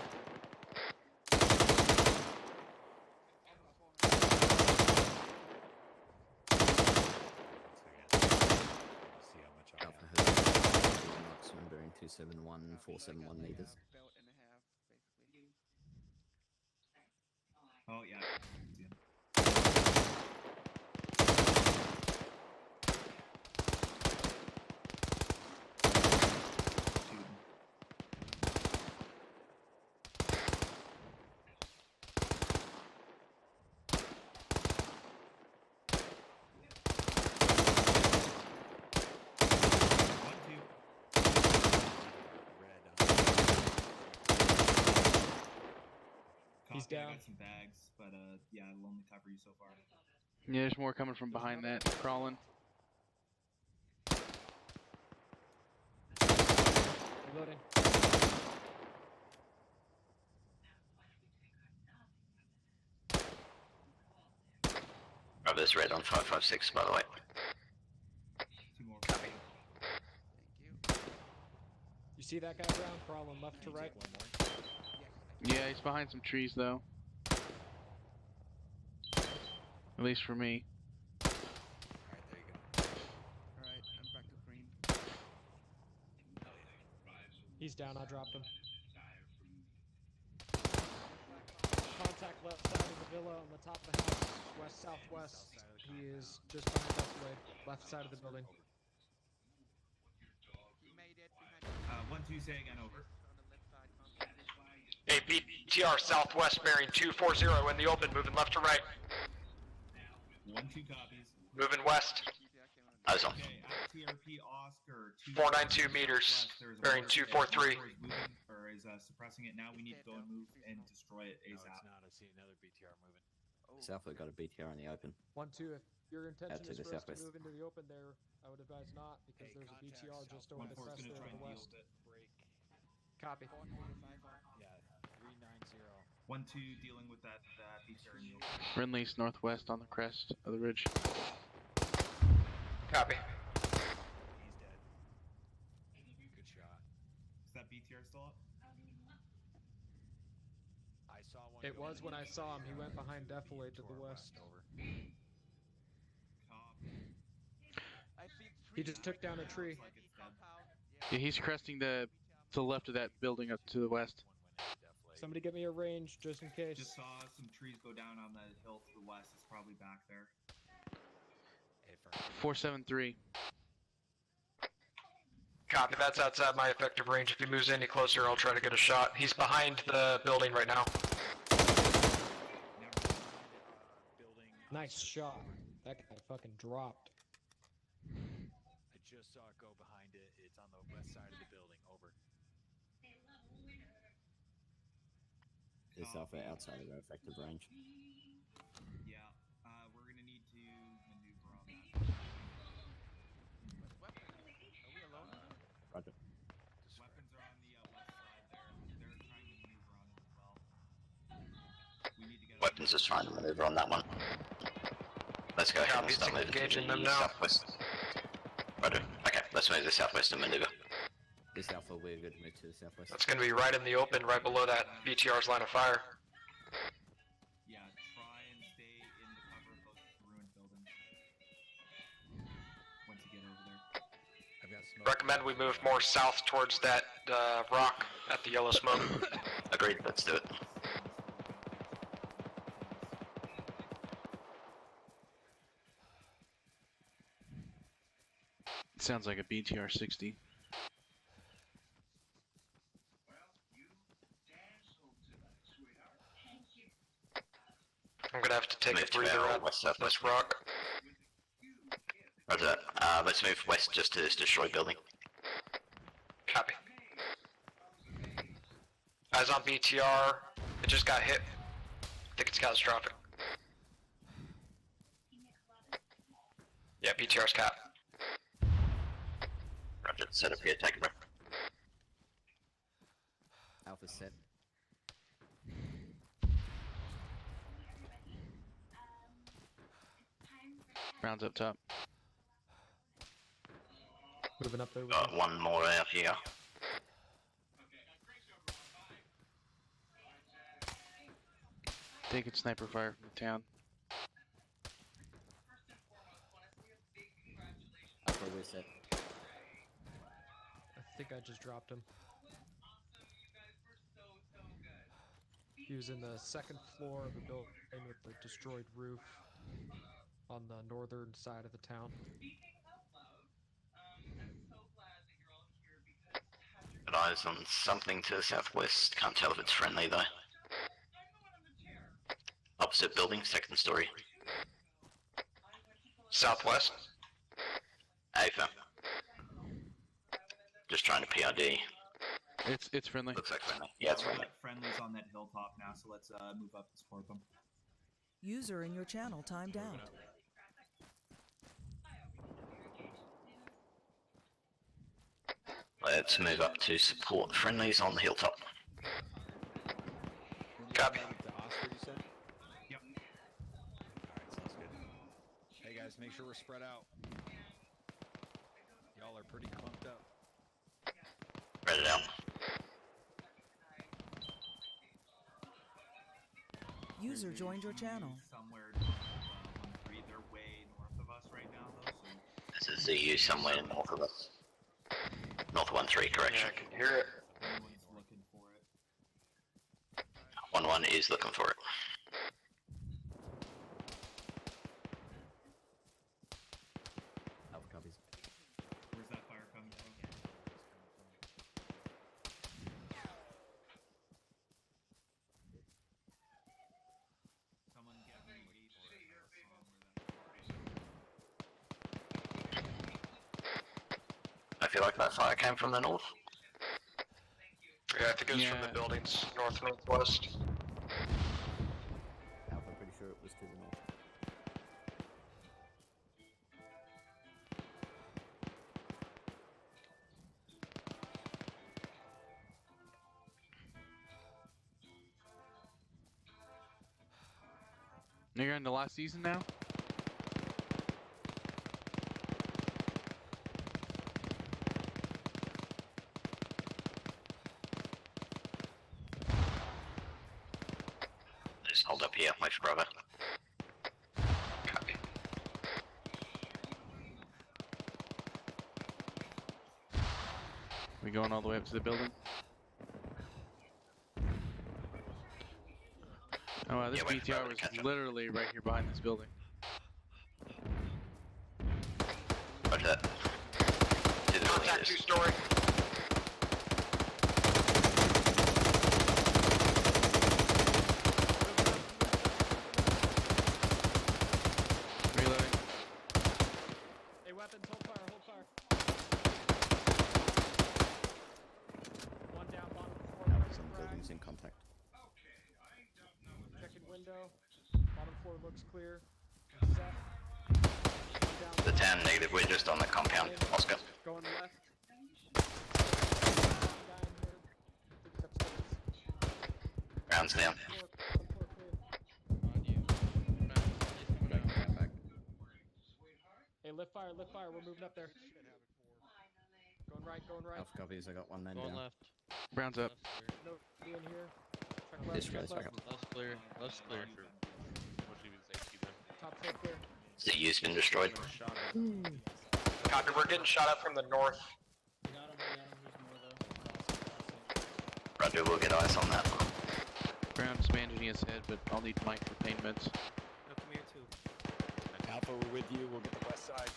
Alpha has marksman bearing 271, 471 meters. Oh, yeah. He's Copy, down. I got some bags, but yeah, I'll only cover you so far. Yeah, there's more coming from behind that, crawling. Reloading. Bravo's red on 556, by the way. 2 more. Copy. You see that guy, Brown, crawling left to right? Yeah, he's behind some trees though. At least for me. Alright, there you go. Alright, I'm back to green. He's down, I dropped him. Contact left side of the villa on the top of the house, west-southwest. He is just behind us, Wade. Left side of the building. He made it behind 1-2, say again, over. on the left side, copy. Hey, BTR southwest bearing 240 in the open, moving left to right. 1-2 copies. Moving west. Eyes on. Okay, at TRP Oscar. 492 meters, bearing 243. Or is suppressing it now. We need to go and move and destroy it No, ASAP. it's not. I see another BTR moving. Southwood got a BTR in the open. 1-2, if your intention to is the for us to southwest. move into the open there, I would advise not, because there's a BTR just over the 1-4's crest gonna there try to and the deal west. with it. Break. Copy. Yeah, 390. 1-2 dealing with that BTR in the open. Renly's northwest on the crest of the ridge. Copy. He's dead. Good shot. Is that BTR still up? I saw one. It go was in when I the saw him. He BTR went behind to Defilade to the our west. Over. Copy. I see He just took down a tree. Looks like it's dead. Yeah, he's cresting to the left of that building up to the west. One went into Deflate. Somebody get me a range, just in case. Just saw some trees go down on the hill to the west. It's probably back there. Hey, for 473. Copy, that's outside my effective range. If he moves any closer, I'll try to get a shot. He's behind the building right now. building. Nice shot. That guy fucking dropped. I just saw it go behind it. It's on the west side of the building. Over. Is Alpha outside of our effective range? Yeah. We're gonna need to maneuver on that. Weapons. Are we alone? Roger. Weapons are on the west side there. They're trying to maneuver on it as well. We need to get Weapons is trying to maneuver on that one. Let's go ahead and Copy, start moving to engaging them the now. southwest. Roger. Okay, let's move to the southwest and maneuver. This Alpha, we're good to move to the southwest. That's going to be right in the open, right below that BTR's line of fire. Yeah, try and stay in the cover of those ruined buildings. Once you get over there. I've got smoke. Recommend we move more south towards that rock at the yellow smoke. Agreed, let's do it. Sounds like a BTR 60. I'm going to have to take Move a to breather our at west-southwest. this rock. Roger that. Let's move west just to this destroyed building. Copy. Eyes on BTR. It just got hit. I think it's catastrophic. Yeah, BTR's cap. Roger, set up here, take a breath. Alpha set. Rounds up top. Moving up there. Got one more out here. Taking sniper fire from the town. Alpha, we're set. I think I just dropped him. He was in the second floor of the building with the destroyed roof on the northern side of the town. Got eyes on something to the southwest. Can't tell if it's friendly though. Opposite building, second story. Southwest. AFA. Just trying to PRD. It's friendly. Looks like friendly. Yeah, it's We've friendly. got friendlies on that hilltop now, so let's move up and support them. User in your channel timed out. Let's move up to support friendlies on the hilltop. Copy. To Oscar, you said? Yep. Alright, sounds good. Hey guys, make sure we're spread out. Y'all are pretty clumped up. Spread it out. User joined your channel. Somewhere north of 1-3. They're way north of us right now, though. So This is ZU somewhere north of us. North 1-3, correction. I can hear it. Everyone's looking for it. 1-1 is looking for it. Alpha copies. Where's that fire coming from? Someone get me I feel like that fire came from the north. Yeah, I think it was from the buildings, north-northwest. Alpha, pretty sure it was to the north. You're in the last season now? Just hold up here, wait for brother. Copy. We going all the way up to the building? Oh wow, this Yeah, wait for BTR brother was to catch up. literally right here behind this building. Roger that. To the Contact leaders. 2-story. Reloading. Hey, weapons, hold fire, hold fire. One down, bottom floor. Alpha, some buildings in contact. Checking window. Bottom floor looks clear. Set. One down, The 10 negative, we're just on the compound. Oscar. going left. Guy in here. Think upstairs. Rounds down. Bottom floor clear. Back. Hey, lift fire, we're moving up there. Going right, going right. Alpha copies, I got one man Going down. left. Brown's up. No, be in here. Check left, Disregard, check back left. up. Left's clear. Left's clear. What's even safety then? Top floor clear. ZU's been destroyed. Copy, we're getting shot at from the north. Roger, we'll get eyes on that. Brown's bandaging his head, but I'll need Mike for pain meds. No, come here too. Alpha, we're with you. We'll get the west side.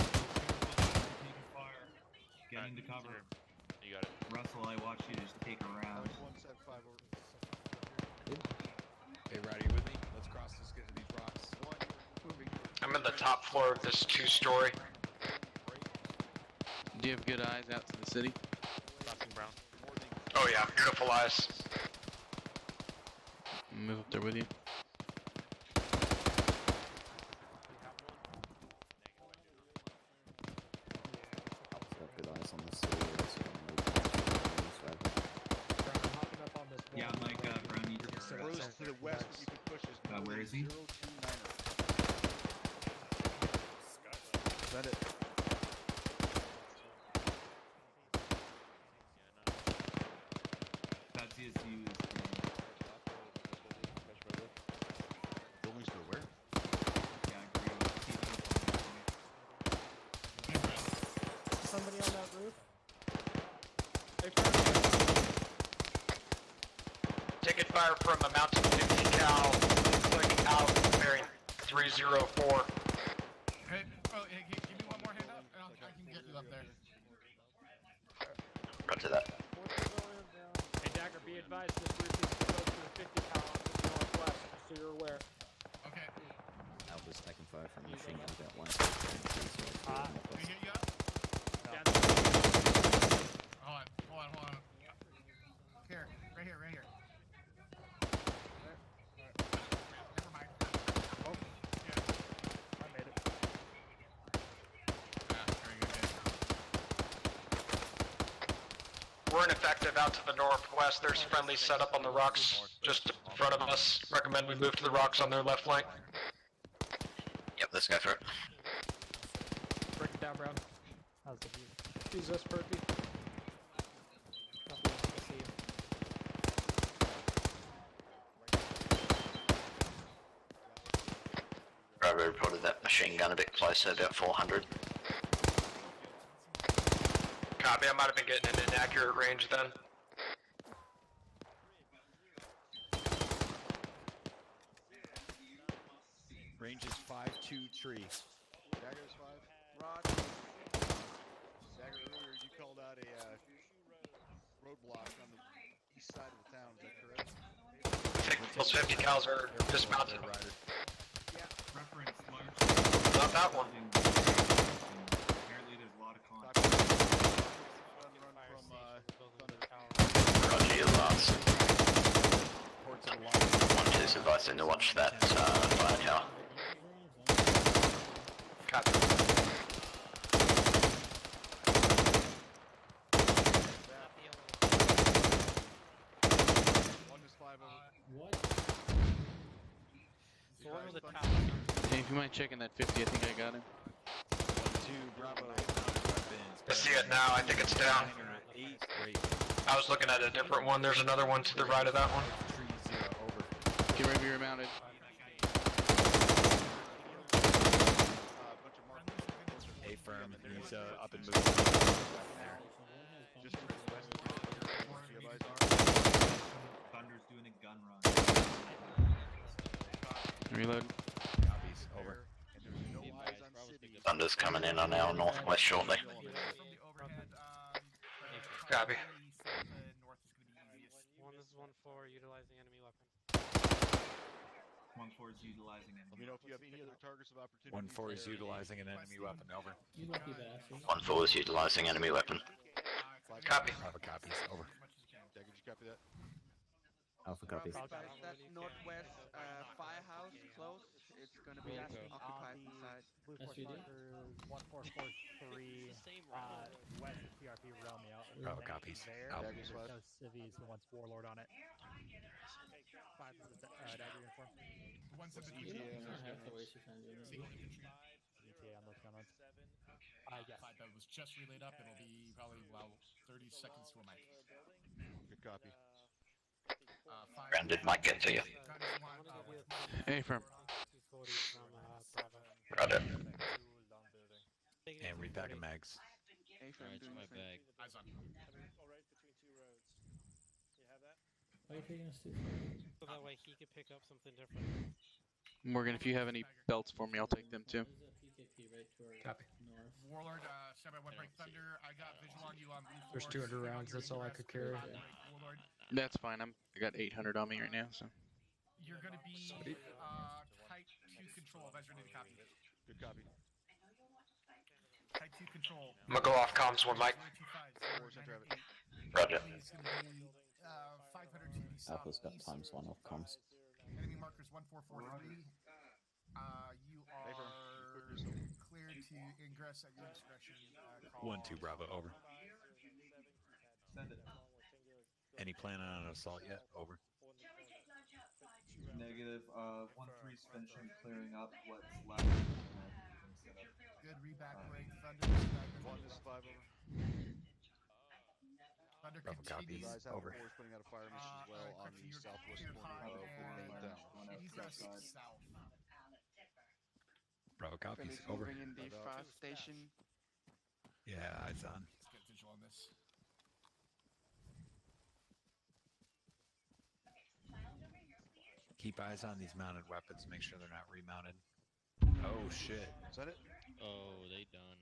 taking fire. Get into cover. You got it. Russell, I watch you just take a round. 175 over. Hey, Rowdy, you with me? Let's cross this, get to these rocks. I'm in the top floor of this 2-story. Do you have good eyes out to the city? Crossing Brown. Oh yeah, beautiful eyes. Move up there with you. So good eyes on the city. I'm hopping up on this wall. Yeah, Mike, Brown needs your Furthest to the west that you can push is where is he? 029er. Is that it? That's CSU. Buildings to where? Yeah, Somebody on that roof? Hey, Taking fire from a mountain 50 cal, click out, bearing 304. Hey, oh, hey, give me one more hand up, and I can get you up there. Roger that. Hey, Dagger, be advised this roof is close to the 50 cal on the northwest, so you're aware. Okay. Alpha's taking fire from machine gun about one. Can you get you up? Hold on. Here, right here. Alright. Never mind. Oh. Yeah. I made it. Very good. We're ineffective out to the northwest. There's friendly setup on the rocks just in front of us. Recommend we move to the rocks on their left flank. Yep, let's go for it. Break it down, Brown. How's the view? Use us, Perky. Copy, I see you. Bravo reported that machine gun a bit closer, about 400. Copy, I might have been getting an inaccurate range then. Range is 5-2 tree. Dagger's 5. Rod. Dagger, earlier you called out a roadblock on the east side of the town, is that correct? I think those 50 cals are dismounted. Reference large. Not that one. Apparently there's a lot of contact. Roger, your last. 1-2's advising to watch that fire tower. Copy. Hey, if you mind checking that 50, I think I got him. 1-2, Bravo. I see it now. I think it's down. I was looking at a different one. There's another one to the right of that one. Get ready to be remounted. A firm. He's up and moving. Just to the west. Thunder's doing a gun run. Reload. Copies. Over. Thunder's coming in on our northwest shortly. Copy. 1-4 utilizing enemy weapon. 1-4 is utilizing it. Let me know if you have any other targets of opportunity. 1-4 is utilizing an enemy weapon. Over. 1-4 is utilizing enemy weapon. Copy. Bravo copies. Over. Dagger, did you copy that? Alpha copies. That northwest firehouse close. It's gonna be occupied inside. Blue Force markers 1443 west of TRP Romeo. Bravo copies. There. Out. There's no civvies who wants Warlord on it. 5 is the dagger uniform. One What's seven ETA on those ETA on those gunruns. Yes. 5 that was just relayed up. It'll be probably 30 seconds to a mic. Good copy. Brandon might get to you. Hey, firm. Roger. And repacking mags. Alright, my bag. Eyes on. Alright, between 2 roads. You have that? Why are you taking us too So that way he could pick up something different. Morgan, if you have any belts for me, I'll take them too. Copy. Warlord, semi one break thunder. I got visual on you on blue. There's 200 rounds. That's all I could carry. Warlord, That's fine. I got 800 on me right now, so. you're gonna be type 2 control. Advise ready to copy. Good copy. Type 2 control. I'm gonna go off comms one mic. Roger. It's gonna be 500 to the south. Alpha's got ×1 off comms. Enemy markers 1443. You are cleared to ingress at your discretion. 1-2 Bravo. Over. Send it. Any plan on an assault yet? Over. Negative. 1-3's finishing clearing up what's left. Good reback break. Thunder. 1 is 5 over. Thunder Bravo copies. continues. Over. Force putting out a fire mission as well on the southwest corner of the main town. Egress south. Bravo copies. Philly's Over. moving in the fast station. Yeah, eyes on. Let's get visual on this. Keep eyes on these mounted weapons. Make sure they're not remounted. Oh shit. Is that it? Oh, they done.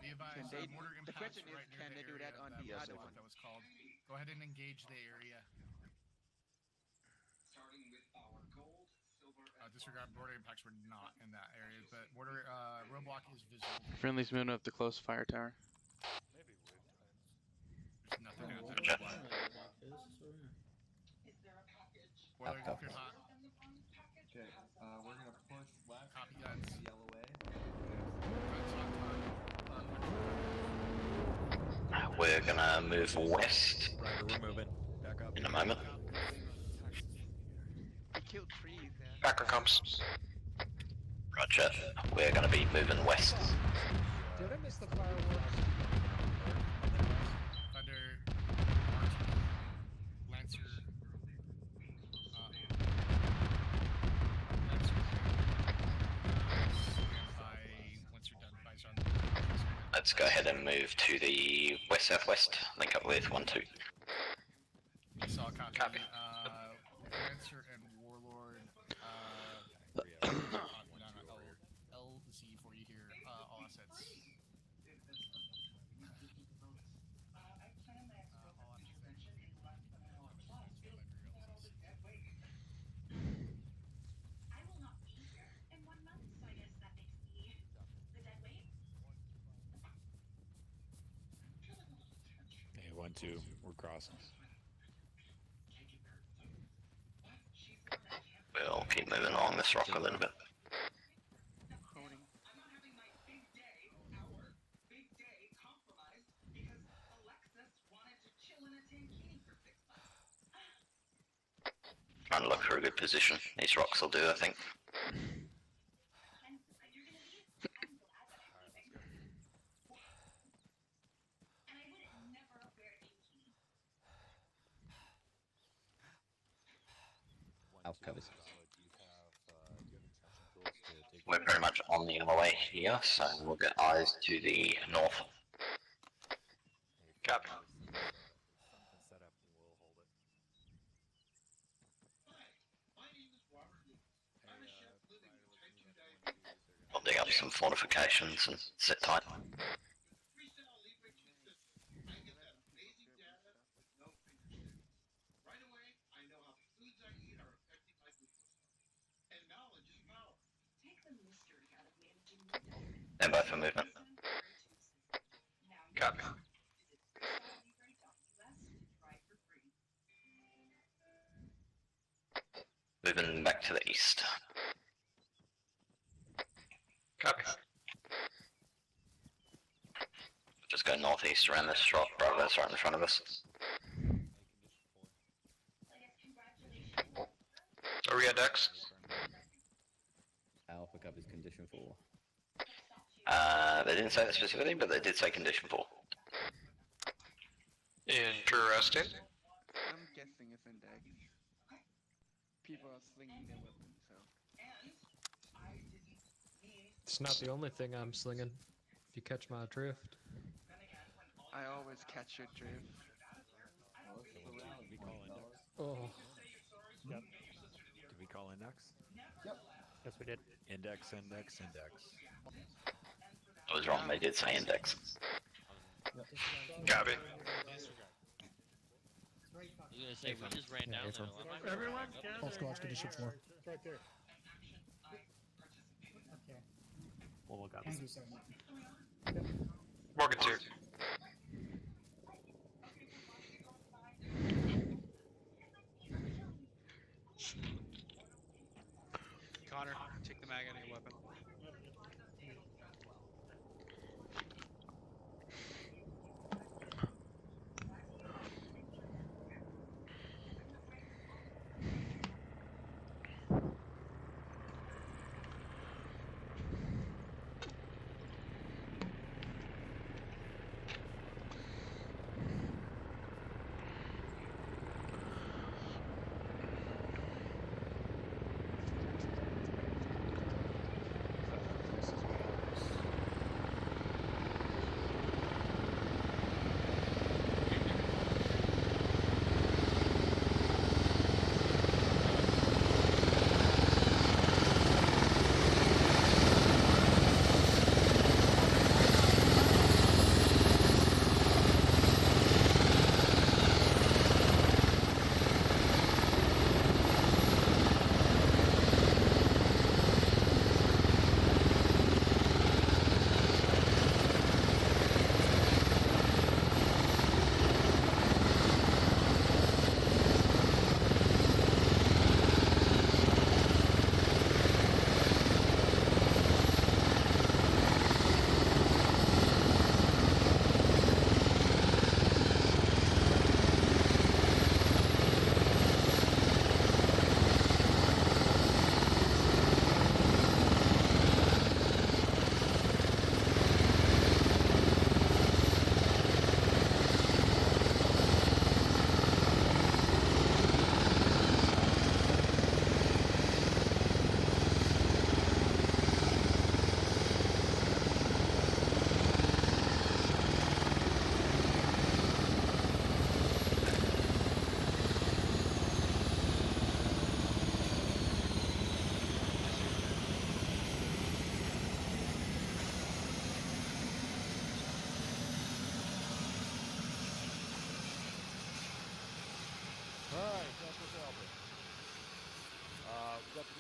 Be advised, Can they, mortar the impacts question is, right near can the they do area that on the that other was- one? that was called. Go ahead and engage the area. disregard border impacts were not in that area, but border roadblock is visible. Friendly's moving up the close fire tower. Maybe wave times. There's nothing Gotcha. out Gotcha. there. Boiler, Copy. clear hot. Okay, we're gonna push west. Copy guns. Yellow way. We're gonna move west Ryder, we're moving. Back up. in a moment. I killed trees, yeah. Backer comes. Roger. We're gonna be moving west. Did I miss the fireworks? Thunder, Lancer, once you're done, visor on the Let's go ahead and move to the west-southwest. Link up with 1-2. saw copy. Lancer and Warlord, LZ for you here, all assets. Hey, 1-2, we're crossing. We'll keep moving along this rock a little bit. Trying to look for a good position. These rocks will do, I think. Alpha covers. We're very much on the other way here, so we'll get eyes to the north. Copy. Set up and we'll hold it. We'll dig up some fortifications and sit tight. Stand by for movement. Copy. Moving back to the east. Copy. Just go northeast around this rock. Bravo's right in front of us. Are we at Dex? Alpha covers condition 4. They didn't say that specifically, but they did say condition 4. Interesting. I'm guessing it's in Dex. People are slinging their weapons, so. It's not the only thing I'm slinging. If you catch my drift. I always catch your drift. Did we call index? Oh. Yep. Did we call index? Yep. Yes, we did. Index. I was wrong, they did say index. Copy. You gonna say we just ran down there? Everyone, All squads condition 4. It's right there. Okay. We'll look up. Morgan's here. Connor, take the mag out of your weapon.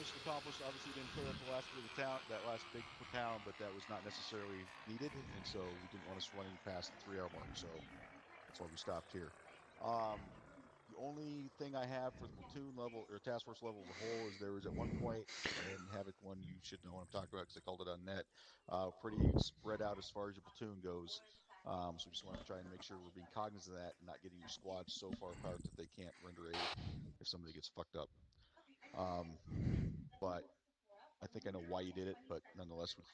mission accomplished. Obviously, didn't clear up the last bit of the town, that last big town, but that was not necessarily needed, and so we didn't want us running past the 3-hour mark. So that's why we stopped here. The only thing I have for the platoon level or task force level of the whole is there was at one point, and Havoc one, you should know what I'm talking about because I called it on net, pretty spread out as far as your platoon goes. So we just want to try and make sure we're being cognizant of that and not getting your squads so far apart that they can't render aid if somebody gets fucked up. But I think I know why you did it, but nonetheless, we